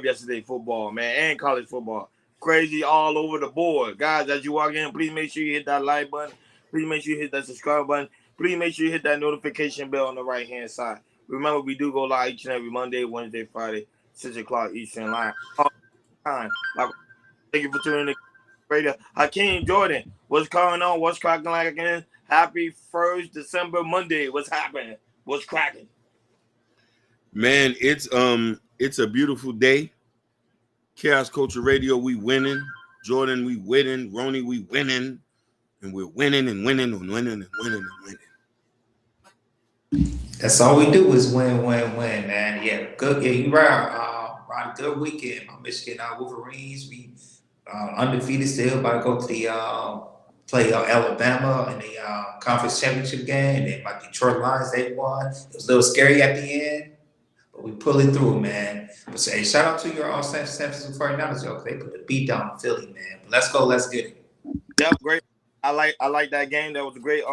yesterday football, man, and college football. Crazy all over the board. Guys, as you walk in, please make sure you hit that like button. Please make sure you hit that subscribe button. Please make sure you hit that notification bell on the right hand side. Remember, we do go live each and every Monday, Wednesday, Friday, 6 o'clock Eastern line. All the time. Like, thank you for tuning in. Radio. Hakeem Jordan, what's going on? What's cracking like again? Happy 1st December Monday. What's happening? What's cracking? Man, it's a beautiful day. Chaos Culture Radio, we winning. Jordan, we winning. Ronnie, we winning. And we're winning and winning and winning and winning and winning. That's all we do is win, win, win, man. Yeah, good. Yeah, you right. Right, good weekend. My Michigan Wolverines, we undefeated still. About to go to the play Alabama in the conference championship game. And then my Detroit Lions, they won. It was a little scary at the end, but we pulled it through, man. But hey, shout out to your San Francisco 49ers, yo, 'cause they put the beat down on Philly, man. But let's go, let's get it. Yeah, great. I like that game. That was a great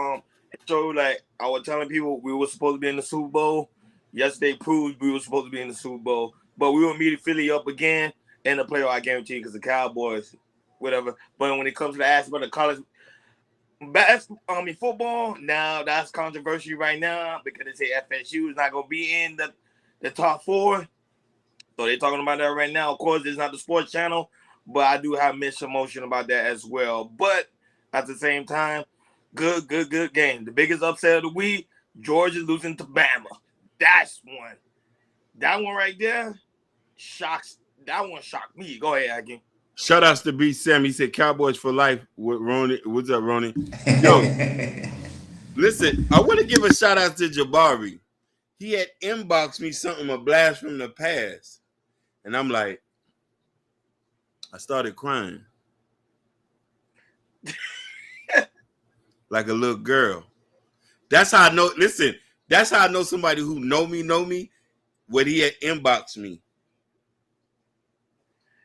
show. Like I was telling people, we were supposed to be in the Super Bowl. Yesterday proved we were supposed to be in the Super Bowl, but we will meet Philly up again in the playoff. I guarantee, because the Cowboys, whatever. But when it comes to the aspect of college football, now that's controversial right now because they say FSU is not going to be in the top 4. So they're talking about that right now. Of course, it's not the sports channel, but I do have mixed emotion about that as well. But at the same time, good game. The biggest upset of the week, Georgia losing to Bama. That's one. That one right there shocks. That one shocked me. Go ahead, Hakeem. Shout outs to B. Sam. He said Cowboys for life with Ronnie. What's up, Ronnie? Yo, listen, I want to give a shout out to Jabari. He had inboxed me something, a blast from the past. And I'm like, I started crying. Like a little girl. That's how I know. Listen, that's how I know somebody who know me, when he had inboxed me.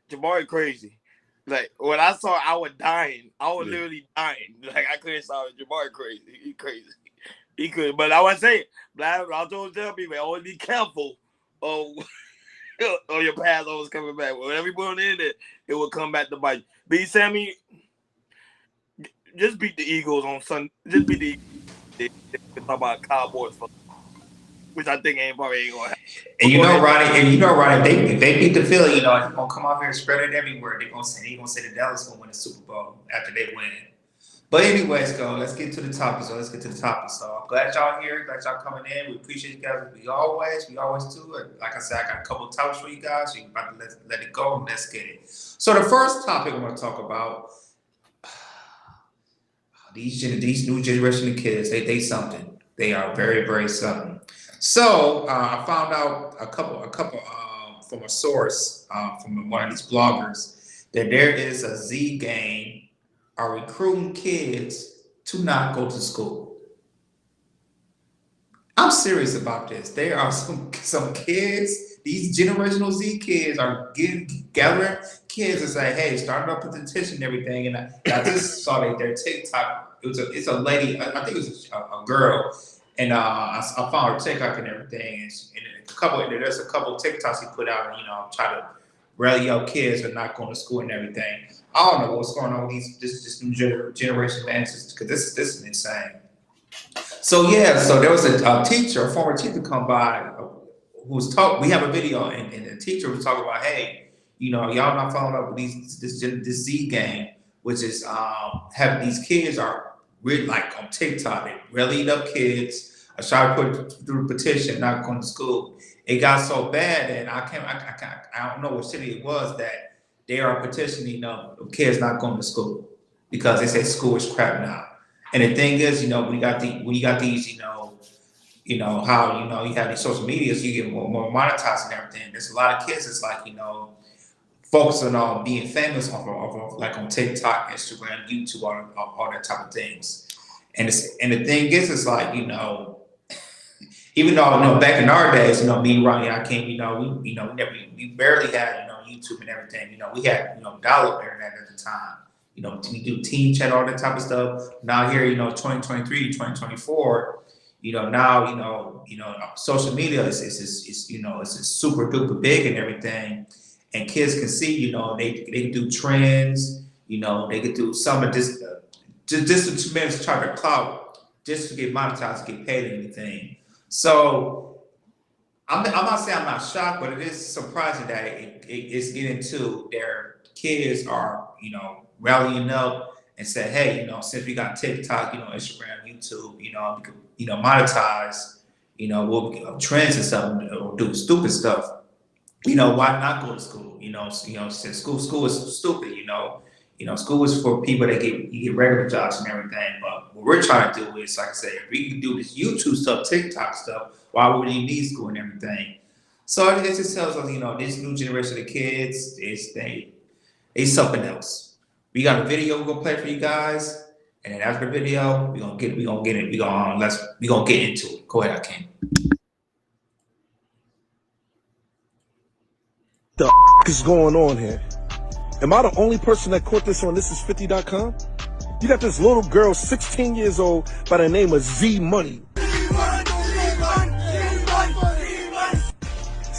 Jabari crazy. Like when I saw, I was dying. I was literally dying. Like I couldn't stop it. Jabari crazy. He crazy. He could. But I want to say, I told tell people, always be careful of your past always coming back. Whenever you put on the internet, it will come back to bite. B. Sammy, just beat the Eagles on Sunday. Just beat the Eagles. They talk about Cowboys, which I think probably ain't gonna happen. And you know, Ronnie, if they beat the Philly, he's gonna come out here and spread it everywhere. He gonna say the Dallas gonna win the Super Bowl after they win. But anyways, let's get to the topic. So I'm glad y'all here. Glad y'all coming in. We appreciate you guys. We always do. Like I said, I got a couple of topics for you guys. So you about to let it go and let's get it. So the first topic I want to talk about. These new generation of kids, they something. They are very, very something. So I found out a couple from a source from one of these bloggers that there is a Z gang are recruiting kids to not go to school. I'm serious about this. There are some kids. These generational Z kids are gathering kids and say, "Hey, starting up a petition and everything." And I just saw their TikTok. It's a lady. I think it was a girl, and I found her TikTok and everything. And there's a couple of TikToks he put out, and try to rally up kids for not going to school and everything. I don't know what's going on with this new generation of answers because this is insane. So there was a former teacher come by who was talking. We have a video, and the teacher was talking about, hey, y'all not following up with this Z gang, which is having these kids are really like on TikTok, they rallied up kids. I tried to put through a petition, not going to school. It got so bad that I don't know what city it was that they are petitioning kids not going to school because they say school is crap now. And the thing is, when you got these, how you have these social medias, you get more monetized and everything. There's a lot of kids. It's like focusing on being famous off like on TikTok, Instagram, YouTube, all that type of things. And the thing is, it's like even though back in our days, me, Ronnie, I came, we barely had YouTube and everything. We had dial-up internet at the time. We do team chat, all that type of stuff. Now here, 2023, 2024, now social media is super duper big and everything. and kids can see, you know, they can do trends, you know, they can do some of this, just to try to clout, just to get monetized, to get paid or anything. So I'm not saying I'm not shocked, but it is surprising that it's getting to their kids are, you know, rallying up and say, hey, you know, since we got TikTok, you know, Instagram, YouTube, you know, we could, you know, monetize, you know, we'll trends and stuff, or do stupid stuff. You know, why not go to school? You know, since school is stupid. You know, school is for people that get regular jobs and everything. But what we're trying to do is, like I said, if we can do this YouTube stuff, TikTok stuff, why would we need school and everything? So it just tells us, you know, this new generation of kids they something else. We got a video we're gonna play for you guys, and then after the video, we're gonna get it. We're gonna get into it. Go ahead, Ken. The is going on here? Am I the only person that caught this on thisis50.com? You got this little girl, 16 years old, by the name of Z Money.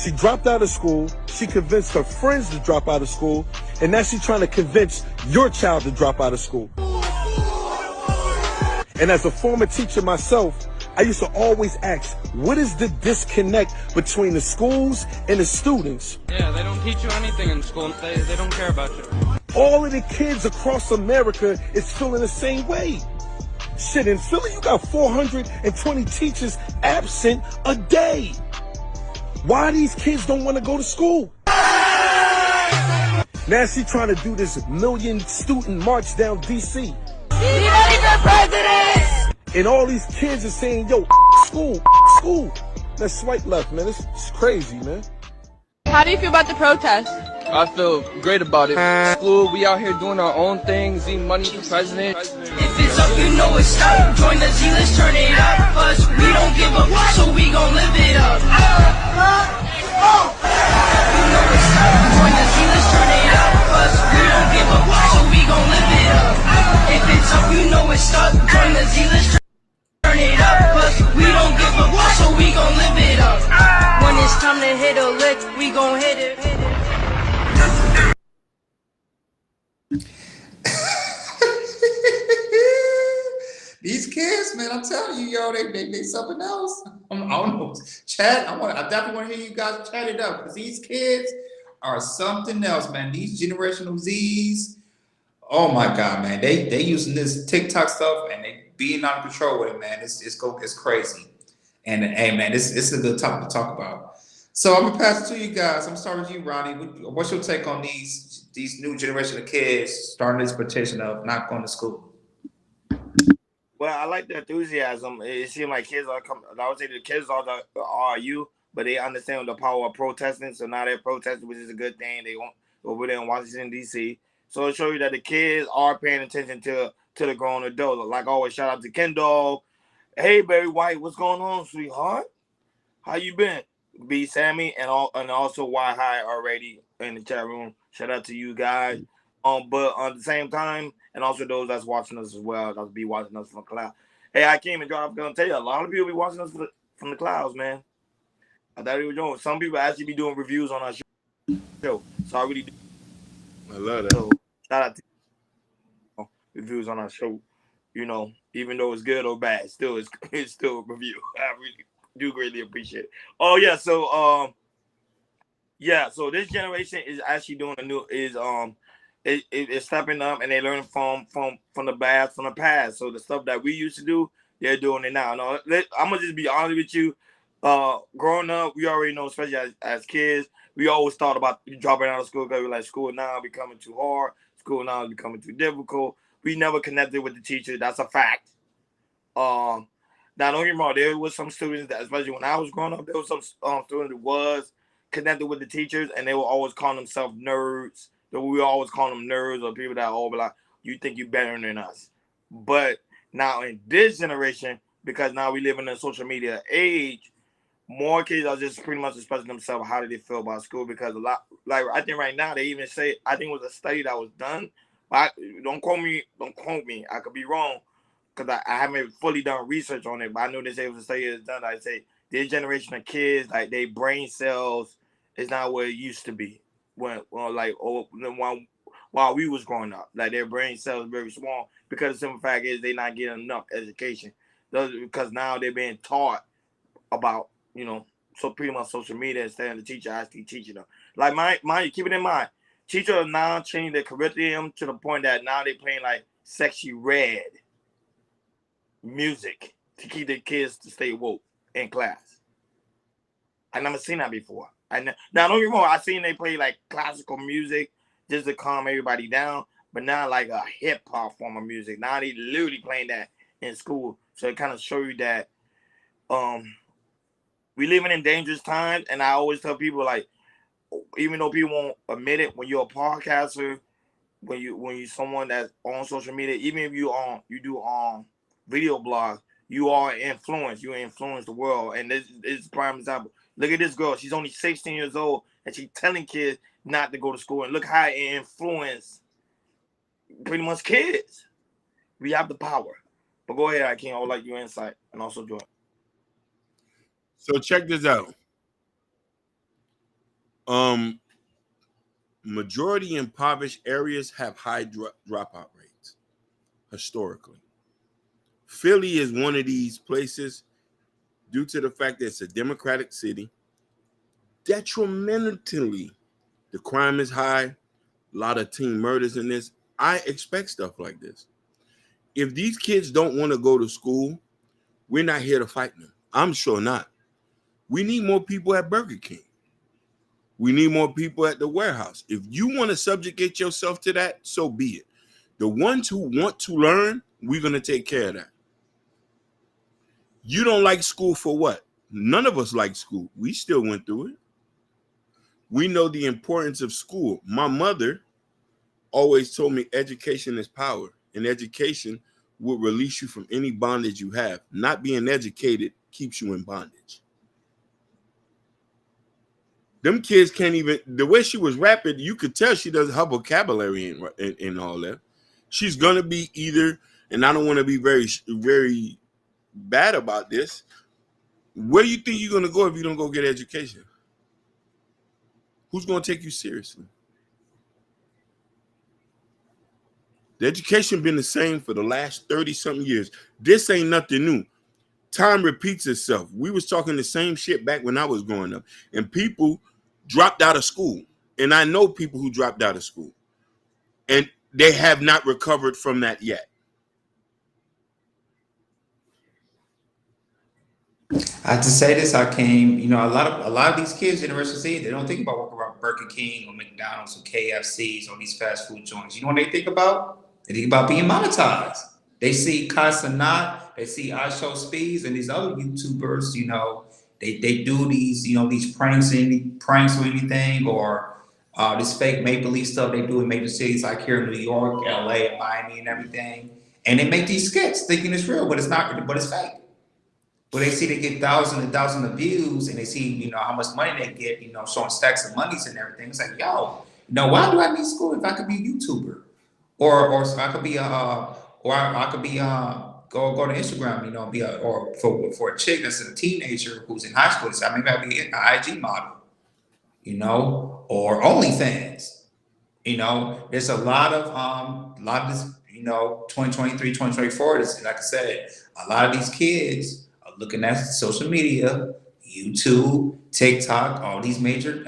She dropped out of school. She convinced her friends to drop out of school. And now she's trying to convince your child to drop out of school. And as a former teacher myself, I used to always ask, what is the disconnect between the schools and the students? Yeah, they don't teach you anything in school. They don't care about you. All of the kids across America is feeling the same way. Shit, in Philly, you got 420 teachers absent a day. Why these kids don't want to go to school? Now she trying to do this million student march down DC. And all these kids are saying, yo, school. Now swipe left, man. It's crazy, man. How do you feel about the protest? I feel great about it. School, we out here doing our own thing. Z Money for president. If it's up, you know it's up. Join the Z, let's turn it up. Us, we don't give up, so we gon' live it up. You know it's up. Join the Z, let's turn it up. Us, we don't give up, so we gon' live it up. If it's up, you know it's up. Join the Z, let's turn it up. Us, we don't give up, so we gon' live it up. When it's time to hit a lick, we gon' hit it. These kids, man, I'm telling you, yo, they something else. I don't know. Chat, I definitely want to hear you guys chat it up, because these kids are something else, man. These generational Z's, oh my God, man, they using this TikTok stuff and they being out of control with it, man. It's crazy. And hey, man, this is a good topic to talk about. So I'm gonna pass it to you guys. I'm starting with you, Ronnie. What's your take on these new generation of kids starting this petition of not going to school? Well, I like the enthusiasm. It seems like kids are coming. I would say the kids are you, but they understand the power of protesting. So now they're protesting, which is a good thing. They want over there in Washington D.C. So it shows you that the kids are paying attention to the grown adult. Like always, shout out to Kendall. Hey, Barry White, what's going on, sweetheart? How you been? B Sammy and also Y High already in the chat room. Shout out to you guys. But at the same time, and also those that's watching us as well, that's be watching us from the cloud. Hey, I came and I'm gonna tell you, a lot of people be watching us from the clouds, man. I thought we were doing. Some people actually be doing reviews on our show. So I really do. I love that. So shout out to reviews on our show. You know, even though it's good or bad, it's still a review. I really do greatly appreciate it. Oh yeah, so so this generation is actually doing it's stepping up, and they learn from the past. So the stuff that we used to do, they're doing it now. No, I'm gonna just be honest with you. Growing up, we already know, especially as kids, we always thought about dropping out of school because we're like, school now becoming too hard, school now is becoming too difficult. We never connected with the teacher. That's a fact. Now don't get me wrong, there was some students that, especially when I was growing up, there was some students that was connected with the teachers, and they will always call themselves nerds. So we always call them nerds, or people that all be like, you think you're better than us. But now in this generation, because now we live in a social media age, more kids are just pretty much expressing themselves how do they feel about school, because a lot, like I think right now they even say, I think it was a study that was done, but don't quote me, I could be wrong, because I haven't fully done research on it, but I know they say it was a study that's done. I say this generation of kids, like their brain cells is not where it used to be. while we was growing up. Like their brain cells very small because the simple fact is they not getting enough education. Because now they're being taught about, so pretty much social media instead of the teacher actually teaching them. Like keep it in mind, teachers now changing their curriculum to the point that now they're playing like sexy red music to keep their kids to stay woke in class. I never seen that before. Now don't get me wrong, I seen they play like classical music just to calm everybody down, but now like a hip hop form of music. Now they literally playing that in school, so it kind of show you that we living in dangerous times. And I always tell people, like, even though people won't admit it, when you're a podcaster, when you someone that's on social media, even if you do video blogs, you are influence. You influence the world, and this is a prime example. Look at this girl. She's only 16 years old, and she's telling kids not to go to school. And look how it influences pretty much kids. We have the power. But go ahead, Akeem. I would like your insight and also join. So check this out. Majority impoverished areas have high dropout rates historically. Philly is one of these places due to the fact that it's a democratic city. Detrimentally, the crime is high, a lot of teen murders in this. I expect stuff like this. If these kids don't want to go to school, we're not here to fight them. I'm sure not. We need more people at Burger King. We need more people at the warehouse. If you want to subjugate yourself to that, so be it. The ones who want to learn, we're going to take care of that. You don't like school for what? None of us like school. We still went through it. We know the importance of school. My mother always told me education is power, and education will release you from any bondage you have. Not being educated keeps you in bondage. Them kids can't even, the way she was rapping, you could tell she doesn't have vocabulary in all that. She's going to be either, and I don't want to be very, very bad about this, where you think you're going to go if you don't go get education? Who's going to take you seriously? The education been the same for the last 30-something years. This ain't nothing new. Time repeats itself. We was talking the same shit back when I was growing up, and people dropped out of school. And I know people who dropped out of school, and they have not recovered from that yet. I have to say this, a lot of these kids, University City, they don't think about working around Burger King or McDonald's or KFCs or these fast food joints. You know what they think about? They think about being monetized. They see Kai Cenat, they see I Show Speeds and these other YouTubers, they do these, these pranks or anything, or this fake make-believe stuff they do in major cities like here in New York, LA, Miami, and everything. And they make these skits thinking it's real, but it's not, but it's fake. But they see they get thousands and thousands of views, and they see, how much money they get, showing stacks of monies and everything. It's like, why do I need school if I could be a YouTuber, or so I could be I could be go to Instagram, be or for a chick that's a teenager who's in high school. So maybe I'd be an IG model, or OnlyFans. There's a lot of this, 2023, 2024. Like I said, a lot of these kids are looking at social media, YouTube, TikTok, all these major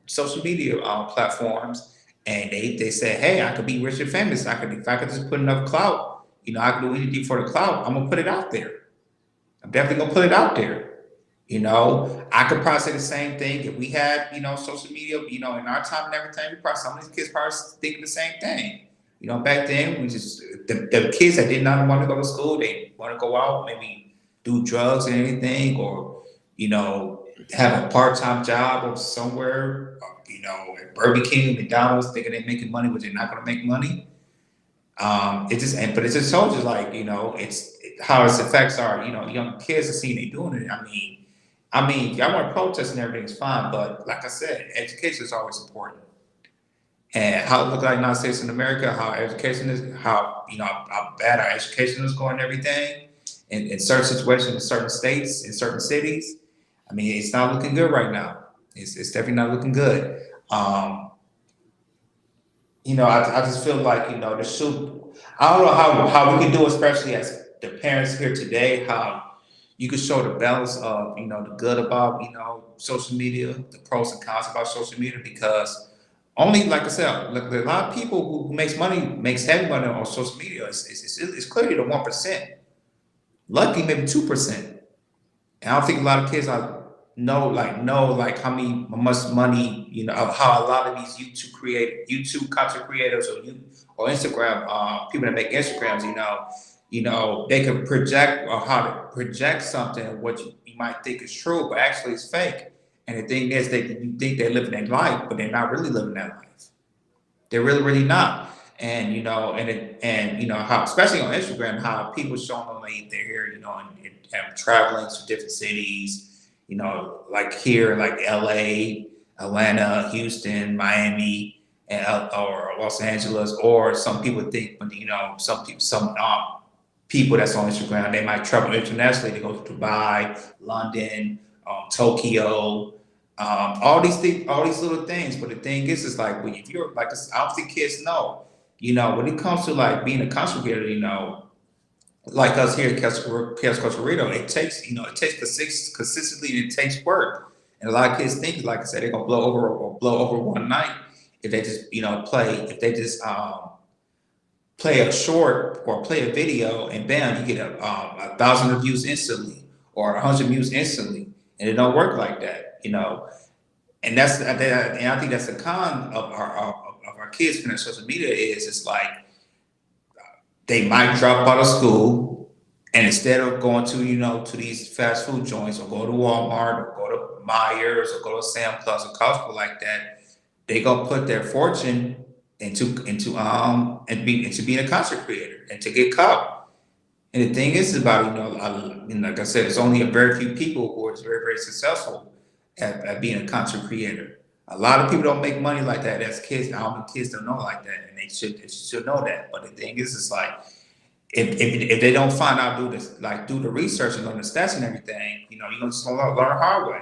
social media platforms, and they say, hey, I could be rich and famous. If I could just put enough clout, I can do anything for the clout. I'm gonna put it out there. I'm definitely gonna put it out there. I could probably say the same thing if we had, social media, in our time and everything. Some of these kids probably thinking the same thing. Back then we just the kids that did not want to go to school, they want to go out, maybe do drugs and anything, or have a part-time job or somewhere, at Burger King, McDonald's, thinking they're making money, but they're not going to make money. But it just shows you, like, it's how its effects are. Young kids are seeing they doing it. I mean, y'all want to protest and everything's fine, but like I said, education is always important. And how it look like United States in America, how education is, how bad our education is going, and everything, in certain situations, in certain states, in certain cities. It's not looking good right now. It's definitely not looking good. I just feel like, there should, I don't know how we can do, especially as the parents here today, how you can show the balance of, the good about, social media, the pros and cons about social media, because only, like I said, look, a lot of people who makes heavy money on social media, it's clearly the 1%. Lucky maybe 2%. And I don't think a lot of kids know like how much money, how a lot of these YouTube content creators or Instagram people that make Instagrams, they can project or how to project something what you might think is true, but actually it's fake. And the thing is that you think they're living their life, but they're not really living that life. They're really, really not. And how, especially on Instagram, how people showing them like they're here, and traveling to different cities, like here, like LA, Atlanta, Houston, Miami, or Los Angeles, or some people think, some people that's on Instagram, they might travel internationally. They go to Dubai, London, Tokyo, all these things, all these little things. But the thing is like, if you're like, I don't think kids know, when it comes to like being a content creator, like us here at Chaos Costa Rica, it takes, consistently, and it takes work. And a lot of kids think, like I said, they're gonna blow over one night if they just, play a short or play a video, and bam, you get 1,000 views instantly or 100 views instantly, and it don't work like that. And I think that's the con of our kids being on social media is it's like they might drop out of school, and instead of going to to these fast food joints or go to Walmart or go to Myers or go to Sam Plus or Costco like that, they gonna put their fortune into being a content creator and to get caught. And the thing is about like I said, it's only a very few people who are very, very successful at being a content creator. A lot of people don't make money like that as kids. I don't think kids don't know like that, and they should know that. But the thing is, it's like if they don't find out, do the research and learn the stats and everything, you're just gonna learn the hard way.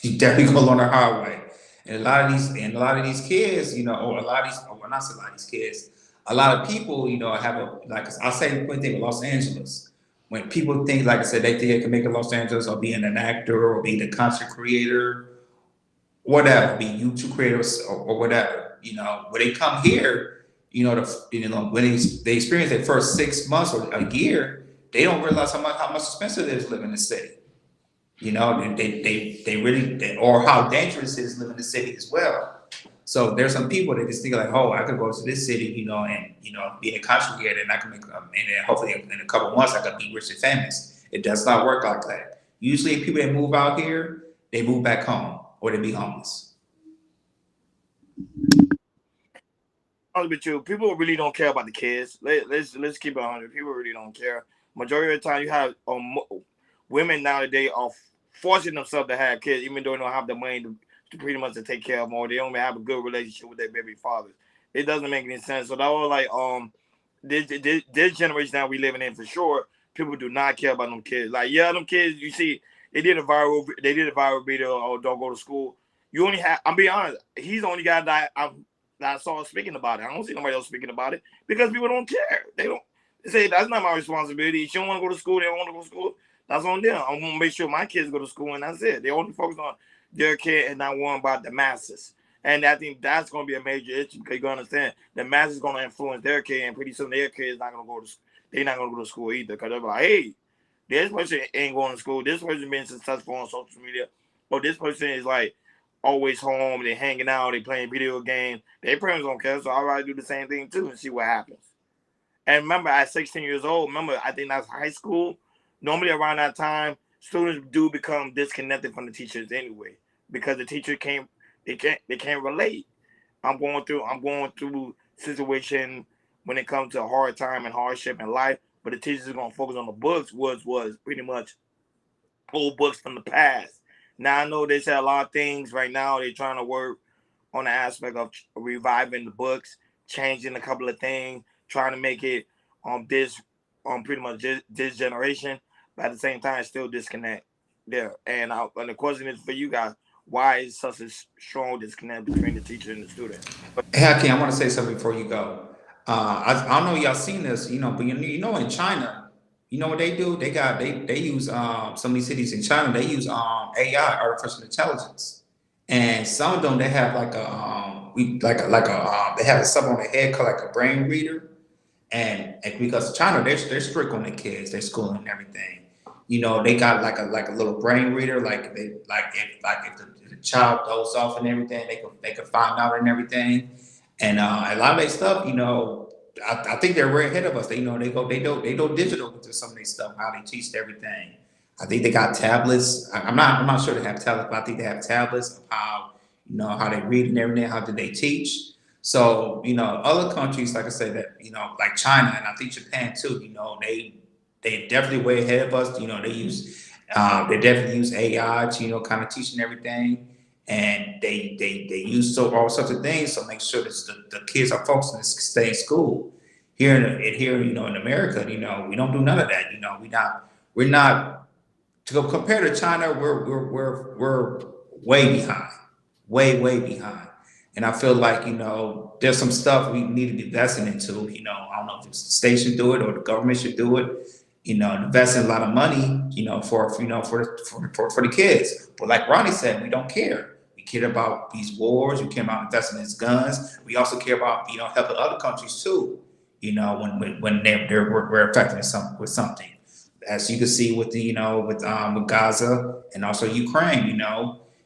You definitely gonna learn the hard way. And a lot of these kids, or a lot of these, well, not a lot of these kids, a lot of people, have I'll say one thing with Los Angeles. When people think, like I said, they think they can make it in Los Angeles or being an actor or being a content creator, whatever, be YouTube creators or whatever, when they come here, when they experience their first 6 months or a year, they don't realize how much expensive it is to live in the city. They really, or how dangerous it is to live in the city as well. So there's some people that just think like, oh, I could go to this city, and be a content creator, and I can make, and then hopefully in a couple of months I can be rich and famous. It does not work like that. Usually, people that move out here, they move back home or they be homeless. With you, people really don't care about the kids. Let's keep it 100. People really don't care. Majority of the time, you have women nowadays are forcing themselves to have kids, even though they don't have the money to pretty much to take care of them, or they don't even have a good relationship with their baby fathers. It doesn't make any sense. So that was like this generation that we living in for sure. People do not care about them kids. Like them kids. You see, they did a viral video. Oh, don't go to school. You only have. I'm being honest. He's the only guy that I saw speaking about it. I don't see nobody else speaking about it because people don't care. They say that's not my responsibility. If you don't want to go to school, they don't want to go to school. That's on them. I'm gonna make sure my kids go to school, and that's it. They only focus on their kid and not worrying about the masses. And I think that's gonna be a major issue because you gotta understand the masses is gonna influence their kid, and pretty soon their kid is not gonna go to. They're not gonna go to school either because they're like, hey, this person ain't going to school. This person been successful on social media, or this person is like always home. They hanging out. They playing video games. Their parents don't care, so I'd rather do the same thing too and see what happens. And remember, at 16 years old, I think that's high school. Normally around that time, students do become disconnected from the teachers anyway, because the teacher can't relate. I'm going through situation when it comes to a hard time and hardship in life, but the teachers are gonna focus on the books, was pretty much old books from the past. Now I know they say a lot of things right now. They're trying to work on the aspect of reviving the books, changing a couple of things, trying to make it pretty much this generation. But at the same time, still disconnect there. And the question is for you guys: why is such a strong disconnect between the teacher and the student? Hey, Hakeem, I want to say something before you go. I don't know y'all seen this, but in China, you know what they do? They use some of these cities in China. They use AI, artificial intelligence, and some of them they have like they have something on their head called like a brain reader, and because China they're strict on the kids, their schooling and everything. They got like a little brain reader, like if the child dozes off and everything, they could find out and everything. And a lot of their stuff, I think they're way ahead of us. They go digital with some of their stuff, how they teach everything. I think they got tablets. I'm not sure they have tablets, but I think they have tablets of how they read and everything, how do they teach. So, other countries, like I said, that, like China and I think Japan too, they definitely way ahead of us. They definitely use AI to, kind of teaching everything. And they use all sorts of things to make sure that the kids are focused and stay in school. Here in America, we don't do none of that. We're not to go compare to China. We're way behind, way behind. And I feel like there's some stuff we need to be investing into. I don't know if it's the state should do it or the government should do it. Investing a lot of money, for the kids. But like Ronnie said, we don't care. We care about these wars. We care about investing in guns. We also care about helping other countries too. When we're affected with something, as you can see with with Gaza and also Ukraine.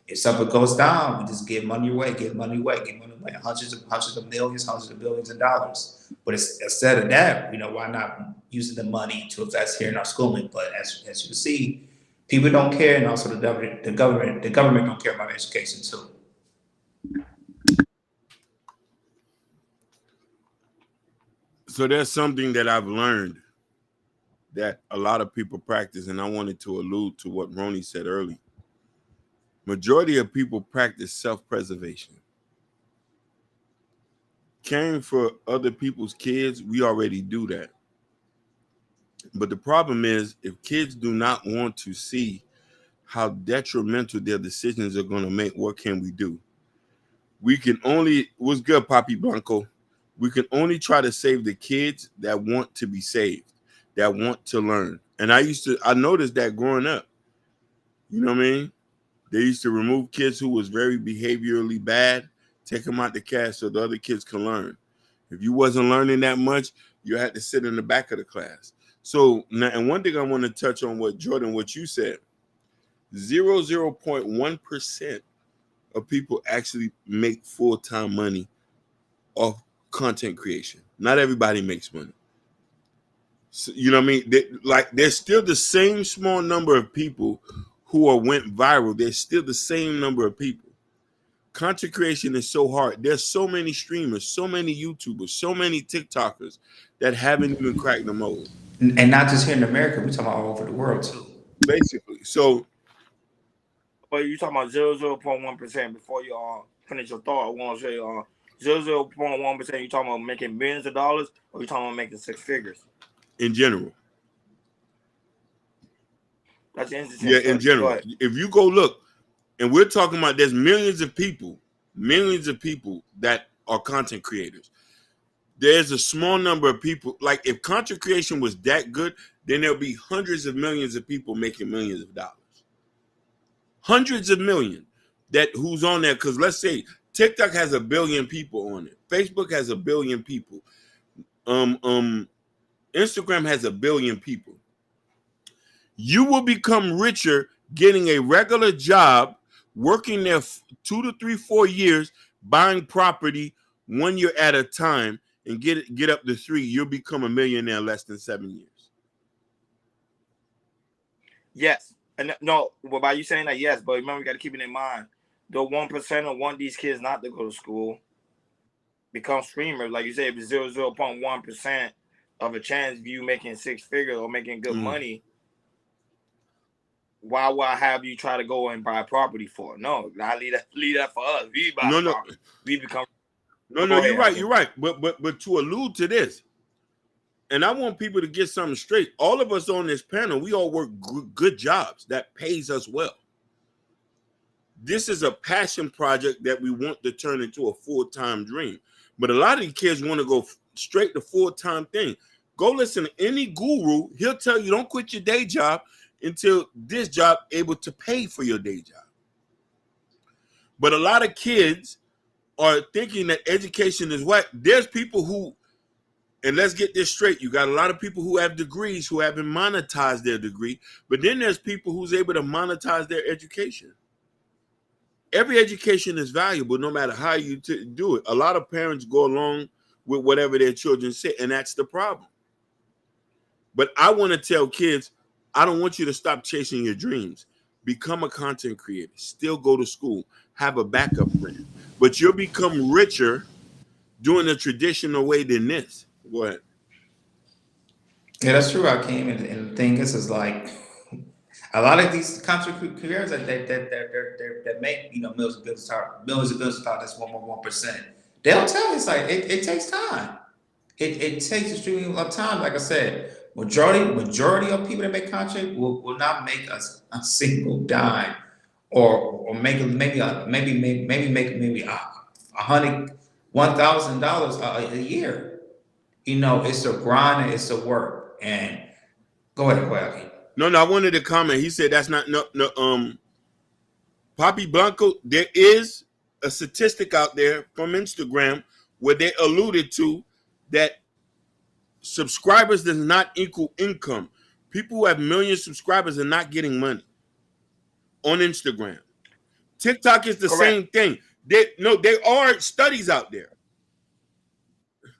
If something goes down, we just give money away, hundreds of millions, hundreds of billions of dollars. But instead of that, why not using the money to invest here in our schooling? But as you can see, people don't care, and also the government don't care about education too. So there's something that I've learned that a lot of people practice, and I wanted to allude to what Ronnie said earlier. Majority of people practice self-preservation. Caring for other people's kids, we already do that. But the problem is, if kids do not want to see how detrimental their decisions are going to make, what can we do? We can only, what's good, Papi Blanco? We can only try to save the kids that want to be saved, that want to learn. And I noticed that growing up. You know what I mean? They used to remove kids who was very behaviorally bad, take them out the class so the other kids can learn. If you wasn't learning that much, you had to sit in the back of the class. So, now, and one thing I want to touch on what you said, 0.1% of people actually make full-time money off content creation. Not everybody makes money. So, you know what I mean? There's still the same small number of people who went viral. There's still the same number of people. Content creation is so hard. There's so many streamers, so many YouTubers, so many TikTokers that haven't even cracked the mold. And not just here in America, we're talking about all over the world too. Basically. So, but you talking about 0.1% before you finish your thought. I want to say 0.1%. You talking about making millions of dollars, or you talking about making six figures? In general. That's interesting. Yeah, in general. If you go look, and we're talking about there's millions of people that are content creators. There's a small number of people, like if content creation was that good, then there'll be hundreds of millions of people making millions of dollars. Hundreds of millions who's on there, because let's say TikTok has 1 billion people on it. Facebook has 1 billion people. Instagram has 1 billion people. You will become richer getting a regular job, working there 2 to 3, 4 years, buying property 1 year at a time, and get up to 3. You'll become a millionaire in less than 7 years. Yes. And no, well, by you saying that, yes, but remember, you got to keep it in mind. The 1% want these kids not to go to school, become streamers. Like you said, if it's 0.1% of a chance of you making 6 figures or making good money, why would I have you try to go and buy property for? No, I leave that for us. We buy property. We become. No, you're right. But to allude to this, and I want people to get something straight. All of us on this panel, we all work good jobs that pays us well. This is a passion project that we want to turn into a full-time dream. But a lot of these kids want to go straight to full-time thing. Go listen to any guru. He'll tell you don't quit your day job until this job able to pay for your day job. But a lot of kids are thinking that education is what. There's people who, and let's get this straight, you got a lot of people who have degrees who haven't monetized their degree, but then there's people who's able to monetize their education. Every education is valuable no matter how you do it. A lot of parents go along with whatever their children say, and that's the problem. But I want to tell kids, I don't want you to stop chasing your dreams. Become a content creator. Still go to school. Have a backup plan. But you'll become richer doing the traditional way than this. Go ahead. Yeah, that's true, Hakeem. And the thing is like a lot of these content creators that make millions of billions of dollars. That's 1%. They'll tell you it's like it takes time. It takes extremely long time. Like I said, majority of people that make content will not make a single dime, or make maybe $1,000 a year. It's a grind and it's a work. And go ahead. No, I wanted to comment. He said that's not Papi Blanco. There is a statistic out there from Instagram where they alluded to that subscribers does not equal income. People who have million subscribers are not getting money on Instagram. TikTok is the same thing. There are studies out there.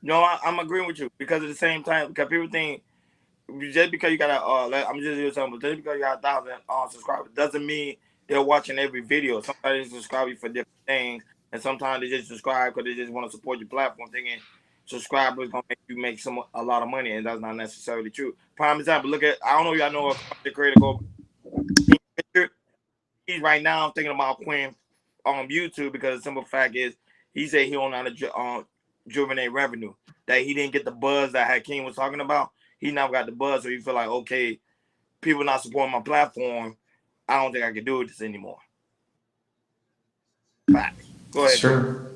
No, I'm agreeing with you because at the same time, because people think just because you got I'm just doing something, just because you got 1,000 subscribers doesn't mean they're watching every video. Sometimes they subscribe you for different things, and sometimes they just subscribe because they just want to support your platform, thinking subscribers gonna make you make a lot of money, and that's not necessarily true. Prime example, look at, I don't know if y'all know a content creator called he's right now thinking about Quinn on YouTube because the simple fact is he said he don't know how to juvenate revenue, that he didn't get the buzz that Hakeem was talking about. He now got the buzz, so he feel like, okay, people not supporting my platform, I don't think I can do this anymore. Facts. Go ahead. Sure.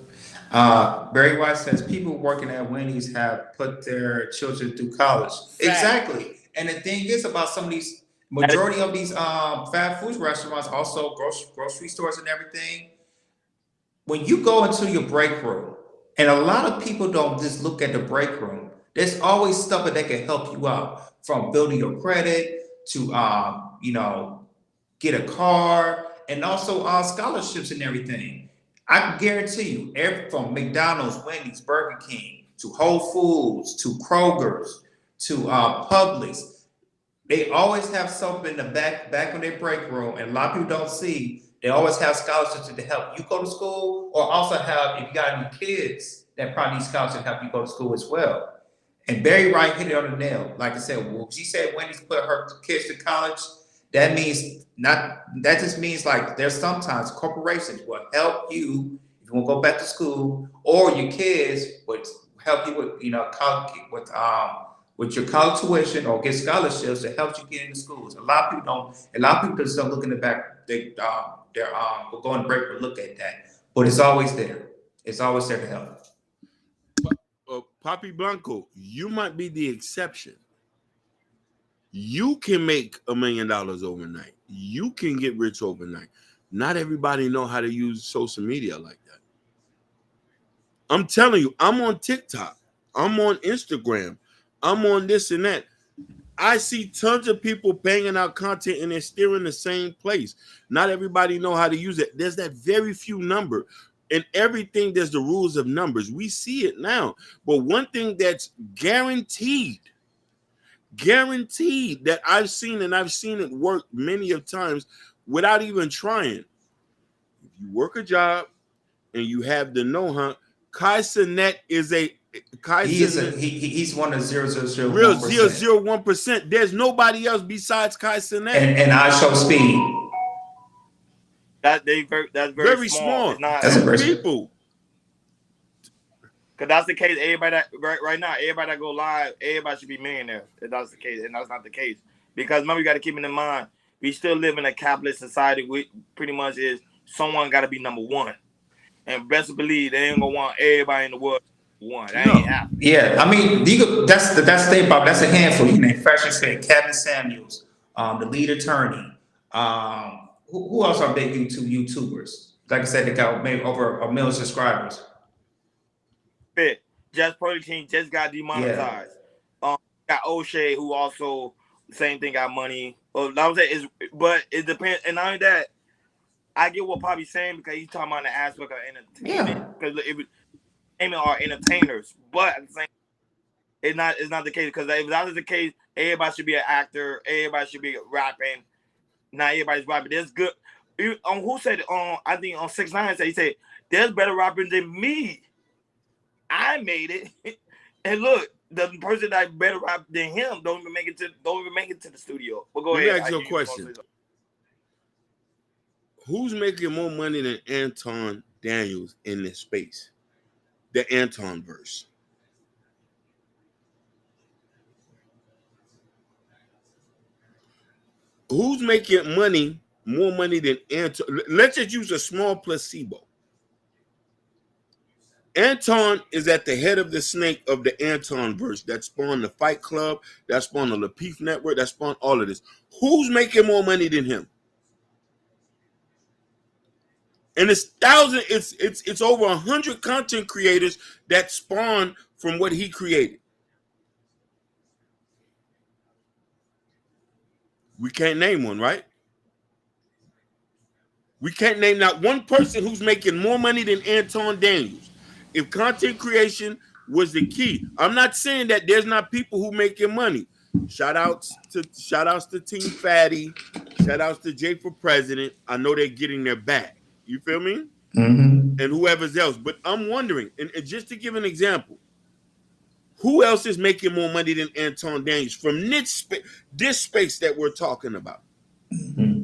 Barry White says people working at Wendy's have put their children through college. Fact. Exactly. And the thing is about some of these, majority of these fast food restaurants, also grocery stores and everything, when you go into your break room, and a lot of people don't just look at the break room, there's always stuff that can help you out, from building your credit to get a car, and also scholarships and everything. I can guarantee you, from McDonald's, Wendy's, Burger King, to Whole Foods, to Kroger's, to Publix, they always have something in the back of their break room, and a lot of people don't see. They always have scholarships to help you go to school, or also have, if you got any kids that probably need scholarships to help you go to school as well. And Barry Wright hit it on the nail. Like I said, well, she said Wendy's put her kids to college. That just means like there's sometimes corporations will help you if you want to go back to school, or your kids would help you with with your college tuition or get scholarships to help you get into schools. A lot of people just don't look in the back. They're going to break or look at that, but it's always there. It's always there to help. Papi Blanco, you might be the exception. You can make $1 million overnight. You can get rich overnight. Not everybody know how to use social media like that. I'm telling you, I'm on TikTok. I'm on Instagram. I'm on this and that. I see tons of people banging out content and they're still in the same place. Not everybody know how to use it. There's that very few number. In everything, there's the rules of numbers. We see it now. But one thing that's guaranteed that I've seen, and I've seen it work many of times without even trying. If you work a job and you have the know-how, Kai Cenat is he's one of 0.001%. Real 0.001%. There's nobody else besides Kai Cenat. And I show speed. That's very small. That's very people. Because that's the case. Everybody that right now, everybody that go live, everybody should be millionaires. If that's the case, and that's not the case. Because remember, you got to keep in mind, we still live in a capitalist society, which pretty much is someone got to be number one. And best believe they ain't gonna want everybody in the world one. That ain't happening. Yeah, I mean, that's the thing, Bob. That's a handful. You know, Fashion said Kevin Samuels, the lead attorney. Who else are big YouTubers? Like I said, they got maybe over 1 million subscribers. Fit. Just Pearly King just got demonetized. Got O'Shea, who also same thing, got money. Well, I was saying but it depends. And not only that, I get what Poppy's saying because he's talking about the aspect of entertainment. Because entertainment are entertainers, but at the same, it's not the case. Because if that is the case, everybody should be an actor. Everybody should be rapping. Not everybody's rapping. There's good. Who said? I think on 6ix9ine said, he said there's better rappers than me. I made it, and look, the person that better rap than him don't even make it to the studio. But go ahead. Let me ask you a question. Who's making more money than Anton Daniels in this space? The Anton verse. Who's making more money than Anton? Let's just use a small placebo. Anton is at the head of the snake of the Anton verse that spawned the Fight Club, that spawned the Lapeef Network, that spawned all of this. Who's making more money than him? And it's over 100 content creators that spawn from what he created. We can't name one, right? We can't name not one person who's making more money than Anton Daniels. If content creation was the key, I'm not saying that there's not people who making money. Shout outs to Team Fatty, shout outs to Jay for President. I know they're getting their bag. You feel me? Mm-hmm. And whoever's else. But I'm wondering, and just to give an example, who else is making more money than Anton Daniels from this space that we're talking about? Mm-hmm.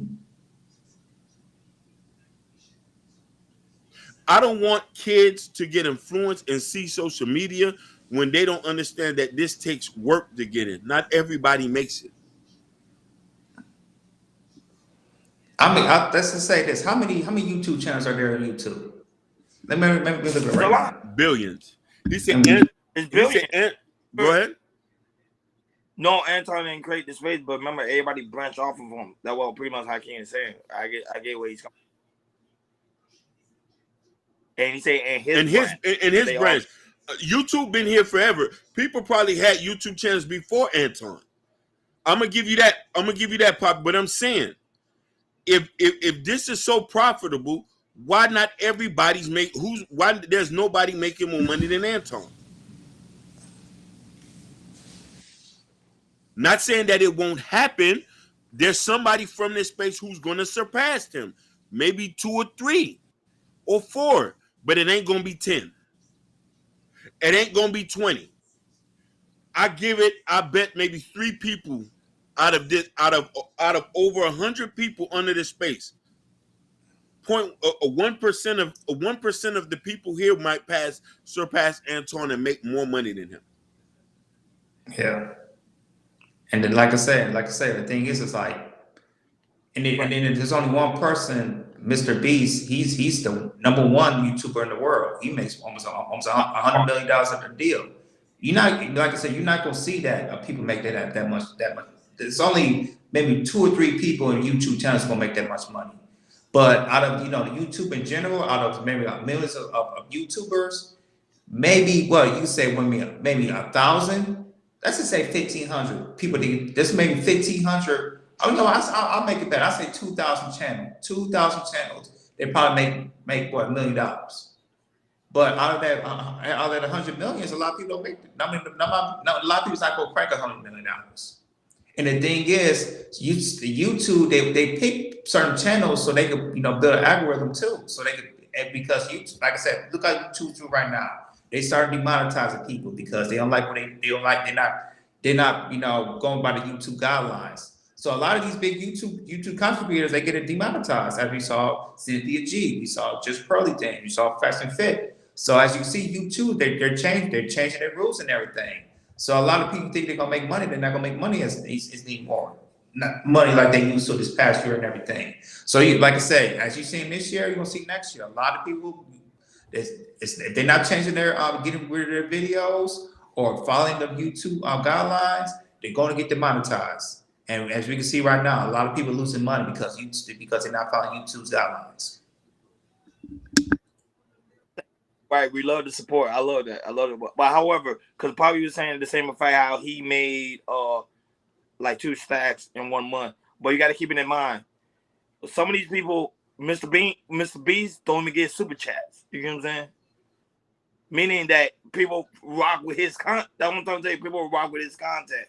I don't want kids to get influenced and see social media when they don't understand that this takes work to get in. Not everybody makes it. I mean, let's just say this: how many YouTube channels are there on YouTube? Let me look at it right now. Billions. He said, It's billions. Go ahead. No, Anton didn't create this space, but remember, everybody branched off of him. That's what pretty much Hakeem is saying. I get where he's coming. And he said, and his branch. YouTube been here forever. People probably had YouTube channels before Anton. I'm gonna give you that, Pop. But I'm saying, if this is so profitable, why not everybody's why there's nobody making more money than Anton? Not saying that it won't happen. There's somebody from this space who's gonna surpass him. Maybe 2 or 3 or 4. But it ain't gonna be 10. It ain't gonna be 20. I bet maybe 3 people out of over 100 people under this space. 1% of the people here might surpass Anton and make more money than him. Yeah. And then like I said, the thing is, it's like, and then there's only one person. Mr. Beast, he's the number 1 YouTuber in the world. He makes almost $100 million of the deal. You're not, like I said, you're not gonna see that people make that much. There's only maybe 2 or 3 people in YouTube channels gonna make that much money. But out of the YouTube in general, out of maybe millions of YouTubers, maybe you say maybe 1,000. Let's just say 1,500 people. There's maybe 1,500. Oh no, I'll make it better. I say 2,000 channels. 2,000 channels. They probably make what, $1 million. But out of that 100 million, a lot of people don't make it. A lot of people's not gonna crank $100 million. And the thing is, YouTube they pick certain channels so they could build an algorithm too. So they could, because YouTube, like I said, look at YouTube right now. They started demonetizing people because they don't like what they don't like. They're not going by the YouTube guidelines. So a lot of these big YouTube contributors, they get it demonetized. As we saw Cynthia G, we saw Just Pearly Thing, we saw Fast and Fit. So as you see, YouTube, they're changing their rules and everything. So a lot of people think they're gonna make money. They're not gonna make money as anymore. money like they used to this past year and everything. So, like I say, as you seen this year, you're gonna see next year. A lot of people, if they're not changing their getting rid of their videos or following the YouTube guidelines, they're going to get demonetized. And as we can see right now, a lot of people losing money because they're not following YouTube's guidelines. Right, we love the support. I love that. I love it. But however, because Poppy was saying the same effect how he made like 2 stacks in 1 month. But you got to keep it in mind. Some of these people, Mr. Beast don't even get super chats. You get what I'm saying? Meaning that people rock with his content. That's what I'm trying to say. People rock with his content.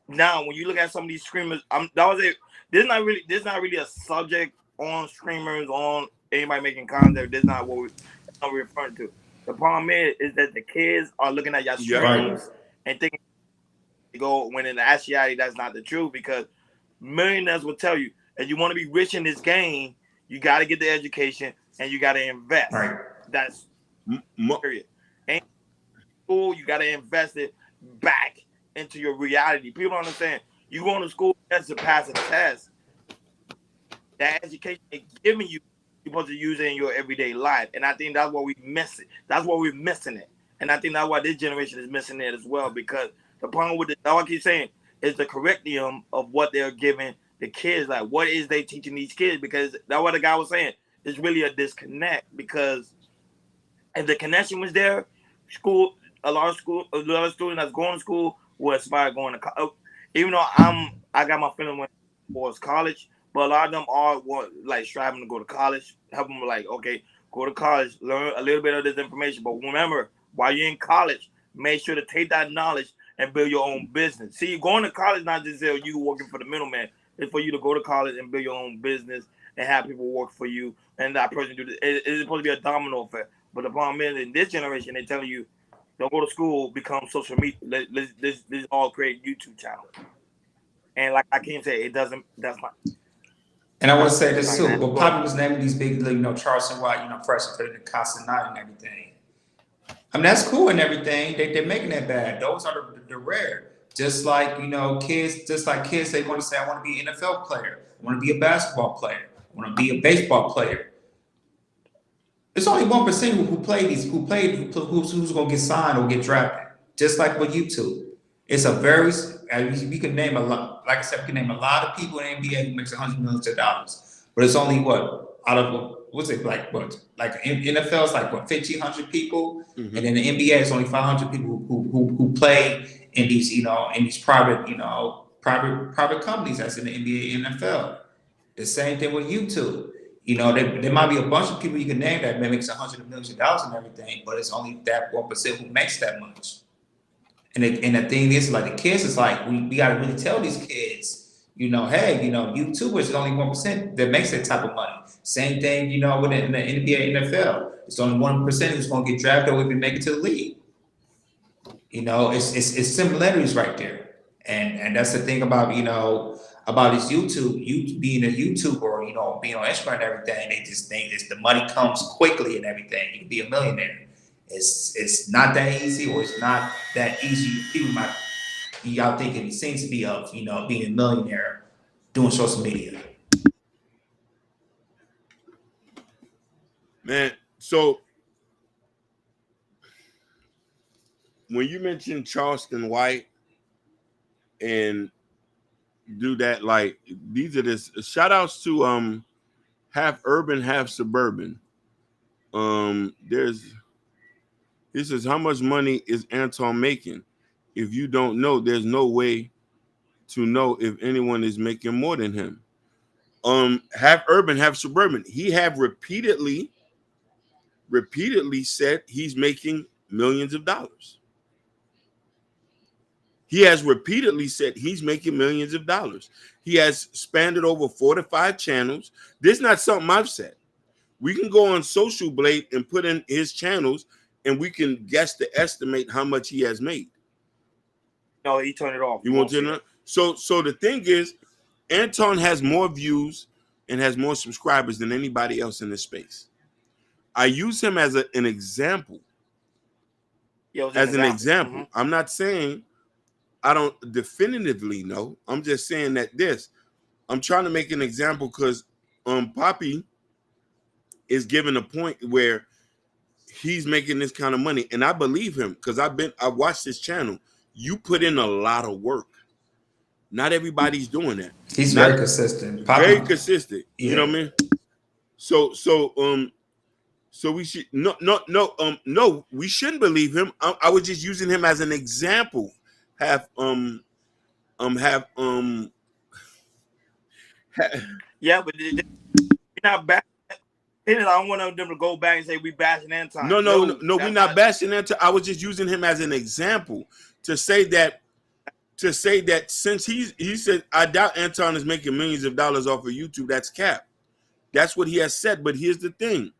Now, when you look at some of these streamers, this is not really a subject on streamers, on anybody making content. This is not what we're referring to. The problem is that the kids are looking at your streams and thinking when in actuality that's not the truth, because millionaires will tell you, if you want to be rich in this game, you got to get the education and you got to invest. Right. That's period. And school, you got to invest it back into your reality. People don't understand. You going to school just to pass a test. That education is giving you, you're supposed to use it in your everyday life. And I think that's what we miss it. That's what we're missing it. And I think that's why this generation is missing it as well, because the problem with it, all I keep saying, is the curriculum of what they're giving the kids. Like, what is they teaching these kids? Because that's what the guy was saying. It's really a disconnect, because if the connection was there, a lot of students that's going to school will aspire going to college. Even though I got my feeling when towards college, but a lot of them are like striving to go to college. Help them like, okay, go to college, learn a little bit of this information. But remember, while you're in college, make sure to take that knowledge and build your own business. See, going to college not just you working for the middleman. It's for you to go to college and build your own business and have people work for you. And that person do this. It's supposed to be a domino effect. But the problem is, in this generation, they're telling you, don't go to school, become social media. Let's all create YouTube channels. And like I can't say, it doesn't. That's not. And I want to say this too. But Poppy was naming these big, Charleston White, Fresh and putting the Constant Night and everything. I mean, that's cool and everything. They're making that bad. Those are the rare. Just like, kids, they want to say, I want to be an NFL player. I want to be a basketball player. I want to be a baseball player. It's only 1% who's going to get signed or get drafted. Just like with YouTube. It's we can name a lot. Like I said, we can name a lot of people in the NBA who makes $100 million. But it's only like in NFL is like 1,500 people, and in the NBA it's only 500 people who play in these in these private companies that's in the NBA and NFL. The same thing with YouTube. There might be a bunch of people you can name that makes $100 million and everything, but it's only that 1% who makes that much. And the thing is, like, the kids is like, we got to really tell these kids, hey, YouTubers is only 1% that makes that type of money. Same thing, with in the NBA, NFL. It's only 1% who's going to get drafted or even make it to the league. It's similarities right there. And that's the thing about, about this YouTube, you being a YouTuber, or, being on Instagram and everything. They just think the money comes quickly and everything. You can be a millionaire. It's not that easy, or it's not that easy. People might be out thinking it seems to be of, being a millionaire doing social media. Man, so when you mentioned Charleston White and do that, like, these are this shout outs to half urban, half suburban. This is how much money is Anton making? If you don't know, there's no way to know if anyone is making more than him. Half urban, half suburban. He have repeatedly said he's making millions of dollars. He has repeatedly said he's making millions of dollars. He has expanded over 4 to 5 channels. This is not something I've said. We can go on Social Blade and put in his channels, and we can guess to estimate how much he has made. No, he turned it off. You want to know? So the thing is, Anton has more views and has more subscribers than anybody else in this space. I use him as an example. Yeah, as an example. I'm not saying I don't definitively know. I'm just saying that I'm trying to make an example because Poppy is given a point where he's making this kind of money, and I believe him because I watched his channel. You put in a lot of work. Not everybody's doing that. He's very consistent. Poppy, very consistent. Yeah. You know what I mean? So we should no, we shouldn't believe him. I was just using him as an example. Yeah, but you're not bashing. I don't want them to go back and say we bashing Anton. No, we're not bashing Anton. I was just using him as an example to say that since he said I doubt Anton is making millions of dollars off of YouTube. That's cap. That's what he has said. But here's the thing.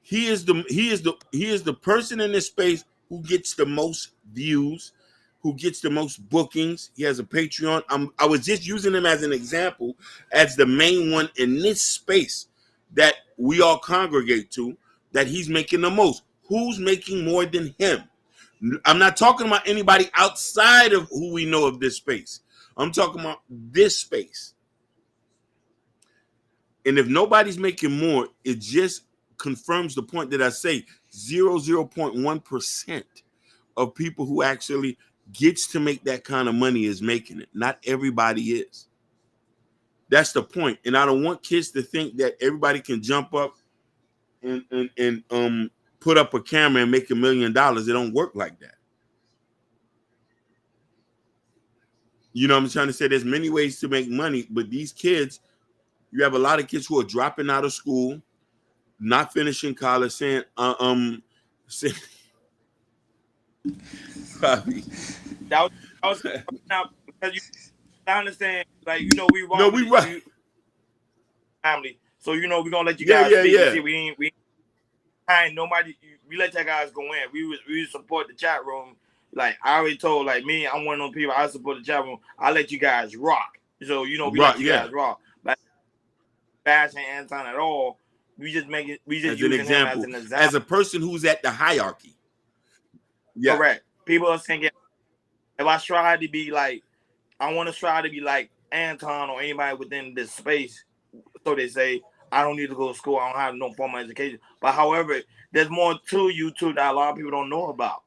He is the person in this space who gets the most views, who gets the most bookings. He has a Patreon. I was just using him as an example, as the main one in this space that we all congregate to, that he's making the most. Who's making more than him? I'm not talking about anybody outside of who we know of this space. I'm talking about this space. And if nobody's making more, it just confirms the point that I say 0.1% of people who actually gets to make that kind of money is making it. Not everybody is. That's the point. And I don't want kids to think that everybody can jump up and put up a camera and make $1 million. It don't work like that. You know what I'm trying to say? There's many ways to make money, but these kids, you have a lot of kids who are dropping out of school, not finishing college, saying, saying Bobby. That was now because I understand, like, we wrong. No, we right. Family, so we're gonna let you guys speak. Yeah. See, we ain't nobody. We let you guys go in. We support the chat room. Like I already told, like me, I'm one of those people. I support the chat room. I let you guys rock. So we let you guys rock. Like bashing Anton at all. We just make it. We just use him as an example. As a person who's at the hierarchy. Yeah. Correct. People are saying if I try to be like, I want to try to be like Anton or anybody within this space. So they say, I don't need to go to school. I don't have no formal education. But however, there's more to YouTube that a lot of people don't know about.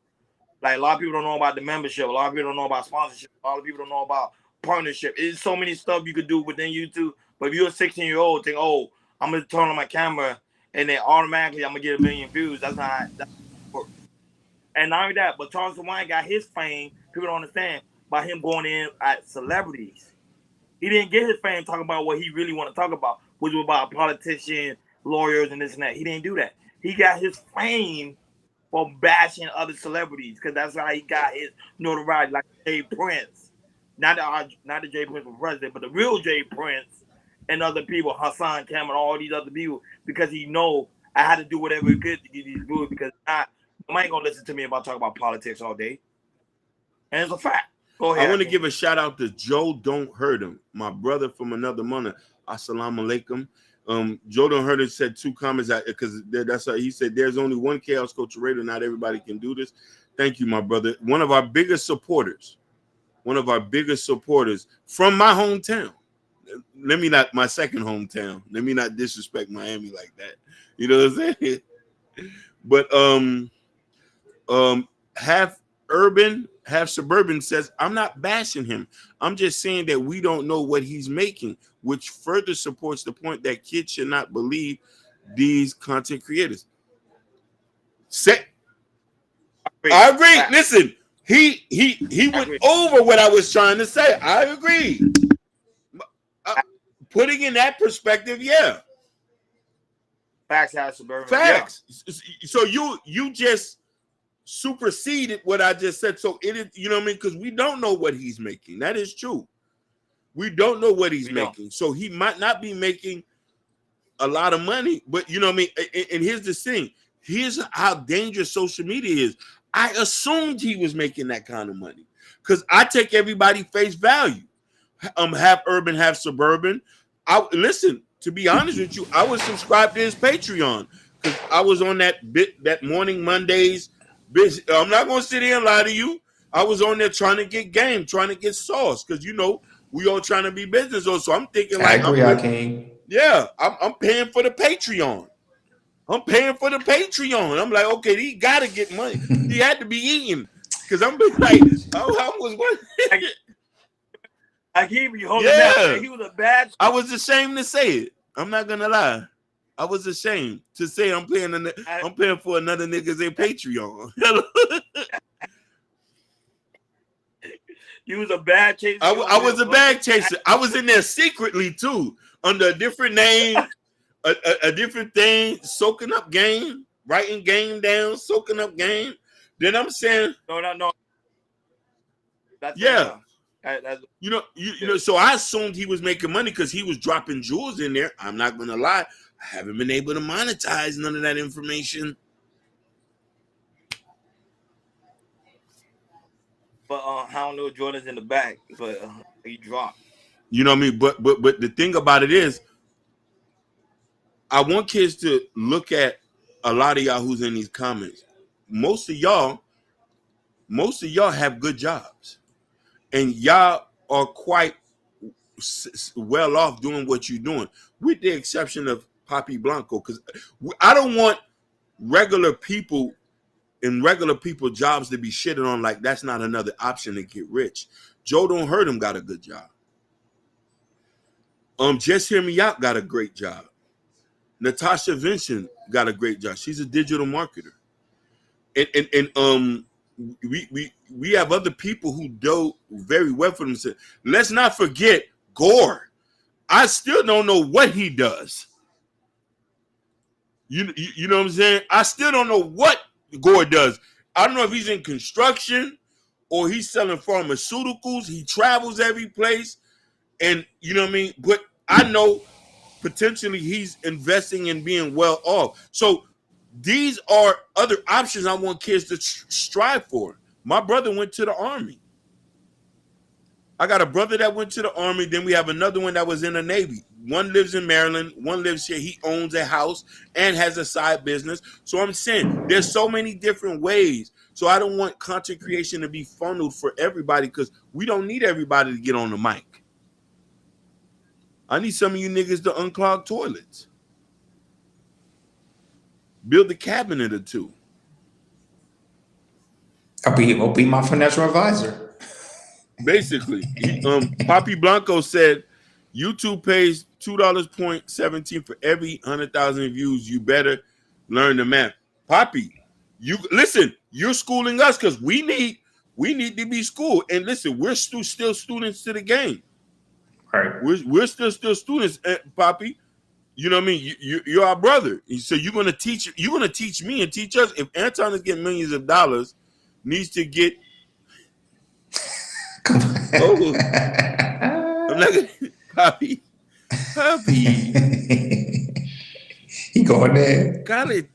Like a lot of people don't know about the membership. A lot of people don't know about sponsorship. A lot of people don't know about partnership. It's so many stuff you could do within YouTube. But if you're a 16-year-old, think, oh, I'm going to turn on my camera and then automatically I'm going to get 1 million views. That's not how that works. And not only that, but Charles Wine got his fame, people don't understand, by him going in at celebrities. He didn't get his fame talking about what he really want to talk about, which was about politicians, lawyers, and this and that. He didn't do that. He got his fame for bashing other celebrities because that's how he got his notoriety, like Jay Prince. Not the Jay Prince for president, but the real Jay Prince and other people, Hassan Cameron, all these other people, because he know I had to do whatever he could to get these views because I ain't going to listen to me about talking about politics all day. And it's a fact. Go ahead. I want to give a shout out to Joe Don't Hurt Him, my brother from another mother. Assalamu alaikum. Joe Don't Hurt Him said 2 comments because that's how he said there's only one Chaos Culture Radio. Not everybody can do this. Thank you, my brother. One of our biggest supporters from my hometown. My second hometown. Let me not disrespect Miami like that. You know what I'm saying? But half urban, half suburban says, I'm not bashing him. I'm just saying that we don't know what he's making, which further supports the point that kids should not believe these content creators. I agree. Listen, he went over what I was trying to say. I agree. Putting in that perspective, yeah. Facts, half suburban. Facts. Yeah. So you just superseded what I just said. So it is, you know what I mean? Because we don't know what he's making. That is true. We don't know what he's making. So he might not be making a lot of money, but you know what I mean? And here's the thing. Here's how dangerous social media is. I assumed he was making that kind of money because I take everybody face value. Half urban, half suburban. Listen, to be honest with you, I was subscribed to his Patreon because I was on that morning Mondays. I'm not going to sit here and lie to you. I was on there trying to get game, trying to get sauce because, We all trying to be business owners. So I'm thinking I like, agree, Hakeem. yeah, I'm paying for the Patreon. I'm paying for the Patreon. I'm like, okay, he got to get money. He had to be eating because I'm like, I was what? Like he be holding Yeah. out. He was a bad. I was ashamed to say it. I'm not gonna lie. I was ashamed to say I'm paying for another nigga's in Patreon. You was a bad chaser. I was a bag chaser. I was in there secretly too, under a different name, a different thing, soaking up game, writing game down, soaking up game. Then I'm saying, no. That's yeah. That's, You know, so I assumed he was making money because he was dropping jewels in there. I'm not gonna lie, I haven't been able to monetize none of that information. but I don't know Jordan's in the back, but he dropped. You know what I mean? But the thing about it is, I want kids to look at a lot of y'all who's in these comments. Most of y'all have good jobs, and y'all are quite well off doing what you're doing, with the exception of Papi Blanco. Because I don't want regular people in regular people jobs to be shitted on like that's not another option to get rich. Joe Don't Hurt Him got a good job. Just Hear Me Out got a great job. Natasha Vincent got a great job. She's a digital marketer. And we have other people who do very well for themselves. Let's not forget Gore. I still don't know what he does. You know what I'm saying? I still don't know what Gore does. I don't know if he's in construction or he's selling pharmaceuticals. He travels every place, and you know what I mean? But I know potentially he's investing in being well off. So these are other options I want kids to strive for. My brother went to the Army. I got a brother that went to the Army. Then we have another one that was in the Navy. One lives in Maryland. One lives here. He owns a house and has a side business. So I'm saying there's so many different ways. So I don't want content creation to be funneled for everybody because we don't need everybody to get on the mic. I need some of you niggas to unclog toilets. Build a cabinet or two. I'll be my financial advisor. Basically, Papi Blanco said YouTube pays $2.17 for every 100,000 views. You better learn the math. Papi, you listen. You're schooling us because we need to be schooled. And listen, we're still students to the game. Right. We're still students, Papi. You know what I mean? You're our brother. So you're gonna teach me and teach us. If Anton is getting millions of dollars, needs to get. Oh, I'm not gonna, Papi. He going there. Cállate.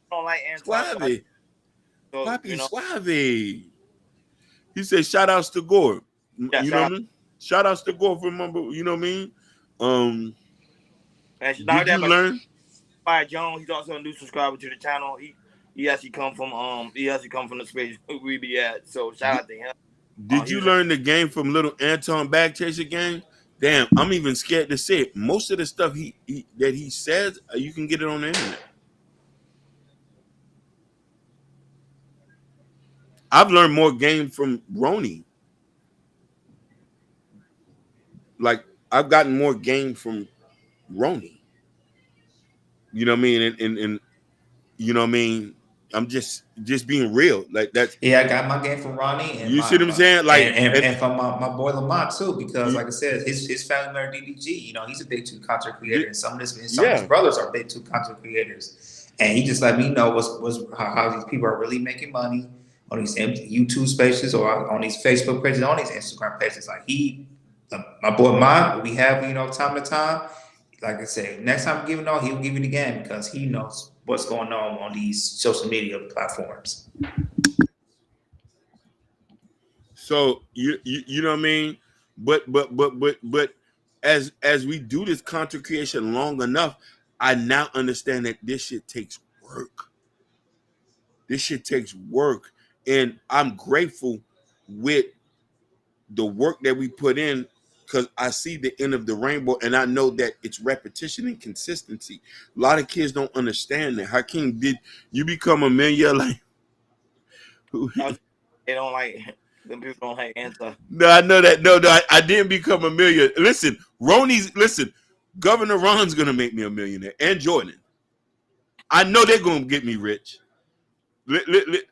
Don't like Anton. Suave. So, Papi, suave. He said, shout outs to Gore. Yeah, you know what I mean? Shout outs to Gore for remember, you know what I mean? Did you learn? Fire Jones, he's also a new subscriber to the channel. He actually come from the space we be at. So shout out to him. Did you learn the game from little Anton Bag Chaser game? Damn, I'm even scared to say it. Most of the stuff that he says, you can get it on the internet. I've learned more game from Roni. Like I've gotten more game from Roni. You know what I mean? And you know what I mean? I'm just being real. Like that's yeah, I got my game from Ronnie. And you see what I'm saying? Like and from my boy Lamont too, because like I said, his family member DDG, you know, he's a big two content creator, and some of his brothers are big two content creators. And he just let me know how these people are really making money on these YouTube spaces or on these Facebook pages, on these Instagram pages. Like my boy Mont, we have, you know, time to time. Like I said, next time I'm giving out, he'll give you the game because he knows what's going on these social media platforms. So you know what I mean? But as we do this content creation long enough, I now understand that this shit takes work. This shit takes work. And I'm grateful with the work that we put in, because I see the end of the rainbow, and I know that it's repetition and consistency. A lot of kids don't understand that. Hakeem, did you become a millionaire? Like, They don't like them people don't like answer. no, I know that. No, I didn't become a millionaire. Listen, Governor Ron's gonna make me a millionaire, and Jordan. I know they're gonna get me rich.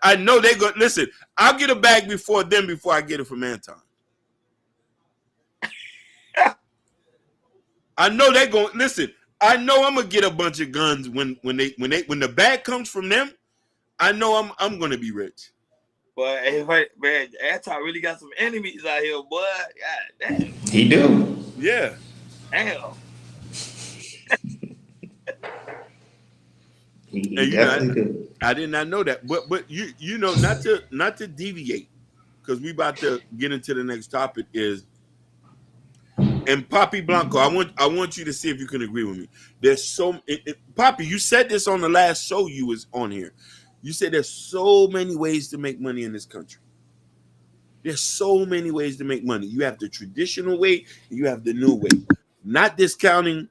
I know they're gonna listen. I'll get a bag before I get it from Anton. I know they're going to listen. I know I'm gonna get a bunch of guns when the bag comes from them. I know I'm gonna be rich. But man, Anton really got some enemies out here, boy. God damn. He do. Yeah. Damn. He And definitely do. I did not know that. But you know, not to deviate, because we about to get into the next topic is. And Papi Blanco, I want you to see if you can agree with me. There's Papi, you said this on the last show you was on here. You said there's so many ways to make money in this country. There's so many ways to make money. You have the traditional way, and you have the new way. Not discounting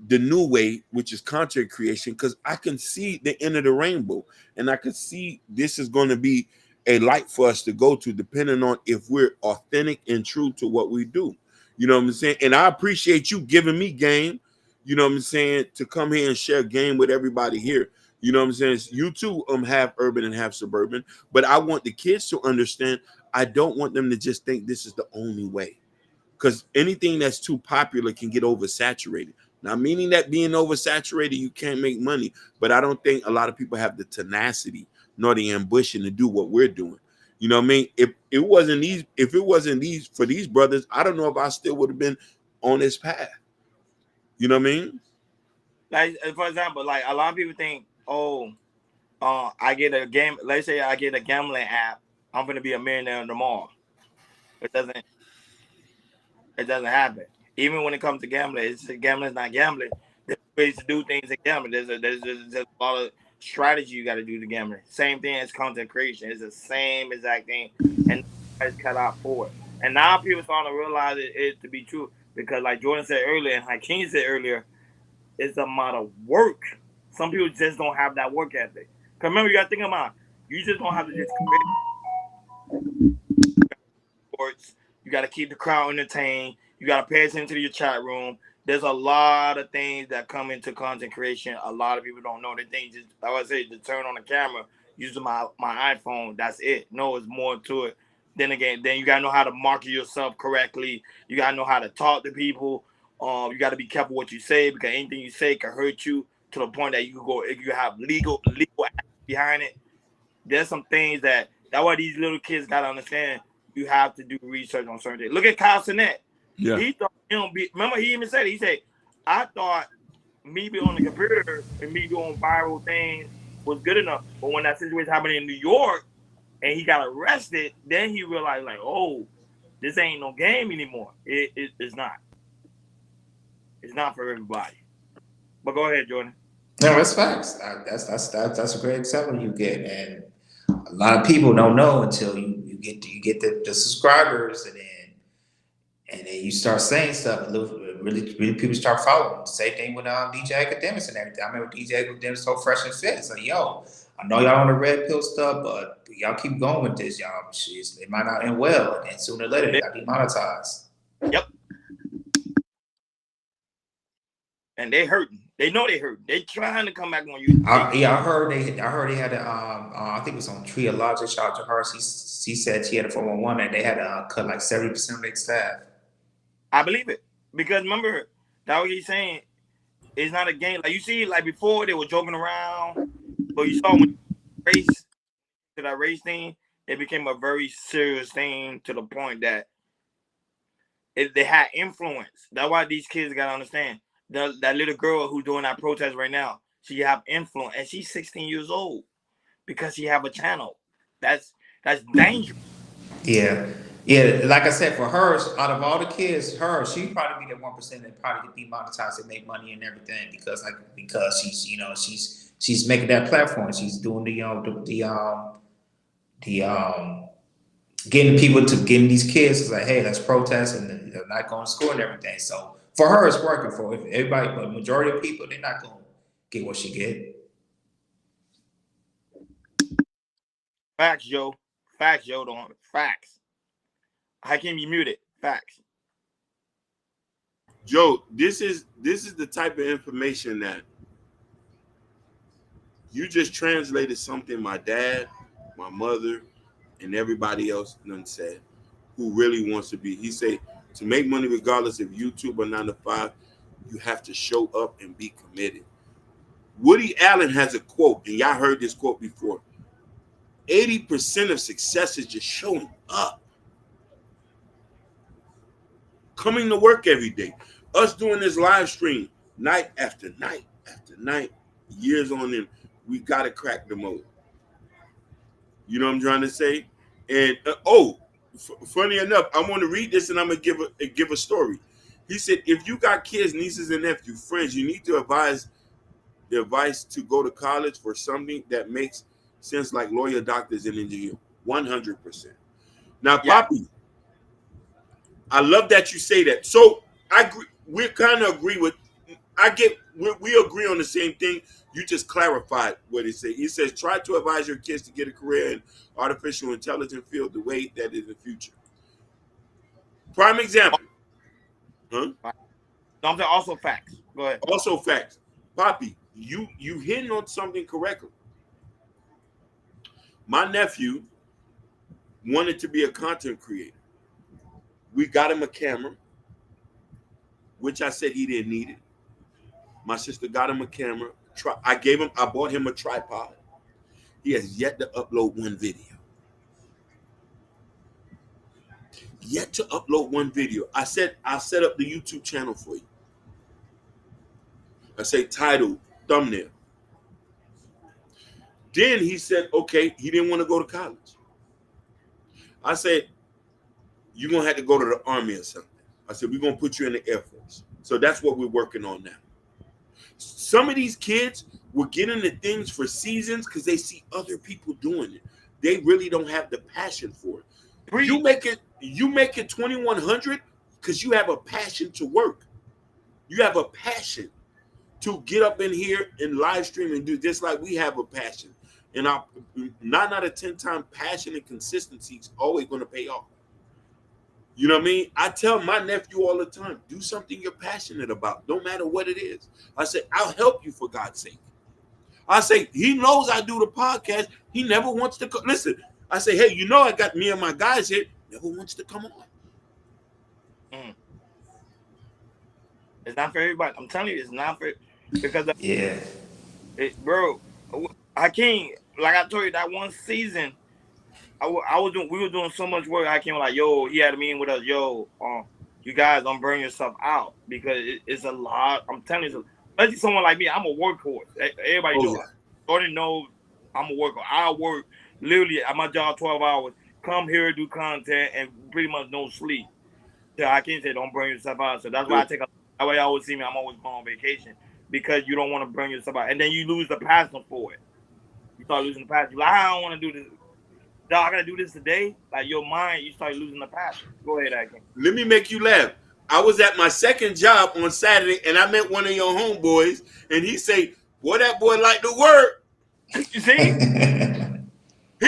the new way, which is content creation, because I can see the end of the rainbow, and I can see this is going to be a light for us to go to, depending on if we're authentic and true to what we do. You know what I'm saying? And I appreciate you giving me game, you know what I'm saying, to come here and share game with everybody here. You know what I'm saying? You too half urban and half suburban, but I want the kids to understand. I don't want them to just think this is the only way, because anything that's too popular can get oversaturated. Now, meaning that being oversaturated, you can't make money, but I don't think a lot of people have the tenacity nor the ambition to do what we're doing. You know what I mean? If it wasn't these for these brothers, I don't know if I still would have been on this path. You know what I mean? Like, for example, like a lot of people think, I get a game. Let's say I get a gambling app, I'm gonna be a millionaire tomorrow. It doesn't happen. Even when it comes to gambling, gambling is not gambling. There's ways to do things in gambling. There's a lot of strategy you got to do to gambling. Same thing as content creation. It's the same exact thing, and it's cut out for it. And now people starting to realize it to be true, because like Jordan said earlier and Hakeem said earlier, it's a lot of work. Some people just don't have that work ethic. Because remember, you got to think about, you just don't have to just commit sports. You got to keep the crowd entertained. You got to pay attention to your chat room. There's a lot of things that come into content creation. A lot of people don't know. They think just, like I say, to turn on the camera using my iPhone, that's it. No, it's more to it. Then again, you got to know how to market yourself correctly. You got to know how to talk to people. You got to be careful what you say, because anything you say can hurt you to the point that you have legal behind it. There's some things that's why these little kids got to understand. You have to do research on certain things. Look at Kyle Sinet. Yeah. He thought remember, he even said it. He said, I thought me being on the computer and me doing viral things was good enough. But when that situation happened in New York and he got arrested, then he realized, like, oh, this ain't no game anymore. It's not. It's not for everybody. But go ahead, Jordan. No, that's facts. That's a great example you get, and a lot of people don't know until you get the subscribers, and then you start saying stuff. And really people start following. Same thing with DJ Academics and everything. I remember DJ Academics so fresh and fit. So yo, I know y'all on the red pill stuff, but y'all keep going with this, y'all. It might not end well, and sooner or later they got demonetized. Yep. And they hurting. They know they hurting. They trying to come back on you. I heard they had a I think it was on Triologic. Shout out to her. She said she had a 411 and they had to cut like 70% of their staff. I believe it, because remember that what he's saying. It's not a game. Like you see, like before they were joking around, but you saw when that race thing, it became a very serious thing to the point that they had influence. That's why these kids gotta understand. That little girl who's doing that protest right now, she have influence, and she's 16 years old because she have a channel. That's dangerous. Yeah. Like I said, for her, out of all the kids, she'd probably be the 1% that probably could be monetized and make money and everything because she's making that platform. She's doing the getting these kids is like, hey, let's protest, and they're not going to school and everything. So for her, it's working. For everybody, but majority of people, they're not going to get what she get. Facts, Joe. Facts, Joe. Don't facts. Hakeem, you muted. Facts. Joe, this is the type of information that you just translated something my dad, my mother, and everybody else done said who really wants to be. He said to make money regardless of YouTube or 9 to 5, you have to show up and be committed. Woody Allen has a quote, and y'all heard this quote before. 80% of success is just showing up. Coming to work every day. Us doing this live stream night after night after night, years on end, we got to crack the mode. You know what I'm trying to say? And funny enough, I want to read this and I'm going to give a story. He said, if you got kids, nieces, and nephews, friends, you need to advise the advice to go to college for something that makes sense, like lawyer, doctors, and engineer. 100%. Now, Yeah. Poppy, I love that you say that. So I agree. We kind of agree with. We agree on the same thing. You just clarified what he said. He says, try to advise your kids to get a career in artificial intelligence field the way that is the future. Prime example. Huh? Something also facts. Go ahead. Also facts. Poppy, you hitting on something correctly. My nephew wanted to be a content creator. We got him a camera, which I said he didn't need it. My sister got him a camera. I bought him a tripod. He has yet to upload one video. Yet to upload one video. I said, I'll set up the YouTube channel for you. I say title, thumbnail. Then he said, okay, he didn't want to go to college. I said, you're going to have to go to the Army or something. I said, we're going to put you in the Air Force. So that's what we're working on now. Some of these kids will get into things for seasons because they see other people doing it. They really don't have the passion for it. You make it 2100 because you have a passion to work. You have a passion to get up in here and live stream and do just like we have a passion. And our 9 out of 10 times passion and consistency is always going to pay off. You know what I mean? I tell my nephew all the time, do something you're passionate about. Don't matter what it is. I say, I'll help you for God's sake. I say, he knows I do the podcast. He never wants to listen. I say, hey, you know I got me and my guys here. Never wants to come on. It's not for everybody. I'm telling you, it's not for because Yeah. bro, Hakeem, like I told you, that one season, we were doing so much work. Hakeem was like, yo, he had a meeting with us, yo, you guys don't burn yourself out because it's a lot. I'm telling you, especially someone like me, I'm a workhorse. Everybody knows. Jordan knows I'm a workhorse. I work literally at my job 12 hours, come here, do content, and pretty much no sleep. So Hakeem said, don't burn yourself out. So that's why that way you always see me, I'm always going on vacation because you don't want to burn yourself out. And then you lose the passion for it. You start losing the passion. You're like, I don't want to do this. Dog, I gotta do this today. Like your mind, you start losing the passion. Go ahead, Hakeem. Let me make you laugh. I was at my second job on Saturday, and I met one of your homeboys, and he say, "Boy, that boy like to work." You see?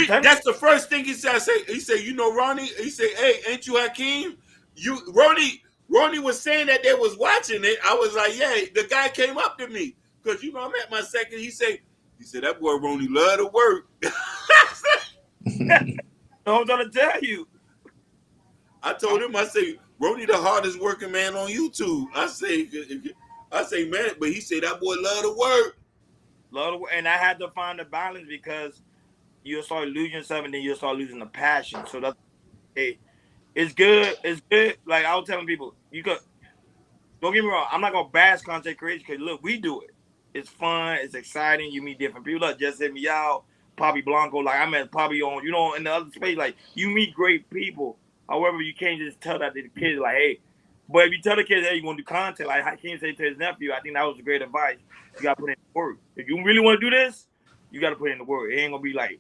That's the first thing he said. He said, you know, Ronnie. He said, "Hey, ain't you Hakeem? Ronnie was saying that they was watching it. I was like, yeah. The guy came up to me because you know I'm at my second. He said that boy Ronnie love to work." I'm gonna tell you. I told him, I say, Ronnie the hardest working man on YouTube. I say, man, but he said that boy love to work. And I had to find the balance because you'll start losing yourself and then you'll start losing the passion. So that's it's good. It's good. Like I was telling people, you could don't get me wrong, I'm not gonna bash content creation because look, we do it. It's fun, it's exciting, you meet different people. Look, just hit me out. Poppy Blanco, like I met Poppy on, in the other space, like you meet great people. However, you can't just tell that to the kids, like, hey. But if you tell the kids, hey, you want to do content, like Hakeem said to his nephew, I think that was a great advice. You got to put in the work. If you really want to do this, you got to put in the work. It ain't going to be like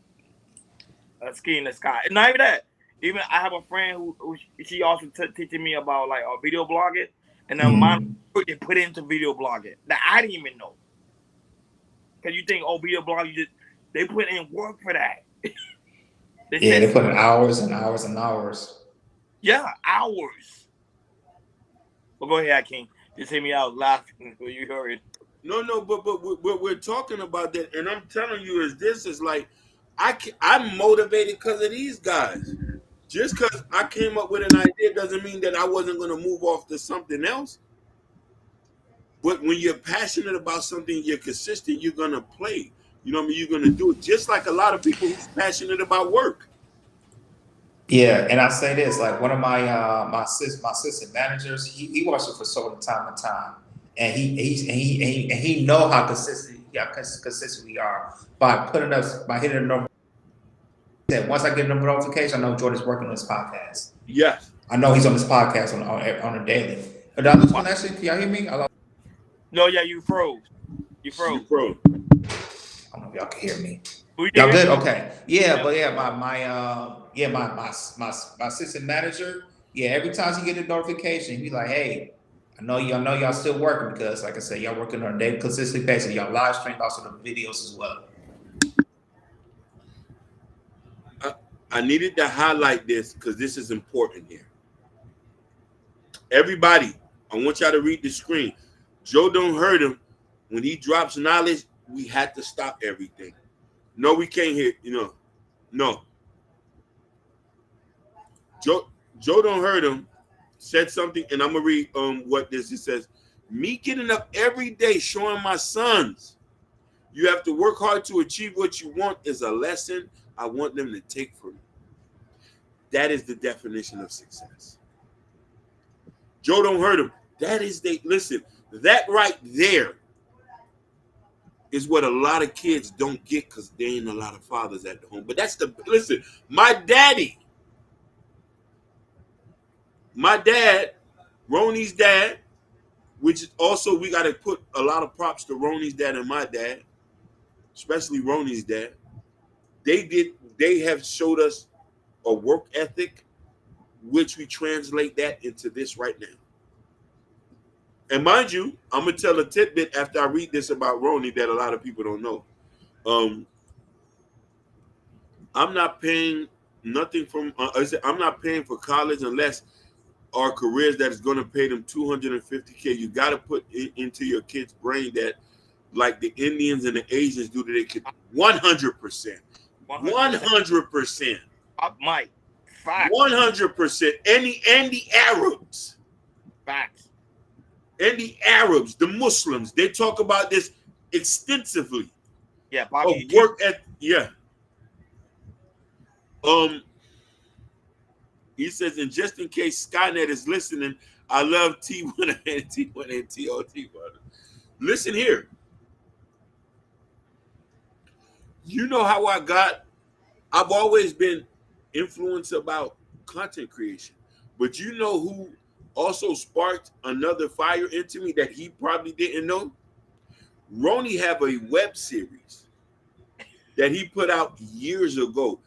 a ski in the sky. And not even that. Even I have a friend who she also teaching me about like video blogging and the Mm. amount of work they put into video blogging that I didn't even know. Cause you think video blogging, they put in work for that. They put in hours and hours and hours. Yeah, hours. Well, go ahead, King. Just hear me out laughing when you heard it. No, but we're talking about that, and I'm telling you, is like I'm motivated because of these guys. Just because I came up with an idea doesn't mean that I wasn't going to move off to something else. But when you're passionate about something, you're consistent, you're going to play. You know what I mean? You're going to do it. Just like a lot of people who's passionate about work. Yeah, and I say this, like one of my my assistant managers, he works with us from time to time, and he know how consistent we are by hitting the number. Once I get a notification, I know Jordan's working on this podcast. Yes, I know he's on this podcast on a daily. Did I lose connection? Can y'all hear me? No, yeah, you froze. You froze. you froze. I don't know if y'all can hear me. Y'all good? Okay. Yeah, but yeah, my assistant manager, yeah, every time he get a notification, he's like, hey, I know y'all still working because, like I said, y'all working on a daily consistent basis. Y'all live stream also the videos as well. I needed to highlight this because this is important here. Everybody, I want y'all to read the screen. Joe don't hurt him. When he drops knowledge, we had to stop everything. No, we can't hear, no. Joe don't hurt him said something, and I'm gonna read what this. It says, me getting up every day showing my sons you have to work hard to achieve what you want is a lesson I want them to take from you. That is the definition of success. Joe don't hurt him. Listen, that right there is what a lot of kids don't get because there ain't a lot of fathers at the home. But listen, my dad, Roni's dad, which is also, we got to put a lot of props to Roni's dad and my dad, especially Roni's dad. They have showed us a work ethic, which we translate that into this right now. And mind you, I'm gonna tell a tidbit after I read this about Roni that a lot of people don't know. I'm not paying nothing from. I'm not paying for college unless our careers that is going to pay them $250K. You got to put into your kid's brain that, like the Indians and the Asians do, that they could 100%. 100%. Mike. Facts. 100%. And the Arabs. Facts. And the Arabs, the Muslims, they talk about this extensively. Yeah, Bobby. Work at He says, and just in case Skynet is listening, I love T1 and T1 and TOT. Listen here. You know how I've always been influenced about content creation, but you know who also sparked another fire into me that he probably didn't know? Roni have a web series that he put out years ago.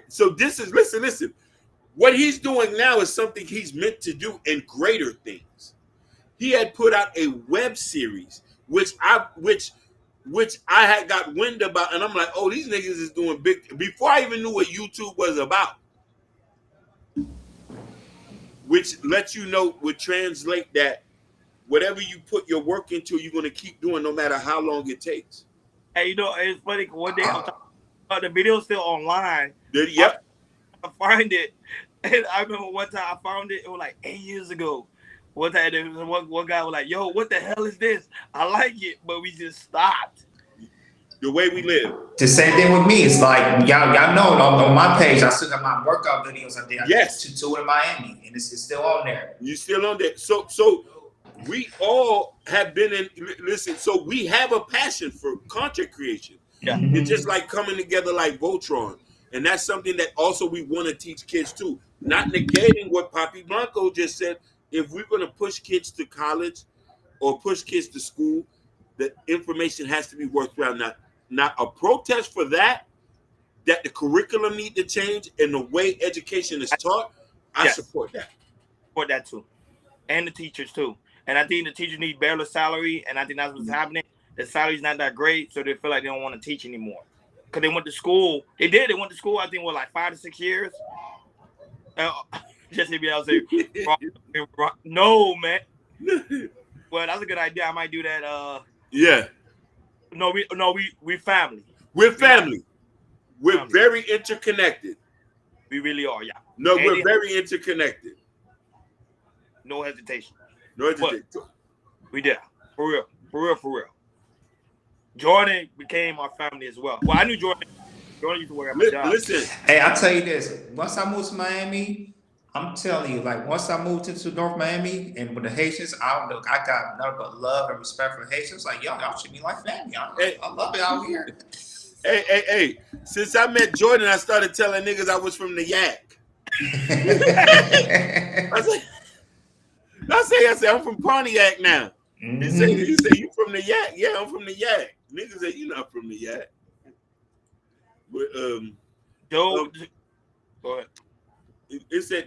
So this is, listen. What he's doing now is something he's meant to do in greater things. He had put out a web series, which I had got wind about, and I'm like, oh, these niggas is doing big. Before I even knew what YouTube was about, which lets you know, would translate that whatever you put your work into, you're going to keep doing no matter how long it takes. Hey, it's funny. One day I'm talking about the video's still online. Yep. I find it. And I remember one time I found it. It was like 8 years ago. One time, one guy was like, "Yo, what the hell is this? I like it," but we just stopped. The way we live. The same thing with me. It's like y'all know on my page, I still got my workout videos up there. Yes. To in Miami, and it's still on there. You still on there? So we all have been in. Listen, so we have a passion for content creation. Yeah. It's just like coming together like Voltron. And that's something that also we want to teach kids too. Not negating what Papi Blanco just said. If we're going to push kids to college or push kids to school, the information has to be worthwhile. Not a protest for that, that the curriculum need to change and the way education is taught, I Yes. support that. For that too, and the teachers too. And I think the teachers need better salary, and I think that's what's happening. The salary's not that great, so they feel like they don't want to teach anymore. Because they went to school. They went to school, I think, like 5 to 6 years. Just to be able to say, no, man. Well, that's a good idea. I might do that. Yeah. No, we family. We're family. We're very interconnected. We really are, yeah. No, we're very interconnected. No hesitation. No hesitation. We did. For real. Jordan became our family as well. Well, I knew Jordan. Jordan used to work at my job. Listen. Hey, I'll tell you this. Once I moved to Miami, I'm telling you, like once I moved into North Miami and with the Haitians, I got nothing but love and respect for the Haitians. Like, y'all treat me like family. I love it out here. Hey. Since I met Jordan, I started telling niggas I was from the Yak. I say I'm from Pontiac now. Mm-hmm. You say you from the Yak? Yeah, I'm from the Yak. Niggas say you not from the Yak. But Go ahead. It says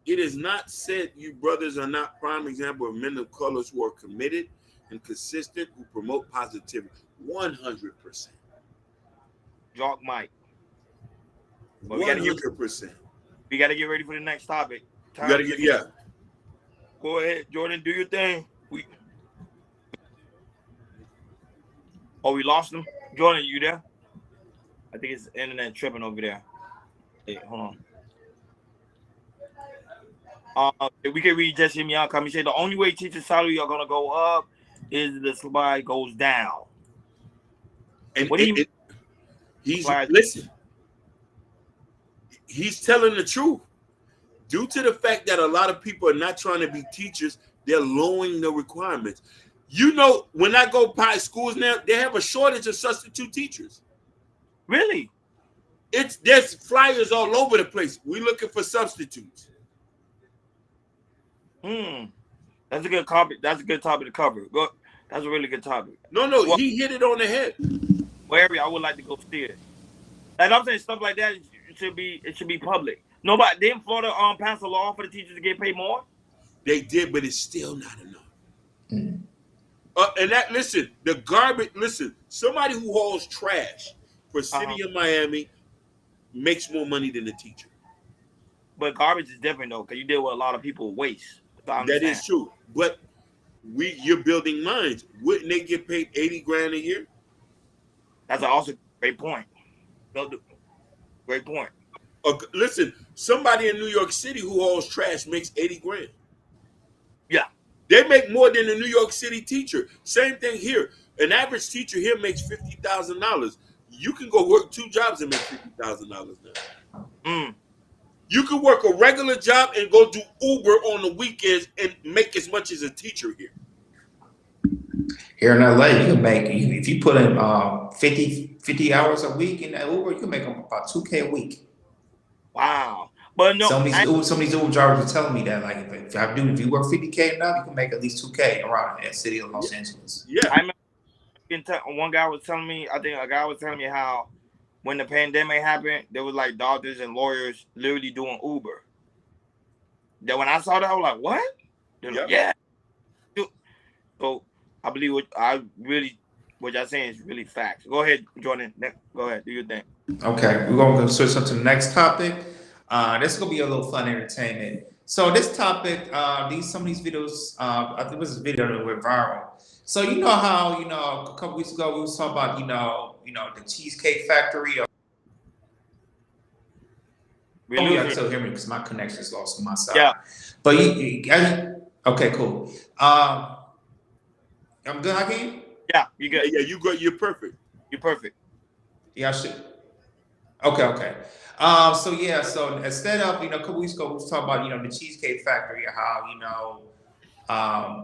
it is not said you brothers are not prime example of men of colors who are committed and consistent, who promote positivity. 100%. Jock Mike. 100%. We gotta get ready for the next topic. Go ahead, Jordan. Do your thing. We lost him. Jordan, you there? I think it's internet tripping over there. Hey, hold on. We can read Jesse Miyaka. He said the only way teacher salary are gonna go up is the supply goes down. And what do you mean? Listen. He's telling the truth. Due to the fact that a lot of people are not trying to be teachers, they're lowering the requirements. You know, when I go by schools now, they have a shortage of substitute teachers. Really? There's flyers all over the place. We're looking for substitutes. That's a good topic. That's a good topic to cover. That's a really good topic. No, he hit it on the head. Well, area I would like to go see it. And I'm saying stuff like that. It should be public. Nobody didn't Florida pass a law for the teachers to get paid more? They did, but it's still not enough. And that the garbage. Listen, somebody who hauls trash for city of Miami makes more money than a teacher. But garbage is different though, because you deal with a lot of people waste. That is true. But you're building mines. Wouldn't they get paid $80,000 a year? That's also a great point. Great point. Listen, somebody in New York City who hauls trash makes $80,000. Yeah. They make more than a New York City teacher. Same thing here. An average teacher here makes $50,000. You can go work 2 jobs and make $50,000 now. You can work a regular job and go do Uber on the weekends and make as much as a teacher here. Here in LA, you can make, if you put in 50 hours a week in that Uber, you can make about $2K a week. Wow. But no, some of these Uber drivers are telling me that, like, if you work 50K enough, you can make at least 2K around the city of Los Angeles. Yeah. I remember one guy was telling me, I think a guy was telling me how when the pandemic happened, there was like doctors and lawyers literally doing Uber. That when I saw that, I was like, what? They're like, yeah. So I believe what y'all saying is really facts. Go ahead, Jordan. Go ahead, do your thing. Okay, we're gonna switch up to the next topic. This is gonna be a little fun entertainment. So this topic, some of these videos, I think it was a video that went viral. So you know how a couple weeks ago we was talking about the Cheesecake Factory. You still hear me because my connection is lost on my side. Yeah. But okay, cool. I'm good, Hakeem? Yeah, you good. Yeah, you good. You're perfect. You're perfect. Yeah, I should. Okay. So instead of a couple weeks ago we was talking about the Cheesecake Factory, how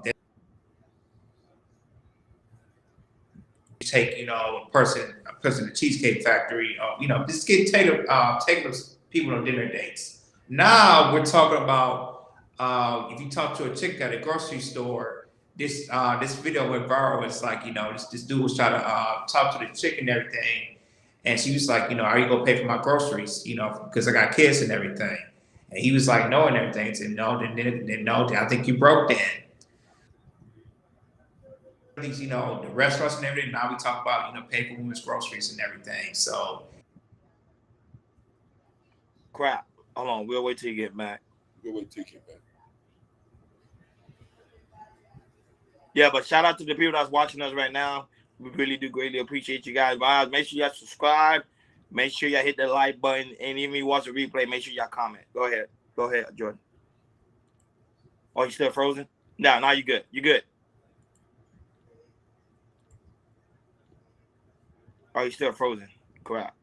they take a person to the Cheesecake Factory, just taking people on dinner dates. Now we're talking about if you talk to a chick at a grocery store, this video went viral. It's like this dude was trying to talk to the chick and everything. And she was like, are you gonna pay for my groceries? Because I got kids and everything. And he was like, no, and everything. I said, no, then no, I think you broke then. These, the restaurants and everything. Now we talk about, pay for women's groceries and everything. So Crap. Hold on. We'll wait till you get back. Yeah, but shout out to the people that's watching us right now. We really do greatly appreciate you guys. Make sure y'all subscribe. Make sure y'all hit the like button. And even if you watch the replay, make sure y'all comment. Go ahead, Jordan. Oh, you still frozen? No, now you good. You good. Oh, you still frozen. Crap.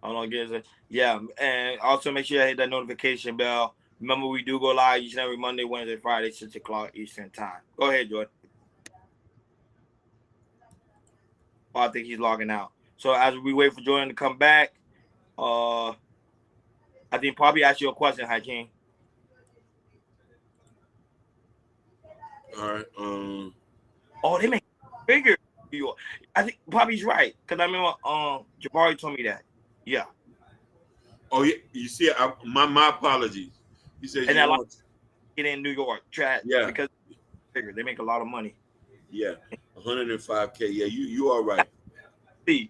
Hold on, get it. Yeah, and also make sure you hit that notification bell. Remember, we do go live each and every Monday, Wednesday, Friday, 6 o'clock Eastern time. Go ahead, Jordan. Oh, I think he's logging out. So as we wait for Jordan to come back, I think probably ask you a question, Hakeem. All right. Oh, they make it bigger. I think Bobby's right because I remember Jabari told me that. Yeah. Oh yeah. You see, my apologies. He said, and you get in New York, yeah, because bigger. They make a lot of money. Yeah, 105K. Yeah, you are right. Yeah.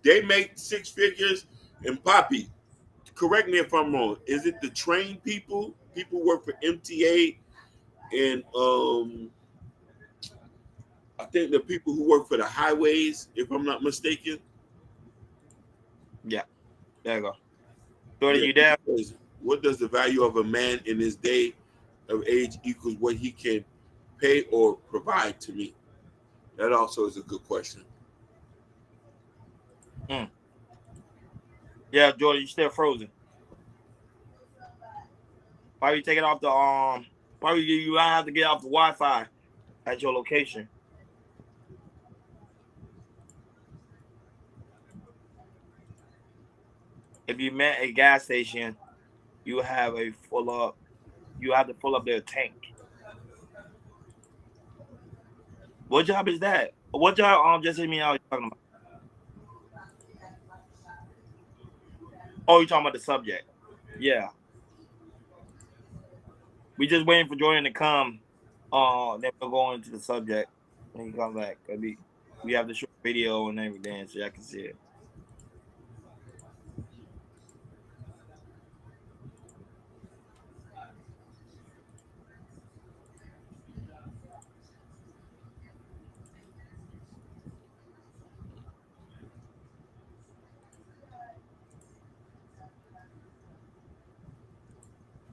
They make 6 figures. And Poppy, correct me if I'm wrong. Is it the trained people? People work for MTA, and I think the people who work for the highways, if I'm not mistaken. Yeah, there you go. Jordan, you there? What does the value of a man in his day of age equals what he can pay or provide to me? That also is a good question. Yeah, Jordan, you still frozen. Probably take it off the Probably you have to get off the Wi-Fi at your location. If you met a gas station, you have to fill up their tank. What job is that? What job just hit me out talking about? Oh, you're talking about the subject. Yeah. We just waiting for Jordan to come. Then we'll go into the subject when he comes back. We have the short video and everything so y'all can see it.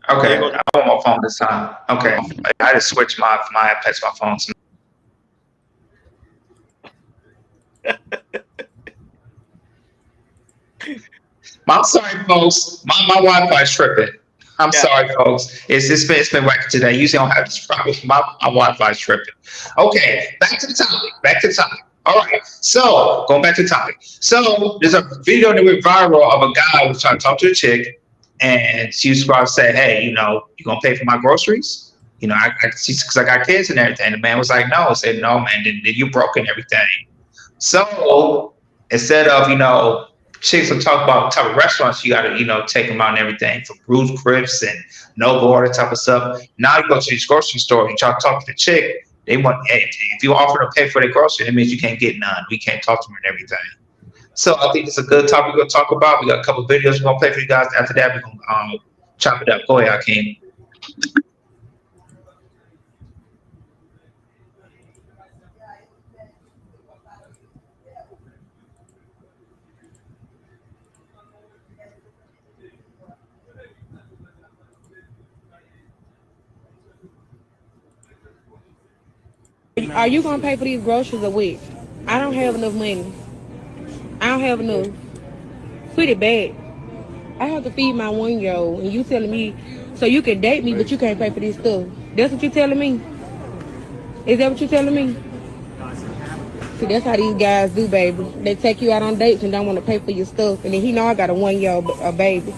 okay, I'm on my phone this time. Okay, I just switched my iPad to my phone. I'm sorry, folks. My Wi-Fi's tripping. I'm sorry, folks. It's been working today. Usually I don't have this problem. My Wi-Fi's tripping. Okay, back to the topic. All right. So going back to the topic. So there's a video that went viral of a guy who was trying to talk to a chick, and she was about to say, "Hey, you gonna pay for my groceries? Because I got kids and everything." And the man was like, "No." I said, "No, man. Then you broke and everything." So instead of chicks will talk about the type of restaurants you gotta, take them out and everything, from Ruth's Chris and Noble, all that type of stuff. Now you go to these grocery stores, you try to talk to the chick, they want, hey, if you offer to pay for their groceries, that means you can't get none. We can't talk to them and everything. So I think it's a good topic we're gonna talk about. We got a couple of videos we're gonna play for you guys. After that, we're gonna chop it up. Go ahead, Hakeem. Are you gonna pay for these groceries a week? I don't have enough money. I don't have enough. Pretty bad. I have to feed my 1-year-old, and you telling me so you can date me, but you can't pay for this stuff. That's what you telling me? Is that what you telling me? See, that's how these guys do, baby. They take you out on dates and don't want to pay for your stuff, and then he know I got a 1-year-old baby.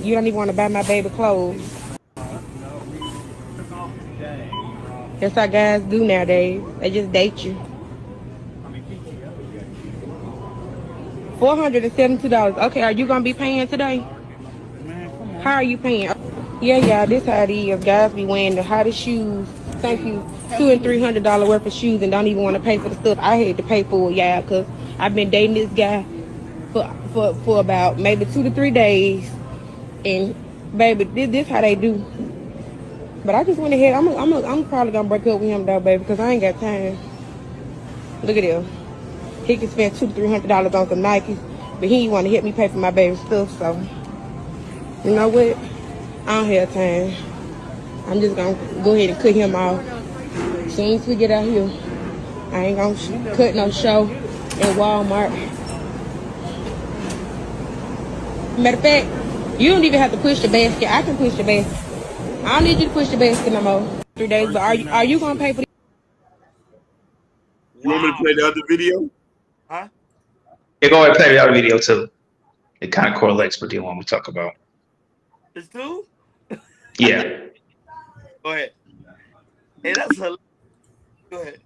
You don't even want to buy my baby clothes. That's how guys do nowadays. They just date you. $472. Okay, are you gonna be paying today? How are you paying? Yeah, this how it is. Guys be wearing the hottest shoes. Thank you. $200 and $300 worth of shoes and don't even want to pay for the stuff I had to pay for, yeah, because I've been dating this guy for about maybe 2 to 3 days. And baby, this how they do. But I just went ahead. I'm probably gonna break up with him though, baby, because I ain't got time. Look at him. He can spend $200 to $300 on some Nikes, but he ain't want to help me pay for my baby stuff. So you know what? I don't have time. I'm just gonna go ahead and cut him off. As soon as we get out here, I ain't gonna cut no show in Walmart. Matter of fact, you don't even have to push the basket. I can push the basket. I don't need you to push the basket no more. 3 days, but are you gonna pay for? You want me to play the other video? Huh? Yeah, go ahead and play the other video too. It kind of correlates with the one we talk about. It's two? Yeah. Go ahead. Hey, that's hilarious. Go ahead.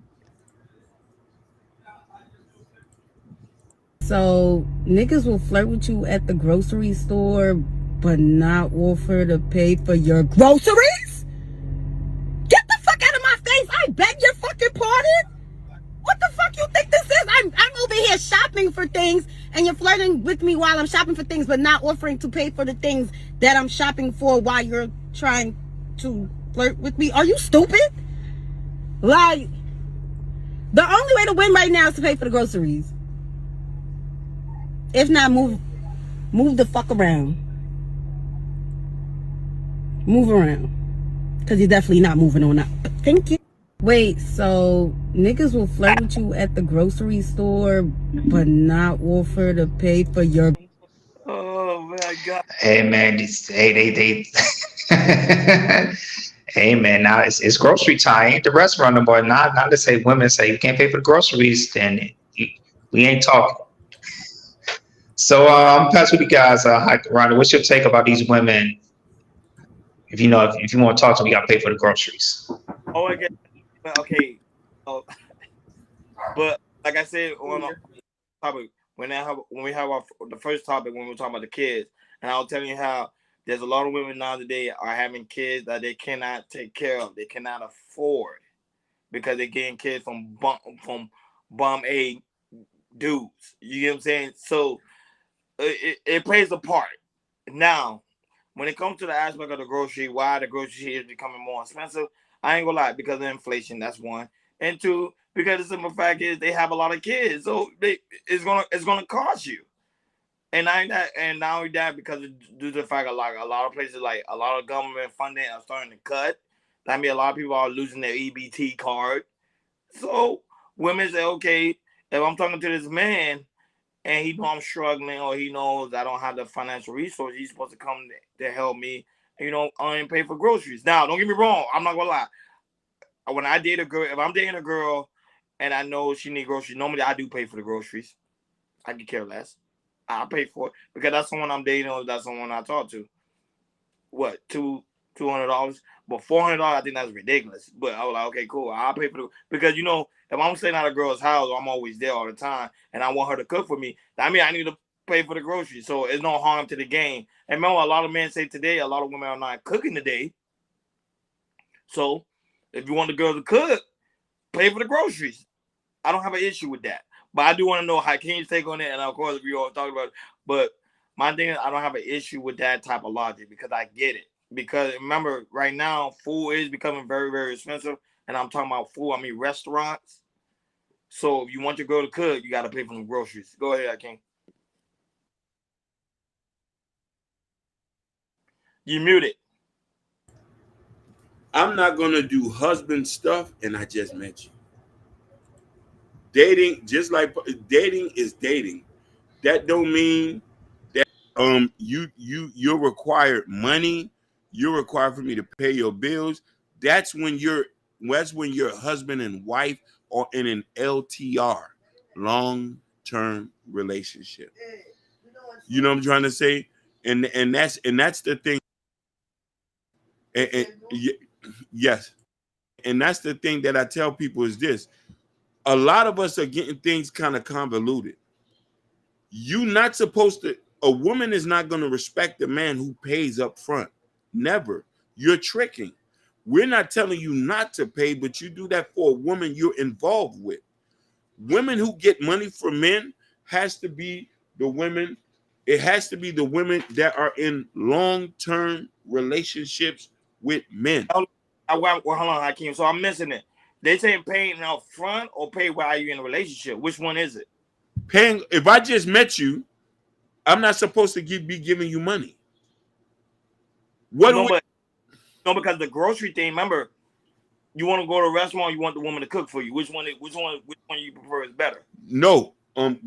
So niggas will flirt with you at the grocery store, but not offer to pay for your groceries? Get the fuck out of my face! I beg your fucking pardon. What the fuck you think this is? I'm over here shopping for things, and you're flirting with me while I'm shopping for things, but not offering to pay for the things that I'm shopping for while you're trying to flirt with me. Are you stupid? Like, the only way to win right now is to pay for the groceries. If not, move the fuck around. Move around. Because you're definitely not moving on up. Thank you. Wait, so niggas will flirt with you at the grocery store, but not offer to pay for your... Oh my God. Hey man, they hey man, now it's grocery time. Ain't the restaurant no more. Not to say women say you can't pay for the groceries, then we ain't talking. So I'm passing with you guys. Rhonda, what's your take about these women? If you want to talk to them, you got to pay for the groceries. Oh, I get. Okay. Oh, but like I said on the topic, when we have the first topic when we were talking about the kids, and I was telling you how there's a lot of women nowadays are having kids that they cannot take care of, they cannot afford, because they're getting kids from bum A dudes. You get what I'm saying? So it plays a part. Now, when it comes to the aspect of the grocery, why the grocery is becoming more expensive, I ain't gonna lie, because of inflation, that's one. And two, because the simple fact is they have a lot of kids, so it's gonna cost you. And not only that, because due to the fact a lot of places, like a lot of government funding are starting to cut. That means a lot of people are losing their EBT card. So women say, okay, if I'm talking to this man and he know I'm struggling, or he knows I don't have the financial resources, he's supposed to come to help me, and pay for groceries. Now, don't get me wrong, I'm not gonna lie. When I date a girl, if I'm dating a girl and I know she need groceries, normally I do pay for the groceries. I could care less. I pay for it because that's someone I'm dating, or that's someone I talk to. What, $200? But $400, I think that's ridiculous. But I was like, okay, cool. I'll pay for it because if I'm staying at a girl's house, I'm always there all the time, and I want her to cook for me. I mean, I need to pay for the groceries, so it's no harm to the game. And remember, a lot of men say today, a lot of women are not cooking today. So if you want the girl to cook, pay for the groceries. I don't have an issue with that. But I do want to know how can you take on it, and of course we all talk about it. But my thing is, I don't have an issue with that type of logic because I get it. Because remember, right now food is becoming very, very expensive, and I'm talking about food. I mean restaurants. So if you want your girl to cook, you got to pay for the groceries. Go ahead, King. You muted. I'm not gonna do husband stuff, and I just met you. Dating, just like dating is dating. That don't mean that you're required money. You're required for me to pay your bills. That's when you're husband and wife, or in an LTR, long-term relationship. You know what I'm trying to say? And that's the thing. Yes. And that's the thing that I tell people is this. A lot of us are getting things kind of convoluted. You not supposed to. A woman is not going to respect a man who pays up front. Never. You're tricking. We're not telling you not to pay, but you do that for a woman you're involved with. Women who get money from men has to be the women. It has to be the women that are in long-term relationships with men. Well, hold on, Hakeem. So I'm missing it. They saying paying out front or pay while you're in a relationship. Which one is it? Paying. If I just met you, I'm not supposed to be giving you money. What? No, because the grocery thing. Remember, you want to go to a restaurant. You want the woman to cook for you. Which one you prefer is better? No. I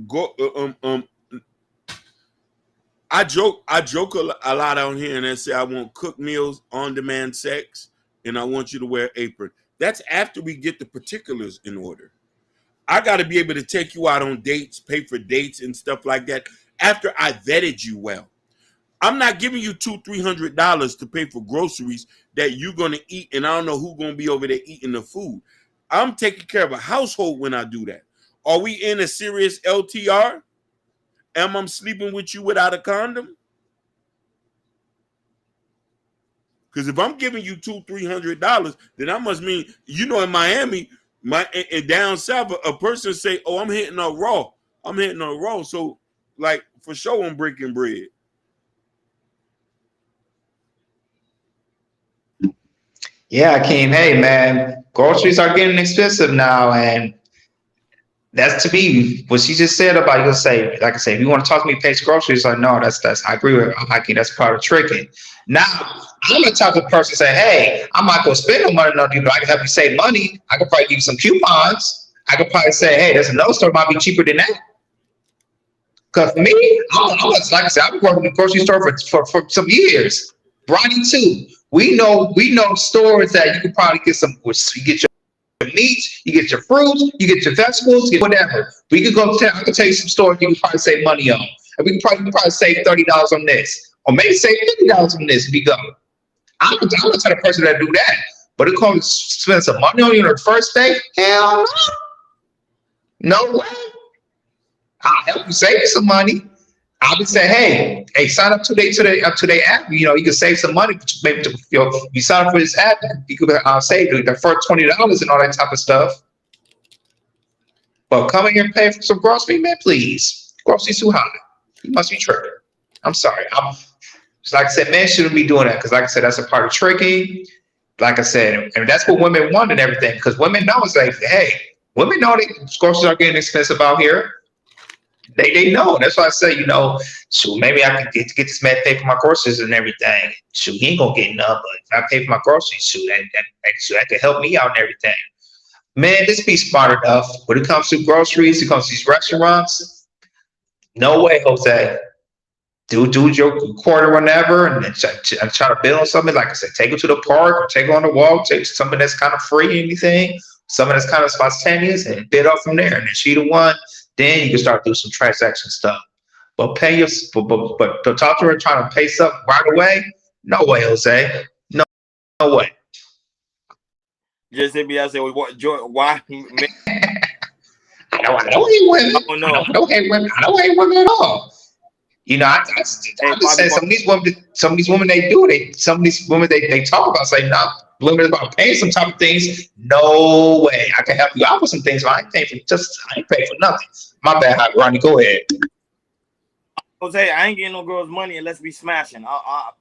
joke a lot on here, and I say I want cooked meals, on-demand sex, and I want you to wear an apron. That's after we get the particulars in order. I got to be able to take you out on dates, pay for dates and stuff like that after I vetted you well. I'm not giving you $200-300 to pay for groceries that you're going to eat, and I don't know who's going to be over there eating the food. I'm taking care of a household when I do that. Are we in a serious LTR? Am I sleeping with you without a condom? Because if I'm giving you $200-300, then I must mean, in Miami, and down south, a person say, "Oh, I'm hitting a raw. I'm hitting a raw." So, like, for sure, I'm breaking bread. Yeah, Akeem. Hey, man, groceries are getting expensive now, and that's to me what she just said about you say. Like I say, if you want to talk to me, pay groceries. Like, no, that's. I agree with Hakeem. That's part of tricking. Now, I'm gonna talk to the person and say, hey, I'm not gonna spend no money on you, but I can help you save money. I could probably give you some coupons. I could probably say, hey, there's another store might be cheaper than that. Because for me, like I said, I've been working in the grocery store for some years. Bronny too. We know stores that you could probably get some. You get your meats, you get your fruits, you get your vegetables, you get whatever. We could go. I could tell you some stores you can probably save money on, and we can probably save $30 on this, or maybe save $50 on this if we go. I'm the type of person that do that, but it comes spend some money on you on the first day. Hell no, no way. I'll help you save some money. I'll be saying, hey, sign up today to the app. You can save some money. Maybe you sign up for this app, you could save the first $20 and all that type of stuff. But come in here and pay for some groceries, man, please. Groceries too high. You must be tripping. I'm sorry. Like I said, men shouldn't be doing that because, like I said, that's a part of tricking. Like I said, and that's what women want and everything. Because women know it's like, hey, women know groceries are getting expensive out here. They know. That's why I say, shoot, maybe I can get this man pay for my groceries and everything. Shoot, he ain't gonna get none, but if I pay for my groceries, shoot, that could help me out and everything. Man, just be smart enough. When it comes to groceries, it comes to these restaurants. No way, Jose. Do your quarter whenever and then try to build on something. Like I said, take it to the park or take it on the walk, take something that's kind of free, anything, something that's kind of spontaneous, and bid up from there. And then she the one, then you can start doing some transaction stuff. But but to talk to her trying to pay something right away, no way, Jose. No way. Just hit me. I said, why? I don't hate women. Oh, no. I don't hate women. I don't hate women at all. I just say some of these women they do it. Some of these women they talk about say women about paying some type of things. No way. I can help you out with some things, but I ain't paying for nothing. My bad, Ronnie. Go ahead. Jose, I ain't getting no girls' money unless we smashing. I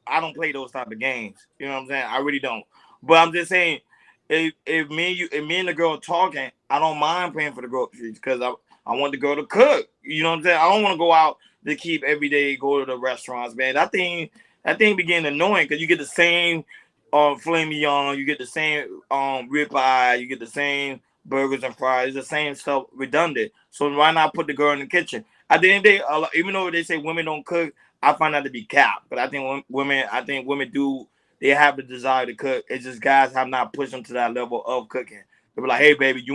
don't play those type of games. You know what I'm saying? I really don't. But I'm just saying, if me and the girl talking, I don't mind paying for the groceries because I want the girl to cook. You know what I'm saying? I don't want to go out to keep every day go to the restaurants, man. That thing be getting annoying because you get the same filet mignon, you get the same ribeye, you get the same burgers and fries, the same stuff redundant. So why not put the girl in the kitchen? At the end of the day, even though they say women don't cook, I find that to be cap. But I think women do. They have the desire to cook. It's just guys have not pushed them to that level of cooking. They be like, hey, baby,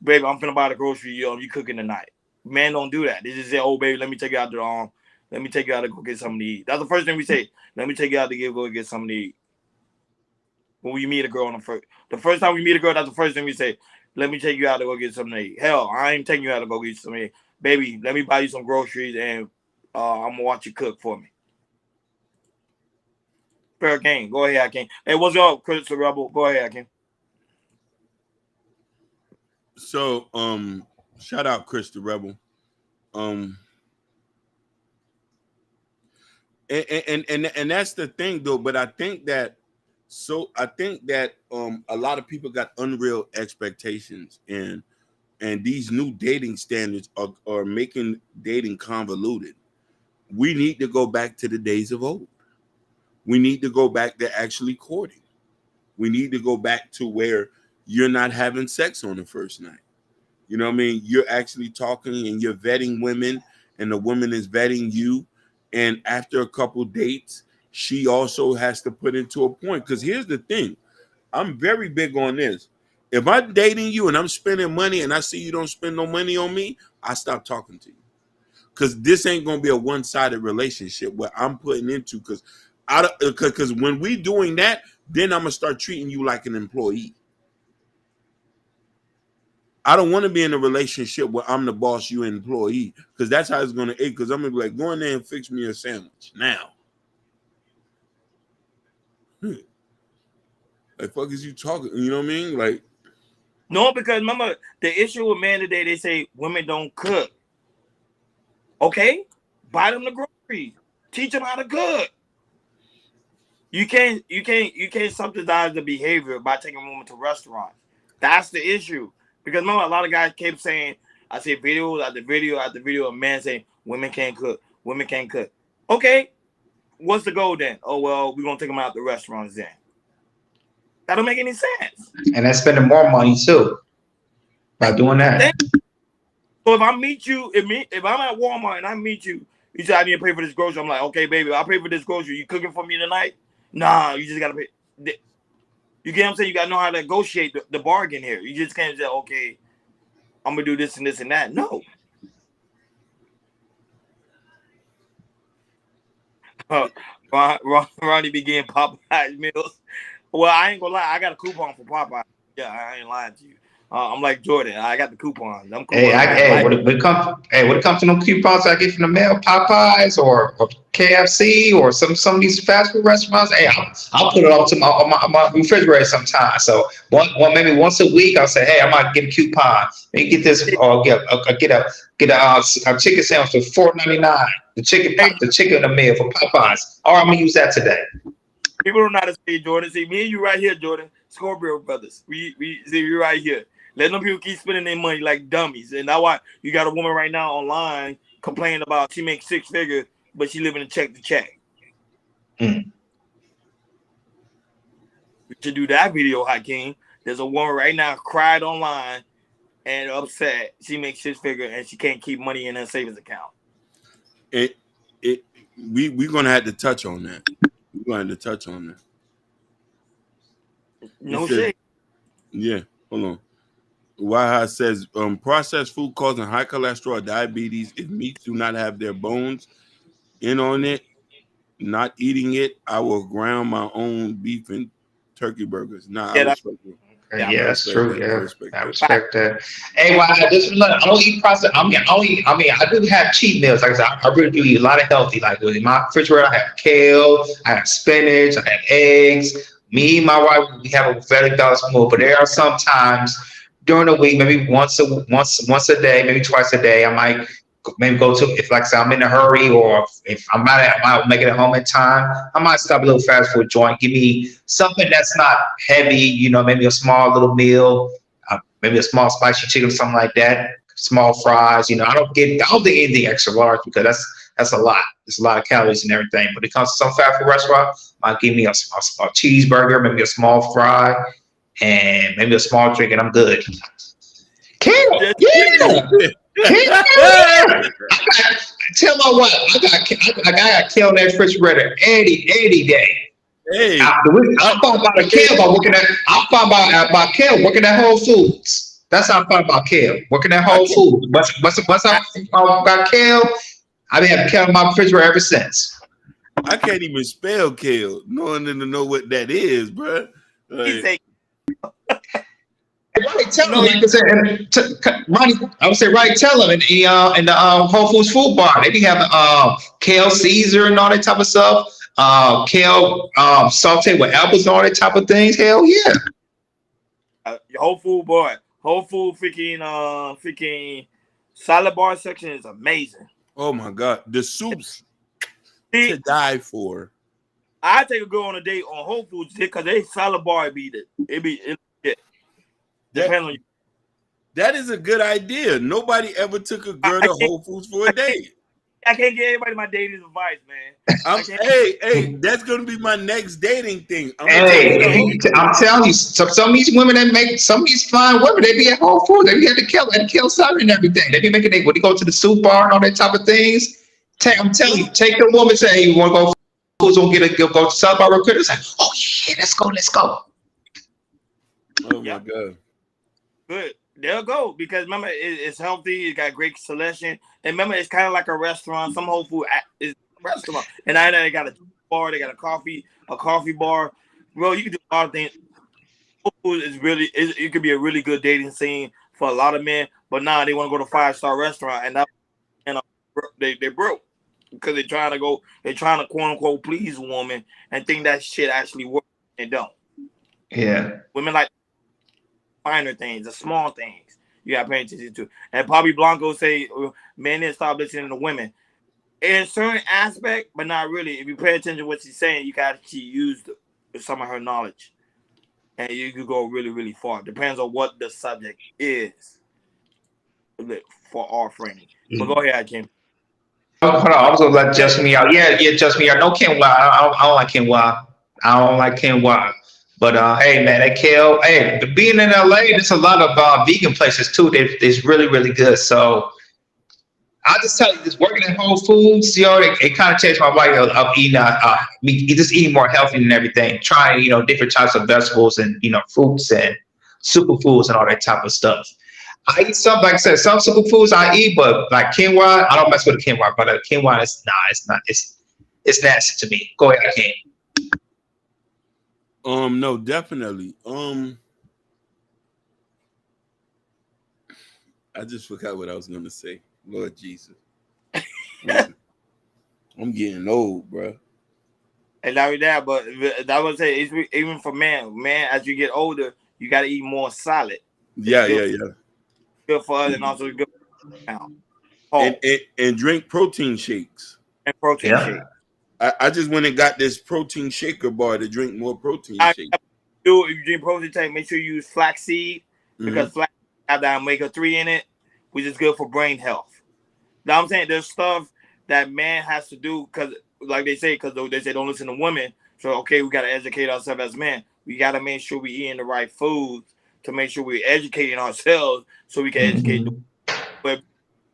baby, I'm finna buy the grocery. You cooking tonight? Men don't do that. They just say, oh, baby, let me take you out to go get something to eat. That's the first thing we say. Let me take you out to go get something to eat. When we meet a girl the first time we meet a girl, that's the first thing we say. Let me take you out to go get something to eat. Hell, I ain't taking you out to go get something to eat. baby, let me buy you some groceries and I'm gonna watch you cook for me. Fair game. Go ahead, Hakeem. Hey, what's up, Chris the Rebel? Go ahead, Hakeem. So, shout out Chris the Rebel. And that's the thing though. But I think that a lot of people got unreal expectations, and these new dating standards are making dating convoluted. We need to go back to the days of old. We need to go back to actually courting. We need to go back to where you're not having sex on the first night. You know what I mean? You're actually talking and you're vetting women, and the woman is vetting you. And after a couple dates, she also has to put into a point. Because here's the thing. I'm very big on this. If I'm dating you and I'm spending money and I see you don't spend no money on me, I stop talking to you. Because this ain't going to be a one-sided relationship where I'm putting into, because when we doing that, then I'm going to start treating you like an employee. I don't want to be in a relationship where I'm the boss, you an employee, because that's how it's going to end. Because I'm going to be like, go in there and fix me a sandwich now. Like, fuck is you talking? You know what I mean? Like, no, because remember the issue with men today, they say women don't cook. Okay, buy them the groceries, teach them how to cook. You can't subsidize the behavior by taking women to restaurants. That's the issue. Because remember, a lot of guys kept saying, I see video after video after video of men saying women can't cook, women can't cook. Okay, what's the goal then? Oh well, we're gonna take them out the restaurants then. That don't make any sense. And they're spending more money too by doing that. So if I meet you, if I'm at Walmart and I meet you, you say I need to pay for this grocery. I'm like, okay, baby, I'll pay for this grocery. You cooking for me tonight? Nah, you just gotta pay. You get what I'm saying? You gotta know how to negotiate the bargain here. You just can't say, okay, I'm gonna do this and this and that. No. Ronnie began Popeyes meals. Well, I ain't gonna lie, I got a coupon for Popeyes. Yeah, I ain't lying to you. I'm like Jordan. I got the coupons. When it comes to them coupons I get from the mail, Popeyes or KFC or some of these fast food restaurants, hey, I'll put it up to my refrigerator sometimes. So maybe once a week, I'll say, hey, I might get a coupon. Maybe get this, or get a chicken sandwich for $4.99. The chicken in the meal for Popeyes. Or I'm gonna use that today. People don't know how to say, Jordan. See, me and you right here, Jordan. Scorpio brothers. We see you right here. Let them people keep spending their money like dummies. And that's why you got a woman right now online complaining about she makes 6 figures, but she living in check to check. We should do that video, Hakeem. There's a woman right now cried online and upset. She makes 6 figures and she can't keep money in her savings account. We're gonna have to touch on that. We're going to touch on that. No shit. Yeah, hold on. Waha says processed food causing high cholesterol, diabetes. If meats do not have their bones in on it, not eating it, I will ground my own beef and turkey burgers. Nah, I respect it. Yeah, that's true. I respect that. Hey, well, I don't eat processed. I do have cheat meals. Like I said, I really do eat a lot of healthy. Like in my refrigerator, I have kale, I have spinach, I have eggs. Me and my wife, we have a very balanced meal. But there are some times during the week, maybe once a day, maybe twice a day, I might maybe go to, if like I said, I'm in a hurry, or if I'm not making it home in time, I might stop a little fast food joint. Give me something that's not heavy, maybe a small little meal, maybe a small spicy chicken or something like that. Small fries, I don't think anything extra large, because that's a lot. There's a lot of calories and everything. But it comes to some fast food restaurant, might give me a cheeseburger, maybe a small fry, and maybe a small drink, and I'm good. Kale, yeah. Tell my wife, I got kale in that refrigerator any day. Hey, I thought about a kale by working at. I thought about kale working at Whole Foods. That's how I thought about kale working at Whole Foods. Once I got kale, I've been having kale in my refrigerator ever since. I can't even spell kale. No one to know what that is, bro. Like, right, tell No, them. Like I said, Ronnie, I would say, right, tell them. In the Whole Foods food bar, they be having kale Caesar and all that type of stuff. Kale sauteed with apples and all that type of things. Hell yeah. Whole Food boy, Whole Food freaking salad bar section is amazing. Oh my God, the soups See, to die for. I take a girl on a date on Whole Foods because they salad bar it depends on you. That is a good idea. Nobody ever took a girl to Whole Foods for a date. I can't give everybody my dating advice, man. Hey, that's gonna be my next dating thing. I'm telling you, some of these women that make some of these fine women, they be at Whole Foods, they be at the kill salad and everything. They be making when they go to the soup bar and all that type of things. I'm telling you, take the woman, say, hey, you want to go Foods, go to salad bar real quick. It's like, oh yeah, let's go. Oh my God. Good. They'll go because remember it's healthy. It got great selection, and remember it's kind of like a restaurant. Some Whole Food is a restaurant, and I know they got a bar, they got a coffee bar. Bro, you can do a lot of things. Whole Foods is really it could be a really good dating scene for a lot of men, but now they want to go to 5-star restaurant, and they broke because they're trying to quote unquote please a woman and think that shit actually works and don't. Yeah, women like finer things, the small things you got to pay attention to. And Bobby Blanco say men need to stop listening to women in a certain aspect, but not really. If you pay attention to what she's saying, you got to use some of her knowledge, and you could go really, really far. Depends on what the subject is for our framing. But go ahead, Kim. Hold on, I was gonna let Just Me out. Yeah, Just Me out. No Ken Wild. I don't like Ken Wild. I don't like Ken Wild. But hey man, that kale. Hey, being in LA, there's a lot of vegan places too. It's really, really good. So I just tell you, just working at Whole Foods, it kind of changed my life of eating, just eating more healthy and everything. Trying, different types of vegetables and fruits and superfoods and all that type of stuff. I eat some, like I said, some superfoods I eat, but like quinoa, I don't mess with the quinoa. But quinoa is it's not. It's nasty to me. Go ahead, Ken. No, definitely. I just forgot what I was gonna say. Lord Jesus. I'm getting old, bro. And not only that, but I would say it's even for man, as you get older, you got to eat more solid. Yeah. Good for us and also good for now. And drink protein shakes. And protein shakes. I just went and got this protein shaker bar to drink more protein shake. If you drink protein shake, make sure you use flaxseed because flaxseed have that omega-3 in it, which is good for brain health. Now I'm saying there's stuff that man has to do because, like they say don't listen to women. So okay, we got to educate ourselves as men. We got to make sure we eating the right foods to make sure we're educating ourselves so we can educate but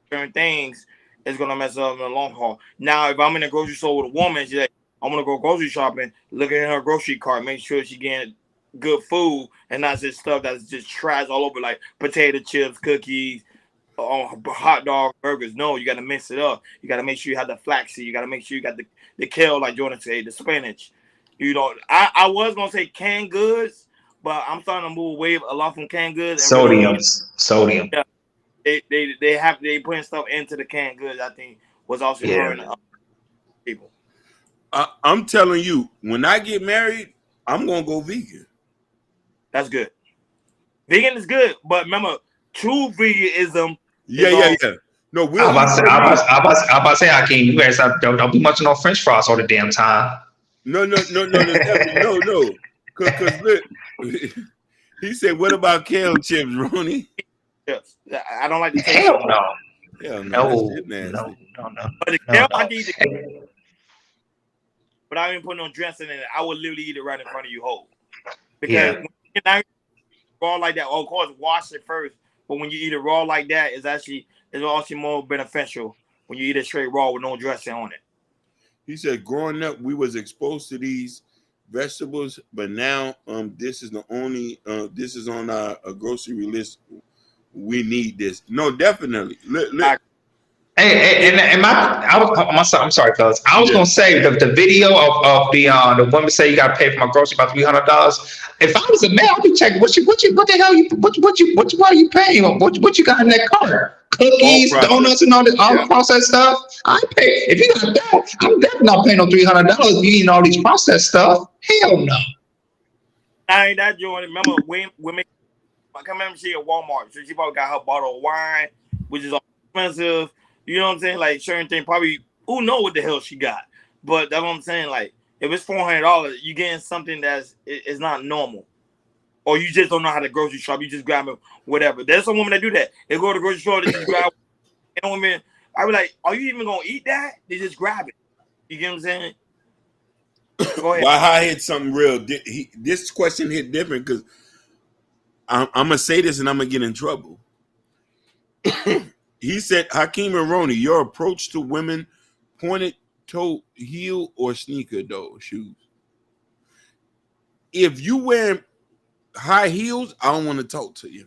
certain things. It's gonna mess up in the long haul. Now, if I'm in a grocery store with a woman, she's like, "I'm gonna go grocery shopping." Look at her grocery cart, make sure she getting good food and not just stuff that's just trash all over, like potato chips, cookies, hot dog, burgers. No, you gotta mix it up. You gotta make sure you have the flaxseed. You gotta make sure you got the kale, like Jordan said, the spinach. I was gonna say canned goods, but I'm starting to move away a lot from canned goods. Sodium. Yeah. They putting stuff into the canned goods. I think was also hurting people. I'm telling you, when I get married, I'm gonna go vegan. That's good. Vegan is good, but remember, true veganism. Yeah. No, I'm about to say, I can't. You guys don't be munching on French fries all the damn time. No. Because look, he said, "What about kale chips, Ronnie?" Chips. I don't like the taste. Hell no. Hell No. But the kale, I need to. Without even putting no dressing in it, I would literally eat it right in front of you whole. Because when you eat raw like that, of course, wash it first. But when you eat it raw like that, it's actually more beneficial when you eat it straight raw with no dressing on it. He said, growing up, we was exposed to these vegetables, but now this is the only this is on our grocery list. We need this. No, definitely. I'm sorry, fellas. I was gonna say the video of the woman say you gotta pay for my grocery about $300. If I was a man, I'd be checking what the hell you what are you paying? What you got in that cart? Cookies, donuts, and all the processed stuff. I pay. If you got that, I'm definitely not paying no $300. You eating all these processed stuff? Hell no. I ain't that joint. Remember women come in she at Walmart, so she probably got her bottle of wine, which is expensive. You know what I'm saying? Like certain thing, probably who know what the hell she got. But that's what I'm saying. Like if it's $400, you getting something that's it's not normal, or you just don't know how to grocery shop. You just grab it, whatever. There's some women that do that. They go to the grocery store, they just grab. And women, I be like, are you even gonna eat that? They just grab it. You get what I'm saying? Go ahead. Why I hit something real? This question hit different because I'm gonna say this and I'm gonna get in trouble. He said, Hakeem and Roni, your approach to women, pointed toe, heel, or sneaker though shoes. If you wear high heels, I don't want to talk to you.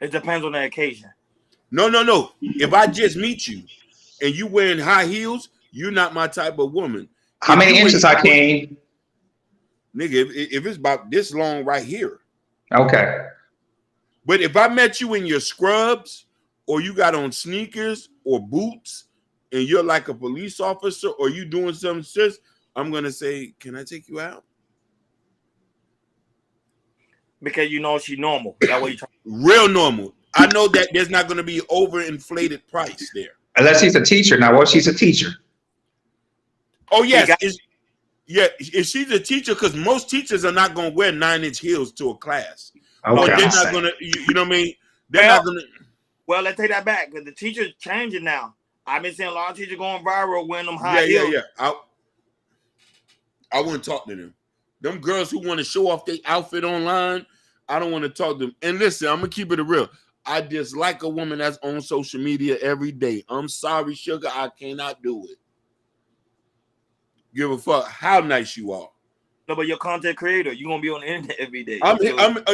It depends on the occasion. No. If I just meet you and you wearing high heels, you're not my type of woman. How many inches, Hakeem? Nigga, if it's about this long right here. Okay. But if I met you in your scrubs or you got on sneakers or boots and you're like a police officer or you doing something sis, I'm going to say, can I take you out? Because you know she's normal. That way you try. Real normal. I know that there's not going to be overinflated price there. Unless she's a teacher. Now, what she's a teacher? Oh, yes. If she's a teacher, because most teachers are not going to wear 9-inch heels to a class. Okay, or they're not going to, you know what I mean? They're not going to. Well, let's take that back because the teachers changing now. I've been seeing a lot of teachers going viral wearing them high heels. Yeah. I wouldn't talk to them. Them girls who want to show off their outfit online, I don't want to talk to them. And listen, I'm going to keep it real. I dislike a woman that's on social media every day. I'm sorry, sugar. I cannot do it. Give a fuck how nice you are. No, but you're a content creator. You're going to be on the internet every day.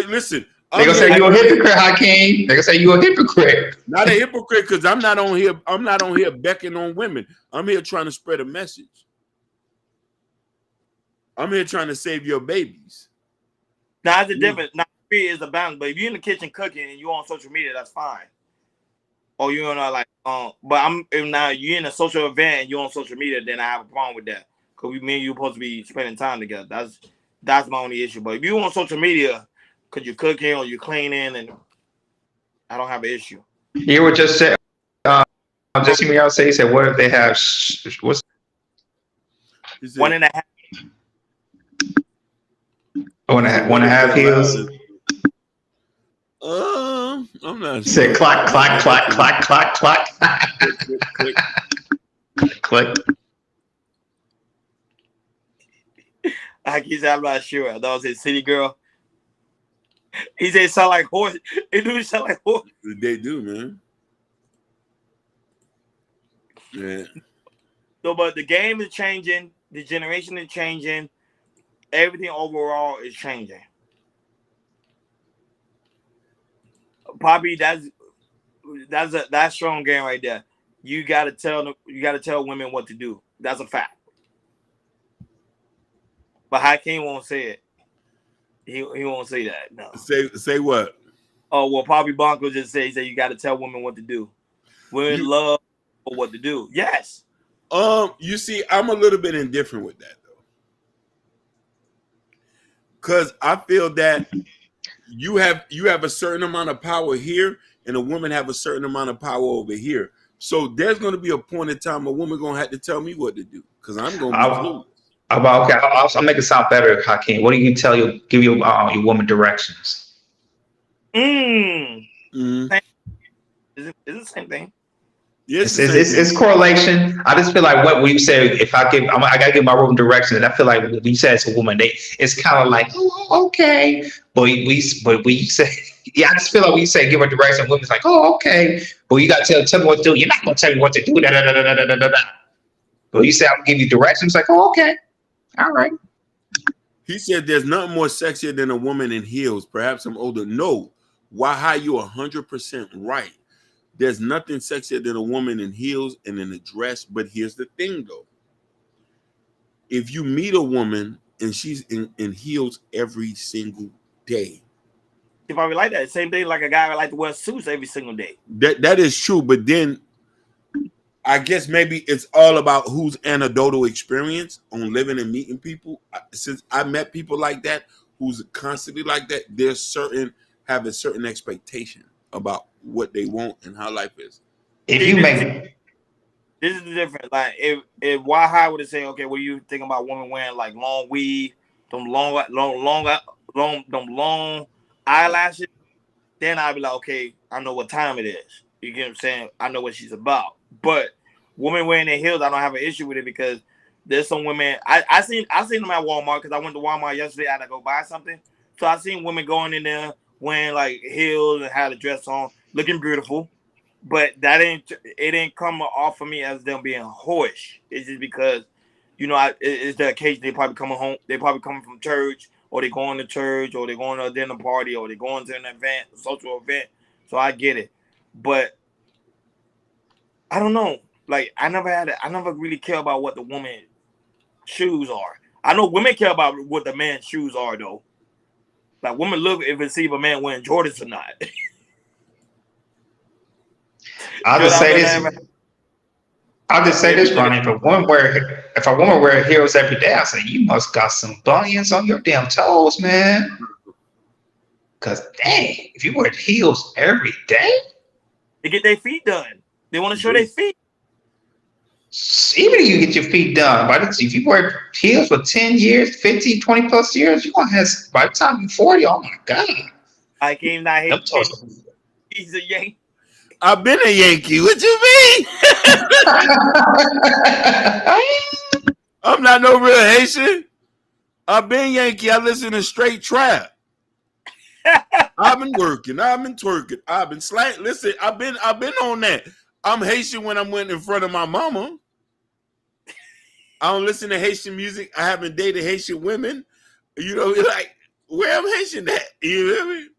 Listen. They're going to say you're a hypocrite, Hakeem. They're going to say you're a hypocrite. Not a hypocrite because I'm not on here. I'm not on here beckoning on women. I'm here trying to spread a message. I'm here trying to save your babies. Now, that's the difference. Now, is a balance. But if you're in the kitchen cooking and you're on social media, that's fine. Or you're not if now you're in a social event and you're on social media, then I have a problem with that. Because me and you supposed to be spending time together. That's my only issue. But if you're on social media, because you're cooking or you're cleaning, and I don't have an issue. You were just saying, just hear me out say, he said, what if they have, what's 1.5? 1.5 heels? I'm not sure. Said clack, clack, clack, clack, clack, clack. Click. Click. He said, I'm not sure. I thought it was his city girl. He said it sound like horse. It do sound like horse. They do, man. Yeah. So, but the game is changing. The generation is changing. Everything overall is changing. Poppy, that's strong game right there. You gotta tell women what to do. That's a fact. But Hakeem won't say it. He won't say that. No. Say what? Oh well, Poppy Blanco just said you got to tell women what to do. Women love what to do. Yes. You see, I'm a little bit indifferent with that though, because I feel that you have a certain amount of power here, and a woman have a certain amount of power over here. So there's going to be a point in time a woman going to have to tell me what to do because I'm going to be clueless. Okay, I'll make it sound better, Hakeem. What do you tell you? Give your woman directions. Is it the same thing? Yes, it's correlation. I just feel like what you say. If I gotta give my woman directions, and I feel like when you say it's a woman, it's kind of like okay, but we say I just feel like when you say give her direction, women's like okay, but you gotta tell me what to do. You're not gonna tell me what to do. But you say I'm gonna give you directions, like okay. All right. He said there's nothing more sexier than a woman in heels. Perhaps I'm older. No, Why you're 100% right. There's nothing sexier than a woman in heels and in a dress. But here's the thing, though. If you meet a woman and she's in heels every single day, She probably like that. Same thing like a guy would like to wear suits every single day. that is true. But then I guess maybe it's all about whose anecdotal experience on living and meeting people. Since I met people like that, who's constantly like that, have a certain expectation about what they want and how life is. If you make This is the difference. Like if Waha would have said, okay, what do you think about women wearing like long weave, them long eyelashes? Then I'd be like, okay, I know what time it is. You get what I'm saying? I know what she's about. But women wearing their heels, I don't have an issue with it because there's some women. I seen them at Walmart because I went to Walmart yesterday. I had to go buy something. So I seen women going in there wearing like heels and had a dress on, looking beautiful. But it didn't come off of me as them being whorish. It's just because, it's the occasion they probably coming home. They probably coming from church, or they going to church, or they going to a dinner party, or they going to an event, a social event. So I get it, but I don't know. Like I never really care about what the woman shoes are. I know women care about what the man's shoes are though. Like women look if they see if a man wearing Jordans or not. I'll just say this, Ronnie. If a woman wear heels every day, I say you must got some bunions on your damn toes, man. Cause dang, if you wear heels every day, they get their feet done. They want to show their feet. Even if you get your feet done, if you wear heels for 10 years, 15, 20 plus years, you're gonna have by the time you're 40, oh my God. I can't not hate he's a Yankee. I've been a Yankee. What you mean? I'm not no real Haitian. I've been Yankee. I listen to straight trap. I've been working. I've been twerking. I've been slang. Listen, I've been on that. I'm Haitian when I went in front of my mama. I don't listen to Haitian music. I haven't dated Haitian women. Like where am Haitian at? You know what I mean?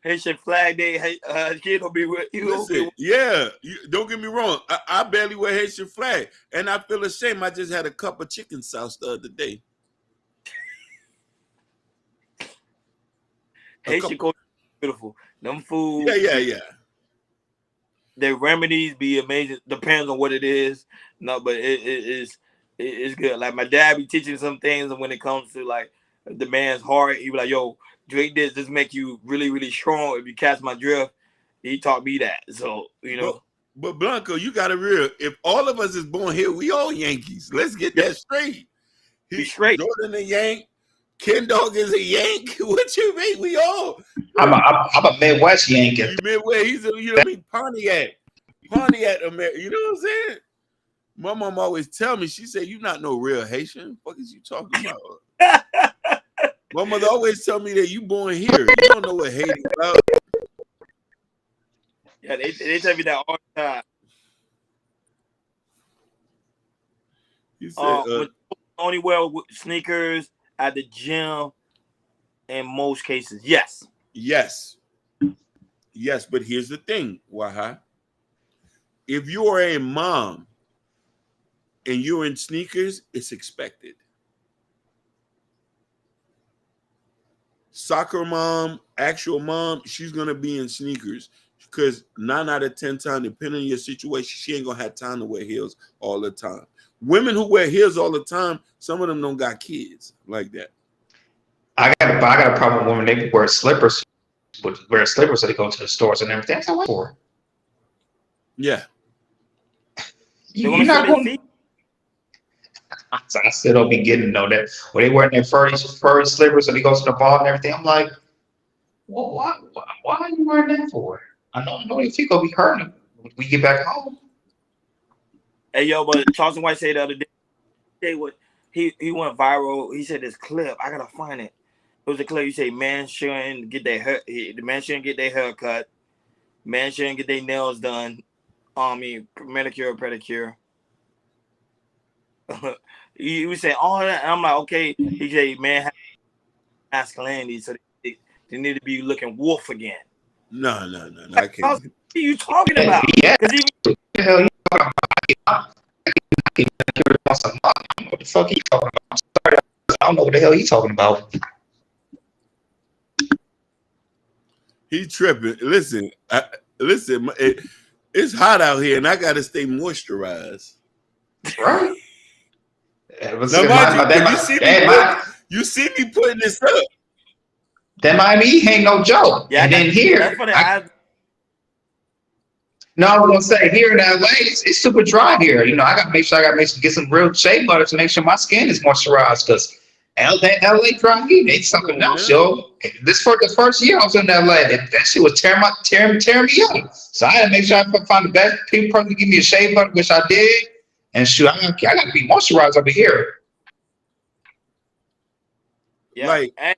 Haitian flag day. Kid will be with you. Listen, yeah, don't get me wrong. I barely wear Haitian flag, and I feel ashamed. I just had a cup of chicken sauce the other day. Haitian culture is beautiful. Them food. Yeah. Their remedies be amazing. Depends on what it is. No, but it's good. Like my dad be teaching some things, and when it comes to like the man's heart, he be like, "Yo, drink this. This make you really, really strong." If you catch my drift, he taught me that. So But Blanco, you got to real. If all of us is born here, we all Yankees. Let's get that straight. Be straight. Jordan a Yank. Ken Dog is a Yank. What you mean? We all. I'm a Midwest Yankee. Midwest. He's a Pontiac, America. You know what I'm saying? My mom always tell me. She said, "You not no real Haitian. What is you talking about?" My mother always tell me that you born here. You don't know what Haiti about. Yeah, they tell me that all the time. You said only wear sneakers at the gym in most cases. Yes. But here's the thing, Waha. If you are a mom and you're in sneakers, it's expected. Soccer mom, actual mom, she's gonna be in sneakers because 9 out of 10 times, depending on your situation, she ain't gonna have time to wear heels all the time. Women who wear heels all the time, some of them don't got kids like that. I got a problem with women. They wear slippers, so they go to the stores and everything. That's what for. Yeah. You're not going. I still don't be getting know that when they wearing their furry slippers and they go to the ball and everything. I'm like, well, why are you wearing that for? I know your feet gonna be hurting when we get back home. Hey yo, but Charleston White said the other day, he went viral. He said this clip. I gotta find it. It was a clip. You say man shouldn't get their hair. The man shouldn't get their hair cut. Man shouldn't get their nails done. Manicure, pedicure. He was saying all that, and I'm like, okay. He said, man, masculinity, so They need to be looking wolf again. No, I can't. What are you talking about? Yeah. Because even What the hell you talking about? What the fuck he talking about? I'm sorry, I don't know what the hell he talking about. He tripping. Listen, it's hot out here, and I gotta stay moisturized. Right? Now, mind you see me putting this up. That Miami Heat ain't no joke. Yeah, and then here, that's what no, I was gonna say here in LA, it's super dry here. You know, I gotta make sure get some real shea butter to make sure my skin is moisturized because LA dry heat ain't something else, yo. This for the first year I was in LA, that shit was tearing me up. So I had to make sure I find the best person to give me a shea butter, which I did. And shoot, I gotta be moisturized over here. Yeah, like, and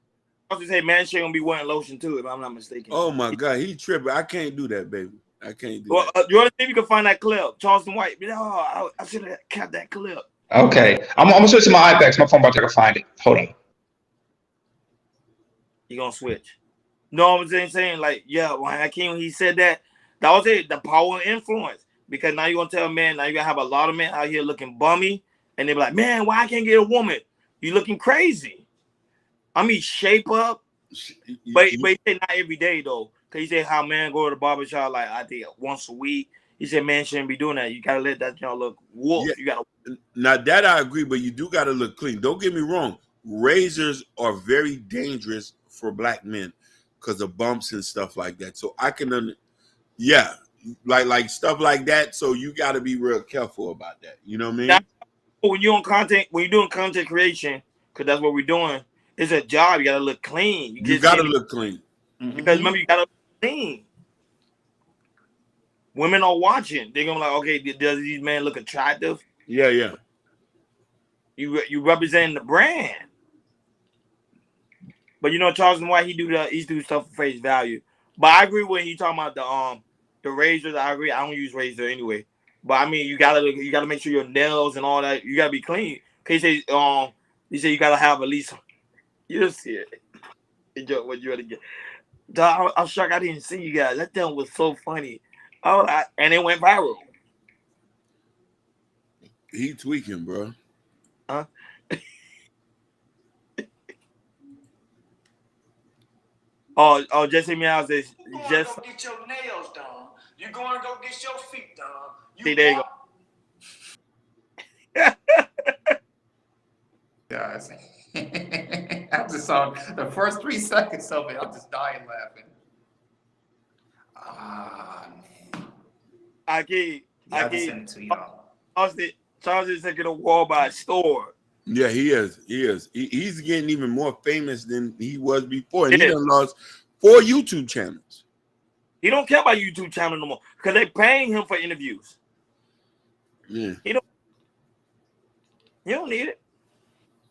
I was to say, man, she gonna be wearing lotion too, if I'm not mistaken. Oh my God, he tripping. I can't do that, baby. I can't do that. You want to see if you can find that clip? Charleston White. Oh, I should have kept that clip. Okay, I'm gonna switch to my iPad. My phone about to find it. Hold on. You gonna switch? No, I'm saying like, yeah, when Hakeem, he said that was it. The power of influence. Because now you're gonna tell men, now you're gonna have a lot of men out here looking bummy, and they be like, man, why I can't get a woman? You looking crazy. I mean, shape up. But he said not every day though. Cause he said how men go to the barbershop like I think once a week. He said man shouldn't be doing that. You gotta let that look wolf. Yeah. You gotta now that I agree, but you do gotta look clean. Don't get me wrong. Razors are very dangerous for black men because of bumps and stuff like that. So I can yeah. Like stuff like that, so you got to be real careful about that. You know what I mean? When you're doing content creation, because that's what we're doing. It's a job. You got to look clean. You got to look clean. Because remember, you got to look clean. Women are watching. They're gonna be like, okay, does these men look attractive? Yeah. You representing the brand. But you know, Charleston White, he do stuff for face value. But I agree when he talking about the razors. I agree. I don't use razor anyway. But I mean, you gotta make sure your nails and all that. You gotta be clean. Cause he said you gotta have at least. You just see it. Enjoy what you want to get. I'm shocked I didn't see you guys. That thing was so funny. And it went viral. He tweaking, bro. Huh? Oh, Jesse Meow says just go get your nails done. You're going to go get your feet done. See, there you go. Guys, I just saw the first 3 seconds of it. I'm just dying laughing. Ah, man. I can't send it to y'all. Charles is taking a wall by store. Yeah, he is. He's getting even more famous than he was before. And he done lost 4 YouTube channels. He don't care about YouTube channel no more because they paying him for interviews. Yeah. He don't need it.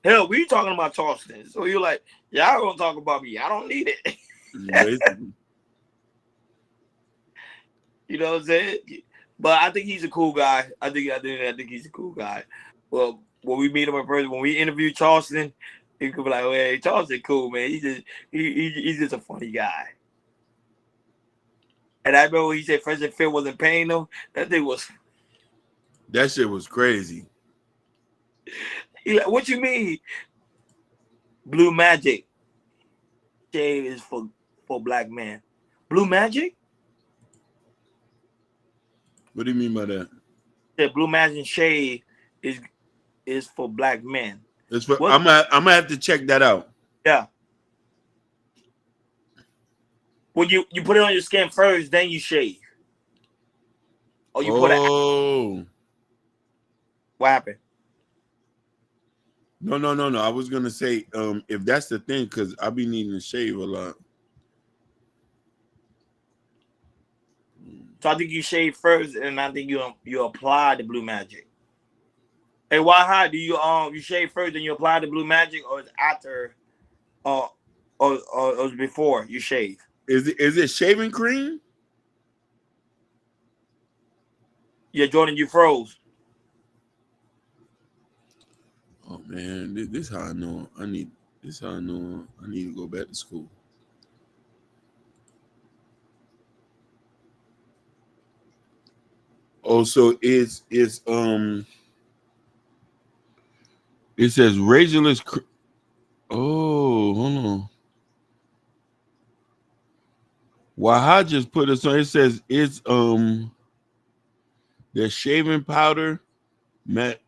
Hell, we talking about Charleston. So you're like, y'all gonna talk about me. I don't need it. You know what I'm saying? But I think he's a cool guy. I think he's a cool guy. Well, when we meet him in person, when we interview Charleston, he could be like, "Hey, Charleston, cool man. He's just a funny guy." And I remember when he said Fresh and Fit wasn't paying him. That shit was crazy. He like, what you mean? Blue Magic shave is for black men. Blue Magic? What do you mean by that? Yeah, Blue Magic shave is for black men. I'm gonna have to check that out. Yeah. Well, you put it on your skin first, then you shave. Or you put it. What happened? No. I was gonna say, if that's the thing, because I be needing to shave a lot. So I think you shave first, and I think you apply the Blue Magic. Hey, why high? Do you shave first, then you apply the Blue Magic, or is after, or before you shave? Is it shaving cream? Yeah, Jordan, you froze. Oh man, this is how I know I need to go back to school. Oh, so it's it says razorless. Oh, hold on. Waha just put us on. It says it's there's shaving powder, matte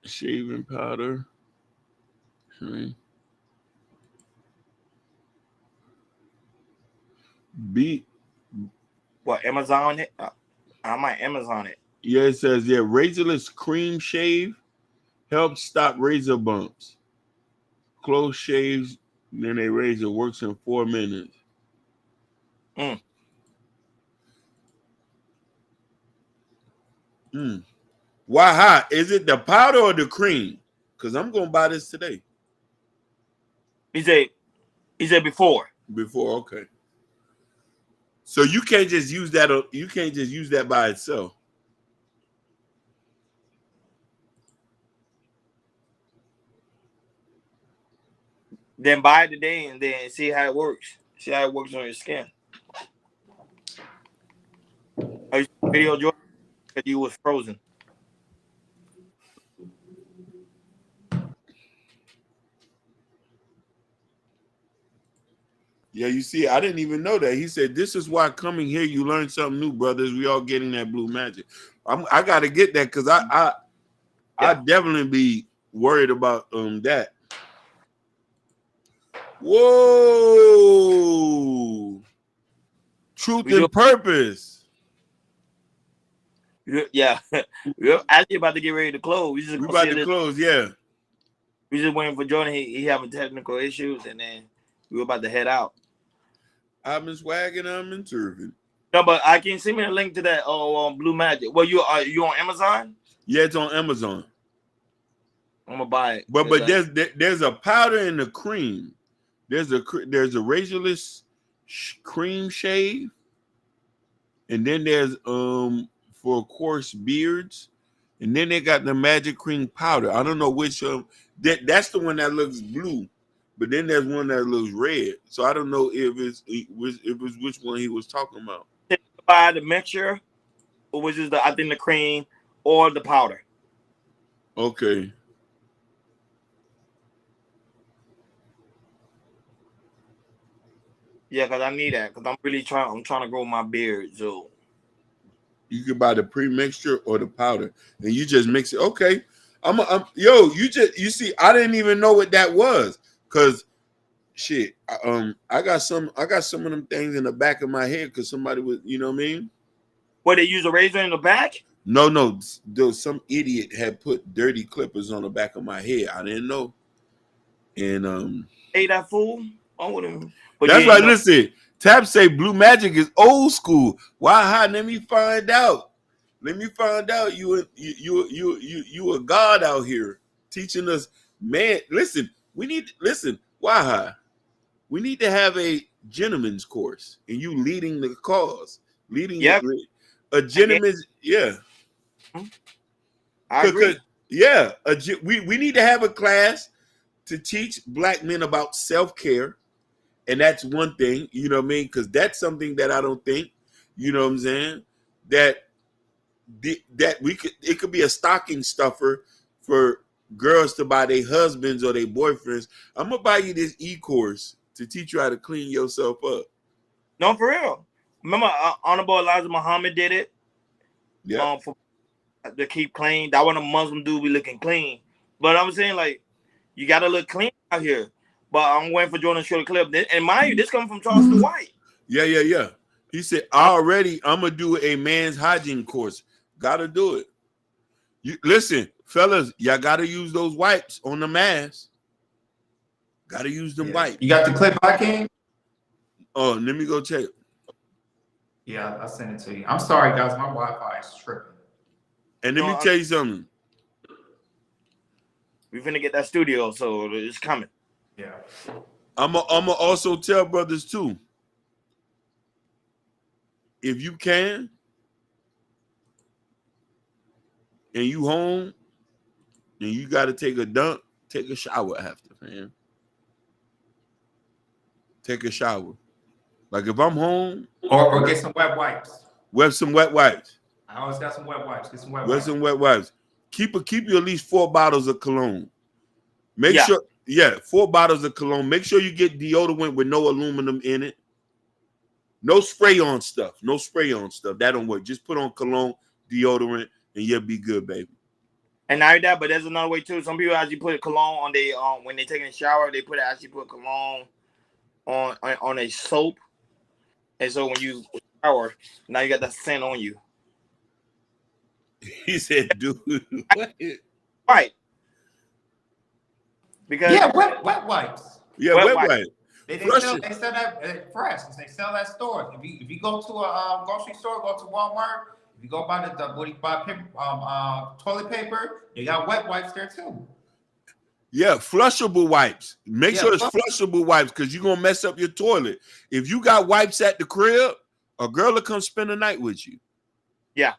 shaving powder. B. What, Amazon it? I might Amazon it. Yeah, it says razorless cream shave helps stop razor bumps. Close shaves, then a razor works in 4 minutes. Waha, is it the powder or the cream? Because I'm gonna buy this today. He said before. Before, okay. So you can't just use that. You can't just use that by itself. Then buy it today and then see how it works. See how it works on your skin. Video Jordan because you was frozen. Yeah, you see, I didn't even know that. He said, "This is why coming here, you learn something new, brothers. We all getting that blue magic." I got to get that because I definitely be worried about that. Whoa, truth and purpose. Yeah, we're actually about to get ready to close. We about to close, yeah. We just waiting for Jordan. He having technical issues, and then we were about to head out. I'm in swagging, I'm in turving. No, but I can send me a link to that Blue Magic. Well, you on Amazon? Yeah, it's on Amazon. I'm gonna buy it. But there's a powder and a cream. There's a razorless cream shave, and then there's for coarse beards, and then they got the magic cream powder. I don't know which that's the one that looks blue. But then there's one that looks red, so I don't know if it's which one he was talking about. Buy the mixture, or which is the cream or the powder. Okay. Yeah, because I need that because I'm trying to grow my beard. So you can buy the pre-mixture or the powder, and you just mix it. Okay. You see, I didn't even know what that was. Cause shit, I got some of them things in the back of my head because somebody was, you know what I mean? What, they use a razor in the back? No, some idiot had put dirty clippers on the back of my head. I didn't know. And hey, that fool. That's why. Listen, Tab say Blue Magic is old school. Why? Let me find out. You a god out here teaching us, man. Listen. Why? We need to have a gentleman's course, and you leading the cause, a gentleman's, yeah. I agree. Yeah, we need to have a class to teach black men about self-care, and that's one thing, you know what I mean? Because that's something that I don't think, you know what I'm saying, that it could be a stocking stuffer for girls to buy their husbands or their boyfriends. I'm gonna buy you this e-course to teach you how to clean yourself up. No, for real. Remember, Honorable Elijah Muhammad did it. Yeah. To keep clean. That one a Muslim dude be looking clean. But I'm saying, like, you gotta look clean out here. But I'm waiting for Jordan to show the clip. And mind you, this comes from Charleston White. Yeah. He said, I'm gonna do a man's hygiene course. Gotta do it. Listen, fellas, y'all gotta use those wipes on the mask. Gotta use them wipes. You got the clip I can? Oh, let me go check. Yeah, I'll send it to you. I'm sorry, guys. My Wi-Fi is tripping. And let me tell you something. We're finna get that studio, so it's coming. Yeah. I'm also tell brothers too. If you can, and you home, and you got to take a dump, take a shower after, man. Take a shower. Like if I'm home, or get some wet wipes. Some wet wipes. I always got some wet wipes. Get some wet Get wipes. some wet wipes. Keep you at least 4 bottles of cologne. Make Yeah. sure, 4 bottles of cologne. Make sure you get deodorant with no aluminum in it. No spray on stuff. No spray on stuff. That don't work. Just put on cologne, deodorant, and you'll be good, baby. And not that, but there's another way too. Some people actually put cologne on they when they taking a shower, they put cologne on a soap. And so when you shower, now you got that scent on you. He said, dude. What? Right. Because Yeah, wet wipes. Yeah, Wet wet wipe. wipe. They Flush sell it. that fresh. They sell that store. If you go to a grocery store, go to Walmart. If you go buy toilet paper, they got wet wipes there too. Yeah, flushable wipes. Make Yeah, sure it's flushable wipes because you're going to mess up your toilet. If you got wipes at the crib, a girl will come spend the night with you. Yeah.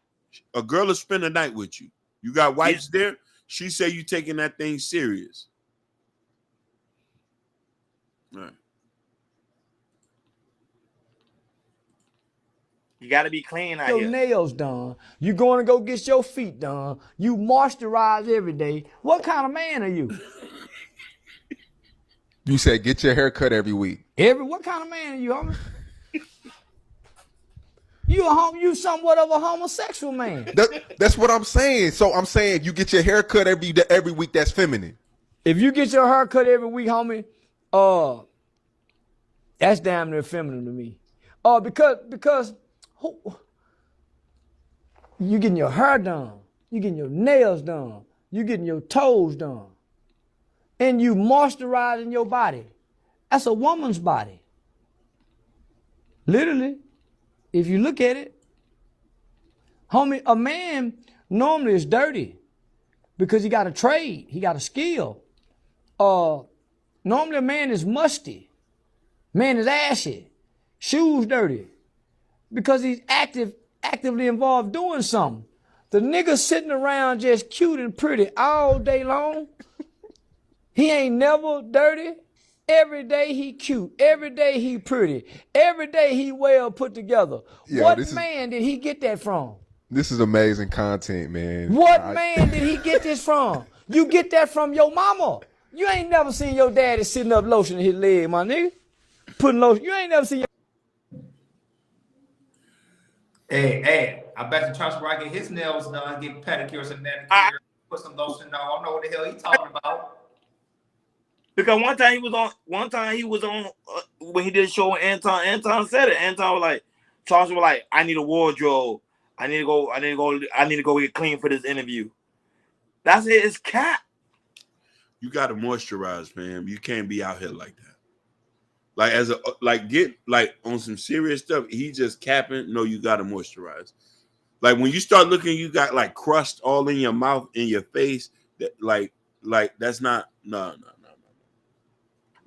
A girl will spend the night with you. You got wipes there? She say you taking that thing serious. All right. you got to be clean out Your here. nails done. You going to go get your feet done. You moisturize every day. What kind of man are you? You said get your hair cut every week. What kind of man are you, homie? You somewhat of a homosexual man. That's what I'm saying. So I'm saying you get your hair cut every week. That's feminine. If you get your hair cut every week, homie, that's damn near feminine to me. Because you getting your hair done, you getting your nails done, you getting your toes done, and you moisturizing your body. That's a woman's body. Literally, if you look at it, homie, a man normally is dirty because he got a trade, he got a skill. Normally a man is musty, man is ashy, shoes dirty, because he's actively involved doing something. The nigga sitting around just cute and pretty all day long, he ain't never dirty. Every day he cute, every day he pretty, every day he well put together. Yo, What this is- man did he get that from? This is amazing content, man. What man did he get this from? You get that from your mama. You ain't never seen your daddy sitting up lotioning his leg, my nigga. Putting lotion. You ain't never seen your Hey, I bet you Charles Rock get his nails done, get pedicures and manicures, put some lotion on. I don't know what the hell he talking about. Because one time he was on when he did a show with Anton. Anton said it. Anton was like, Charles was like, I need a wardrobe. I need to go get clean for this interview. That's it. It's cat. You got to moisturize, man. You can't be out here like that. Like on some serious stuff, he just capping. No, you got to moisturize. Like when you start looking, you got like crust all in your mouth, in your face. That like that's not no.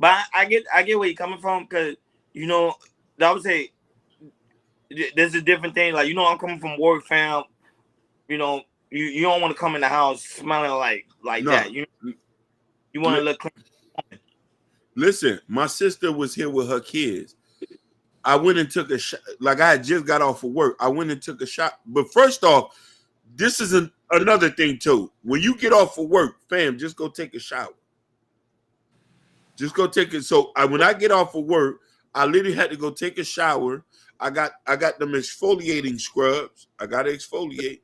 But I get where you're coming from, because I would say there's a different thing. Like, I'm coming from work, fam. You don't want to come in the house smelling like No. that. You want to look clean. Listen, my sister was here with her kids. I went and took a shot. Like, I had just got off of work. I went and took a shot. But first off, this is another thing too. When you get off of work, fam, just go take a shower. Just go take it. So when I get off of work, I literally had to go take a shower. I got them exfoliating scrubs. I got to exfoliate.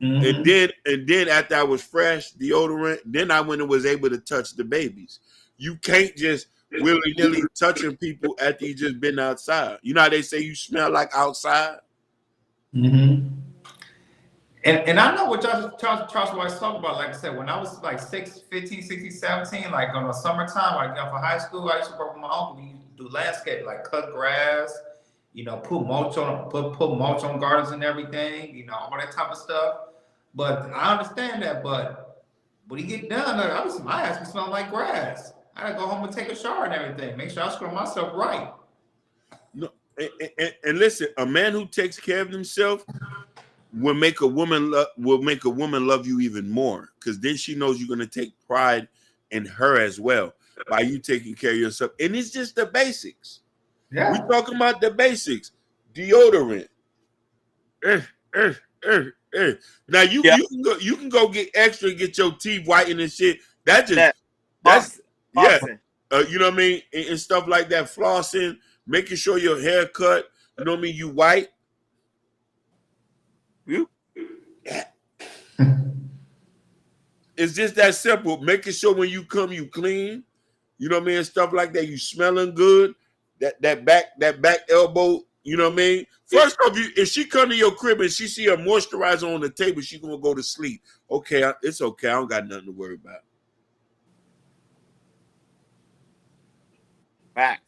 Mm-hmm. And then after I was fresh, deodorant, then I went and was able to touch the babies. You can't just willy-nilly touching people after you just been outside. You know how they say you smell like outside? Mm-hmm. And I know what Charles was talking about. Like I said, when I was like 15, 16, 17, like on the summertime, like for high school, I used to work with my uncle. We used to do landscape, like cut grass, put mulch on gardens and everything, all that type of stuff. But I understand that. But when you get done, my ass be smelling like grass. I gotta go home and take a shower and everything. Make sure I scrub myself right. No, and listen, a man who takes care of himself will make a woman love you even more, because then she knows you're gonna take pride in her as well by you taking care of yourself. And it's just the basics. Yeah. We're talking about the basics: deodorant, Now you can go get extra and get your teeth whitened and shit. That's yeah. You know what I mean, and stuff like that. Flossing, making sure your hair cut. You know what I mean. You white. It's just that simple. Making sure when you come, you clean. You know what I mean? Stuff like that. You smelling good. That back elbow. You know what I mean? First off, if she come to your crib and she see a moisturizer on the table, she gonna go to sleep. Okay, it's okay. I don't got nothing to worry about. Facts.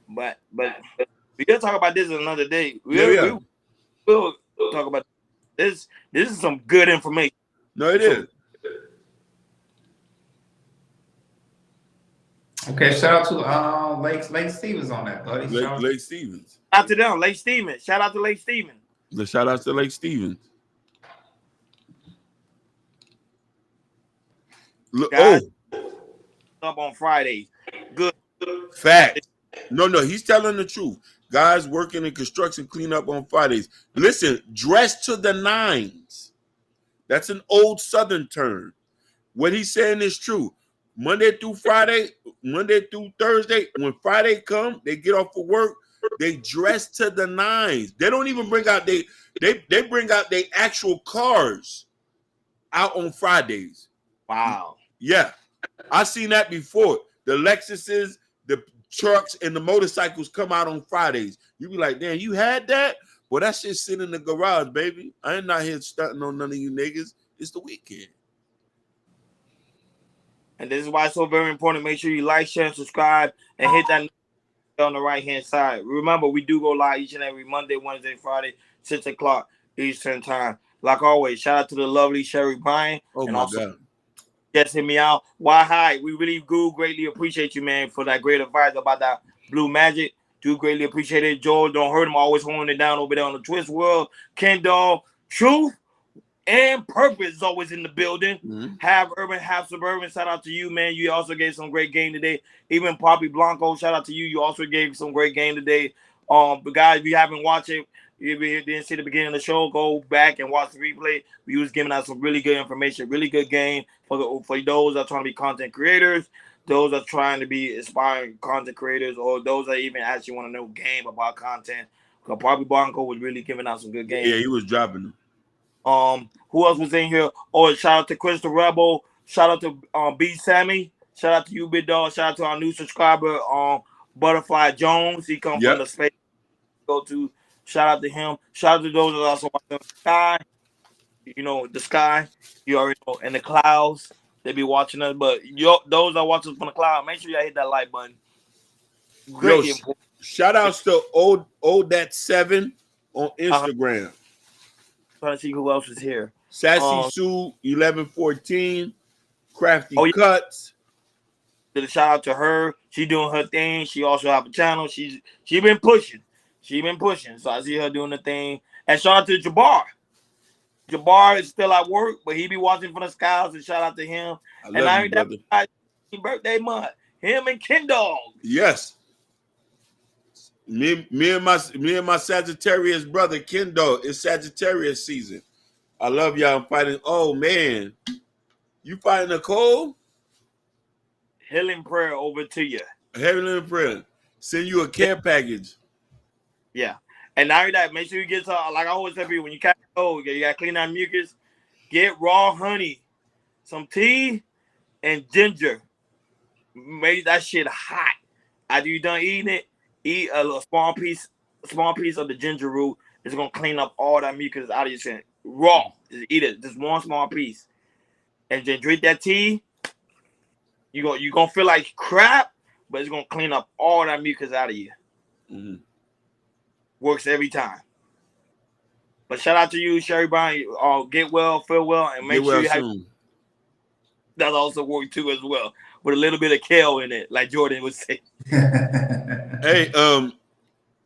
But we gotta talk about this another day. We'll talk about this. This is some good information. No, it is. Okay, shout out to Lake Stevens on that, buddy. Lake Stevens. Shout out to them, Lake Stevens. Shout out to Lake Stevens. The shout out to Lake Stevens. Look, Guys, up on Fridays. Good. Fact. No, he's telling the truth. Guys working in construction cleanup on Fridays. Listen, dress to the nines. That's an old Southern term. What he's saying is true. Monday through Thursday, when Friday come, they get off of work, they dress to the nines. They don't even bring out they bring out their actual cars out on Fridays. Wow. Yeah. I've seen that before. The Lexuses, the trucks, and the motorcycles come out on Fridays. You be like, damn, you had that? Well, that shit sitting in the garage, baby. I ain't not here stunting on none of you niggas. It's the weekend. And this is why it's so very important. Make sure you like, share, and subscribe, and hit that on the right-hand side. Remember, we do go live each and every Monday, Wednesday, Friday, 6 o'clock Eastern time. Like always, shout out to the lovely Sherry Bryan. Oh, and my also, God. Just hit me out. Why hi? We really do greatly appreciate you, man, for that great advice about that Blue Magic. Do greatly appreciate it. Joel, don't hurt him. Always holding it down over there on the Twist World. Kendall, Truth and Purpose is always in the building. Mm-hmm. Have urban, have suburban. Shout out to you, man. You also gave some great game today. Even Poppy Blanco, shout out to you. You also gave some great game today. But guys, if you haven't watched it, if you didn't see the beginning of the show, go back and watch the replay. We was giving out some really good information, really good game for those that are trying to be content creators, those that are trying to be aspiring content creators, or those that even actually want to know game about content. Because Poppy Blanco was really giving out some good games. Yeah, he was dropping them. Who else was in here? Oh, shout out to Chris the Rebel. Shout out to B Sammy. Shout out to you, Big Dog. Shout out to our new subscriber, Butterfly Jones. He come from the space. Go to. Shout out to him. Shout out to those that also watch the sky. You know, the sky. You already know. And the clouds. They be watching us. But those that watch us from the cloud, make sure you hit that like button. Great. Shout outs to old that 7 on Instagram. Trying to see who else is here. Sassy Sue 1114, Crafty Cuts. Did a shout out to her. She doing her thing. She also have a channel. She been pushing. So I see her doing the thing. And shout out to Jabbar. Jabbar is still at work, but he be watching from the skies. And shout out to him. I ain't that birthday month. Him and Ken Dog. Yes. Me and my Sagittarius brother Ken Dog. It's Sagittarius season. I love y'all. I'm fighting. Oh man, you fighting a cold? Healing prayer over to you. Healing prayer. Send you a care package. Yeah, and now that, make sure you get some. Like I always tell people, when you catch a cold, you gotta clean that mucus. Get raw honey, some tea, and ginger. Make that shit hot. After you done eating it, eat a small piece of the ginger root. It's gonna clean up all that mucus out of your skin. Raw. Just eat it. Just one small piece. And then drink that tea. You're gonna feel like crap, but it's gonna clean up all that mucus out of you. Mm-hmm. Works every time. But shout out to you, Sherry Bryan. Get well, feel well, and make sure you have that also works too as well. With a little bit of kale in it, like Jordan would say. Hey,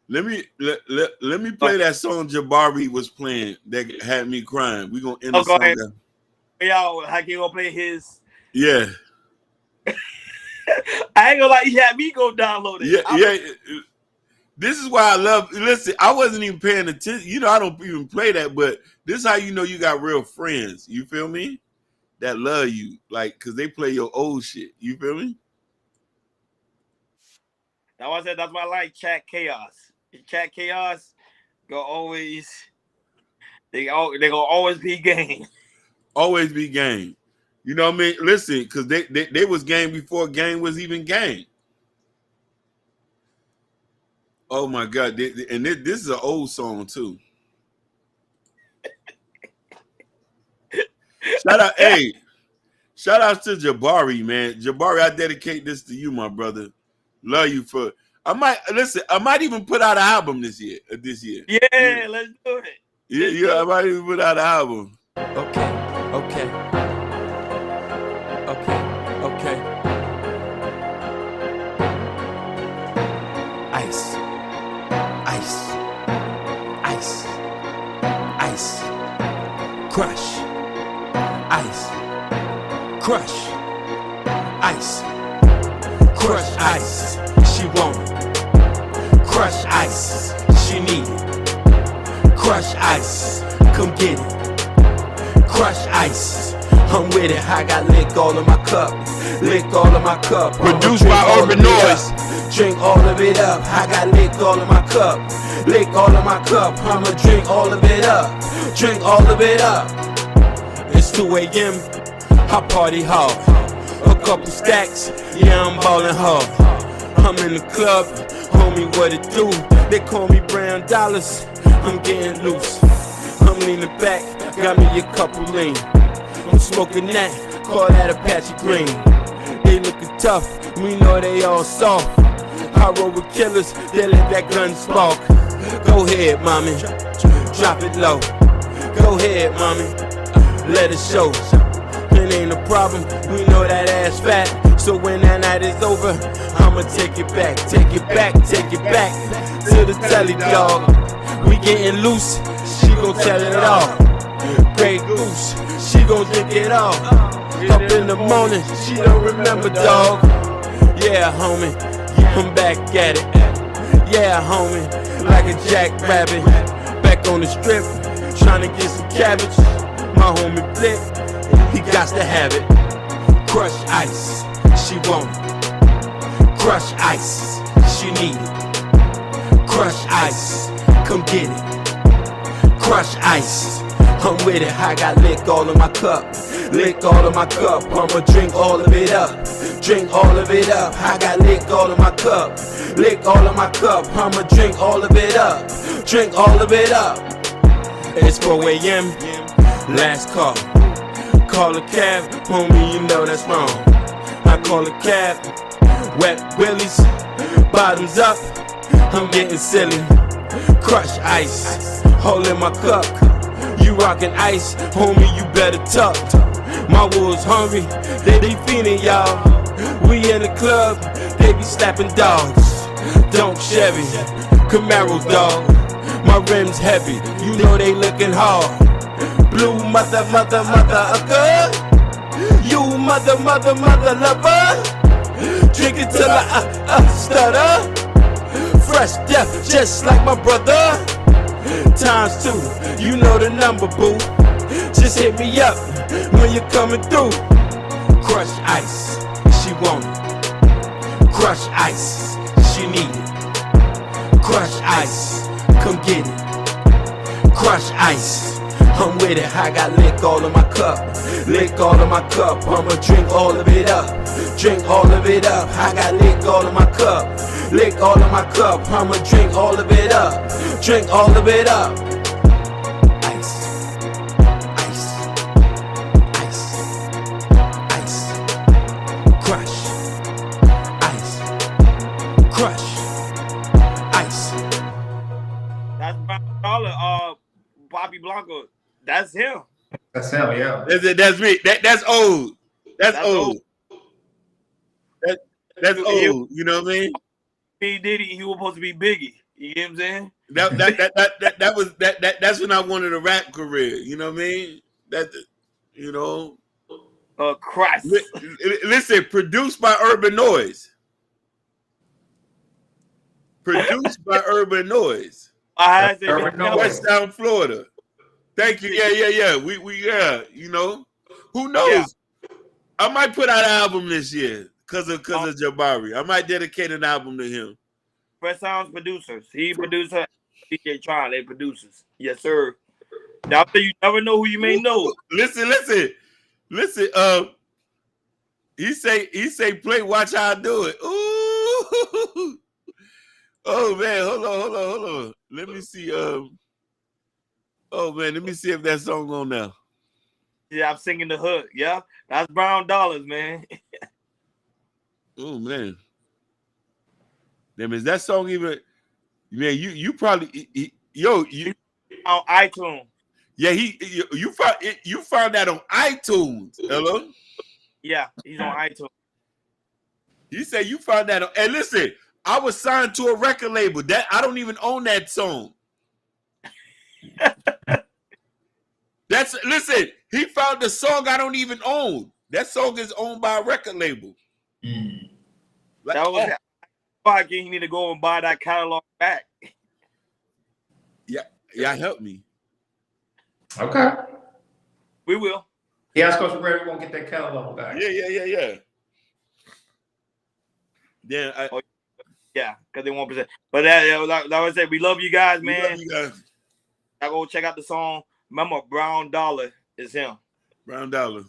let me play that song Jabari was playing that had me crying. We gonna end the song down. Y'all, how can you gonna play his? Yeah. I ain't gonna lie, he had me go download it. Yeah. This is why I love. Listen, I wasn't even paying attention. You know, I don't even play that, but this is how you know you got real friends. You feel me? That love you, like, cause they play your old shit. You feel me? That's why I said that's why I like Chat Chaos. Chat Chaos go always. They gonna always be game. Always be game. You know what I mean? Listen, because they was game before game was even game. Oh my God! And this is an old song too. Shout out, hey! Shout out to Jabari, man. Jabari, I dedicate this to you, my brother. Love you for. I might even put out an album this year. Yeah, let's do it. Yeah, I might even put out an album. Okay. Ice. Crush. Ice. Crush. Ice. Crush ice. She want it. Crush ice. She need it. Crush ice. Come get it. Crush ice. I'm with it. I got lick all of my cup. Lick all of my cup. Produced by Urban Noise. Drink all of it up. I got lick all of my cup. Lick all of my cup. I'ma drink all of it up. Drink all of it up. It's 2 a.m. I party hard. A couple stacks. Yeah, I'm ballin' hard. I'm in the club. Homie, what it do? They call me Brown Dollars. I'm getting loose. I'm leaning back. Got me a couple lean. I'm smoking that. Call that Apache Green. They looking tough. We know they all soft. I roll with killers, they let that gun spark. Go ahead, mommy, drop it low. Go ahead, mommy, let it show. It ain't a problem, we know that ass fat. So when that night is over, I'ma take it back. Take it back to the telly, dog. We getting loose, she gon' tell it all. Grey Goose, she gon' drink it all. Up in the morning, she don't remember, dog. Yeah, homie, I'm back at it. Yeah, homie, like a jackrabbit. Back on the strip, tryna get some cabbage. My homie Flip, he got to have it. Crush ice, she want it. Crush ice, she need it. Crush ice, come get it. Crush ice, I'm with it. I got lick all of my cup. Lick all of my cup, I'ma drink all of it up. Drink all of it up, I got lick all of my cup. Lick all of my cup, I'ma drink all of it up. Drink all of it up. It's 4 a.m., last call. Call a cab, homie, you know that's wrong. I call a cab, wet willies, bottoms up. I'm getting silly. Crush ice, holding my cup. You rockin' ice, homie, you better tuck. My wolves hungry, they be feeding y'all. We in the club, they be slapping dogs. Don't Chevy, Camaro dog. My rims heavy, you know they looking hard. Blue mother, you mother lover. Drink it till I stutter. Fresh death, just like my brother. ×2, you know the number, boo. Just hit me up when you're coming through. Crush ice, she want it. Crush ice, she need it. Crush ice, come get it. Crush ice, I'm with it. I got lick all of my cup. Lick all of my cup, I'ma drink all of it up. Drink all of it up, I got lick all of my cup. Lick all of my cup, I'ma drink all of it up. Drink all of it up. Ice, ice, ice, ice. Crush, ice, crush, ice. That's Bobby Blanco. That's him. That's him, yeah. That's me. That's old. That's old. That's old. You know what I mean? P. Diddy, he was supposed to be Biggie. You get what I'm saying? That's when I wanted a rap career. You know what I mean? You know. Christ. Listen, produced by Urban Noise. Produced by Urban Noise. I had to Urban Noise. West Town, Florida. Thank you. Yeah. We you know, who knows? Yeah. I might put out an album this year because of Jabari. I might dedicate an album to him. Fresh Sounds producers. He producer, DJ Tron, they producers. Yes, sir. Now you never know who you may know. Listen. He say play, watch how I do it. Ooh. Oh man, hold on. Let me see. Oh man, let me see if that song on now. Yeah, I'm singing the hook. Yeah, that's Brown Dollars, man. Oh man, damn, is that song even? Man, you probably you on iTunes. Yeah, you found that on iTunes. Hello. Yeah, he's on iTunes. You say you found that on. And listen, I was signed to a record label. That I don't even own that song. Listen, he found the song I don't even own. That song is owned by a record label. That was why you need to go and buy that catalog back. Yeah, help me. Okay. We will. Yeah, Coach Ray, we won't get that catalog back. Yeah. Yeah, because they won't present. But like I said, we love you guys, man. We love you guys. I go check out the song. Remember, Brown Dollar is him. Brown Dollar.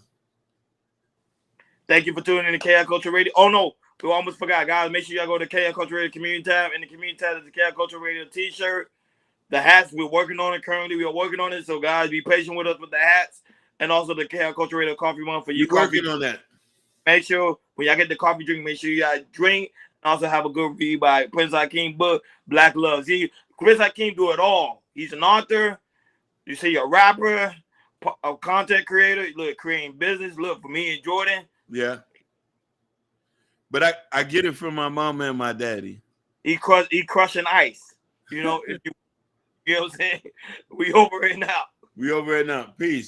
Thank you for tuning in to KI Culture Radio. Oh no, we almost forgot, guys. Make sure y'all go to KI Culture Radio Community tab. In the Community tab is the KI Culture Radio T-shirt. The hats, we're working on it currently. We are working on it. So guys, be patient with us with the hats and also the KI Culture Radio Coffee Month for you. We're working on that. Make sure when y'all get the coffee drink, make sure you guys drink. Also have a good review by Prince Hakeem book, Black Love. See, Prince Hakeem do it all. He's an author. You see, a rapper, a content creator. Look, creating business. Look, for me and Jordan. Yeah. But I get it from my mama and my daddy. He crushing ice. You know, you know what I'm saying? We over it now. Peace.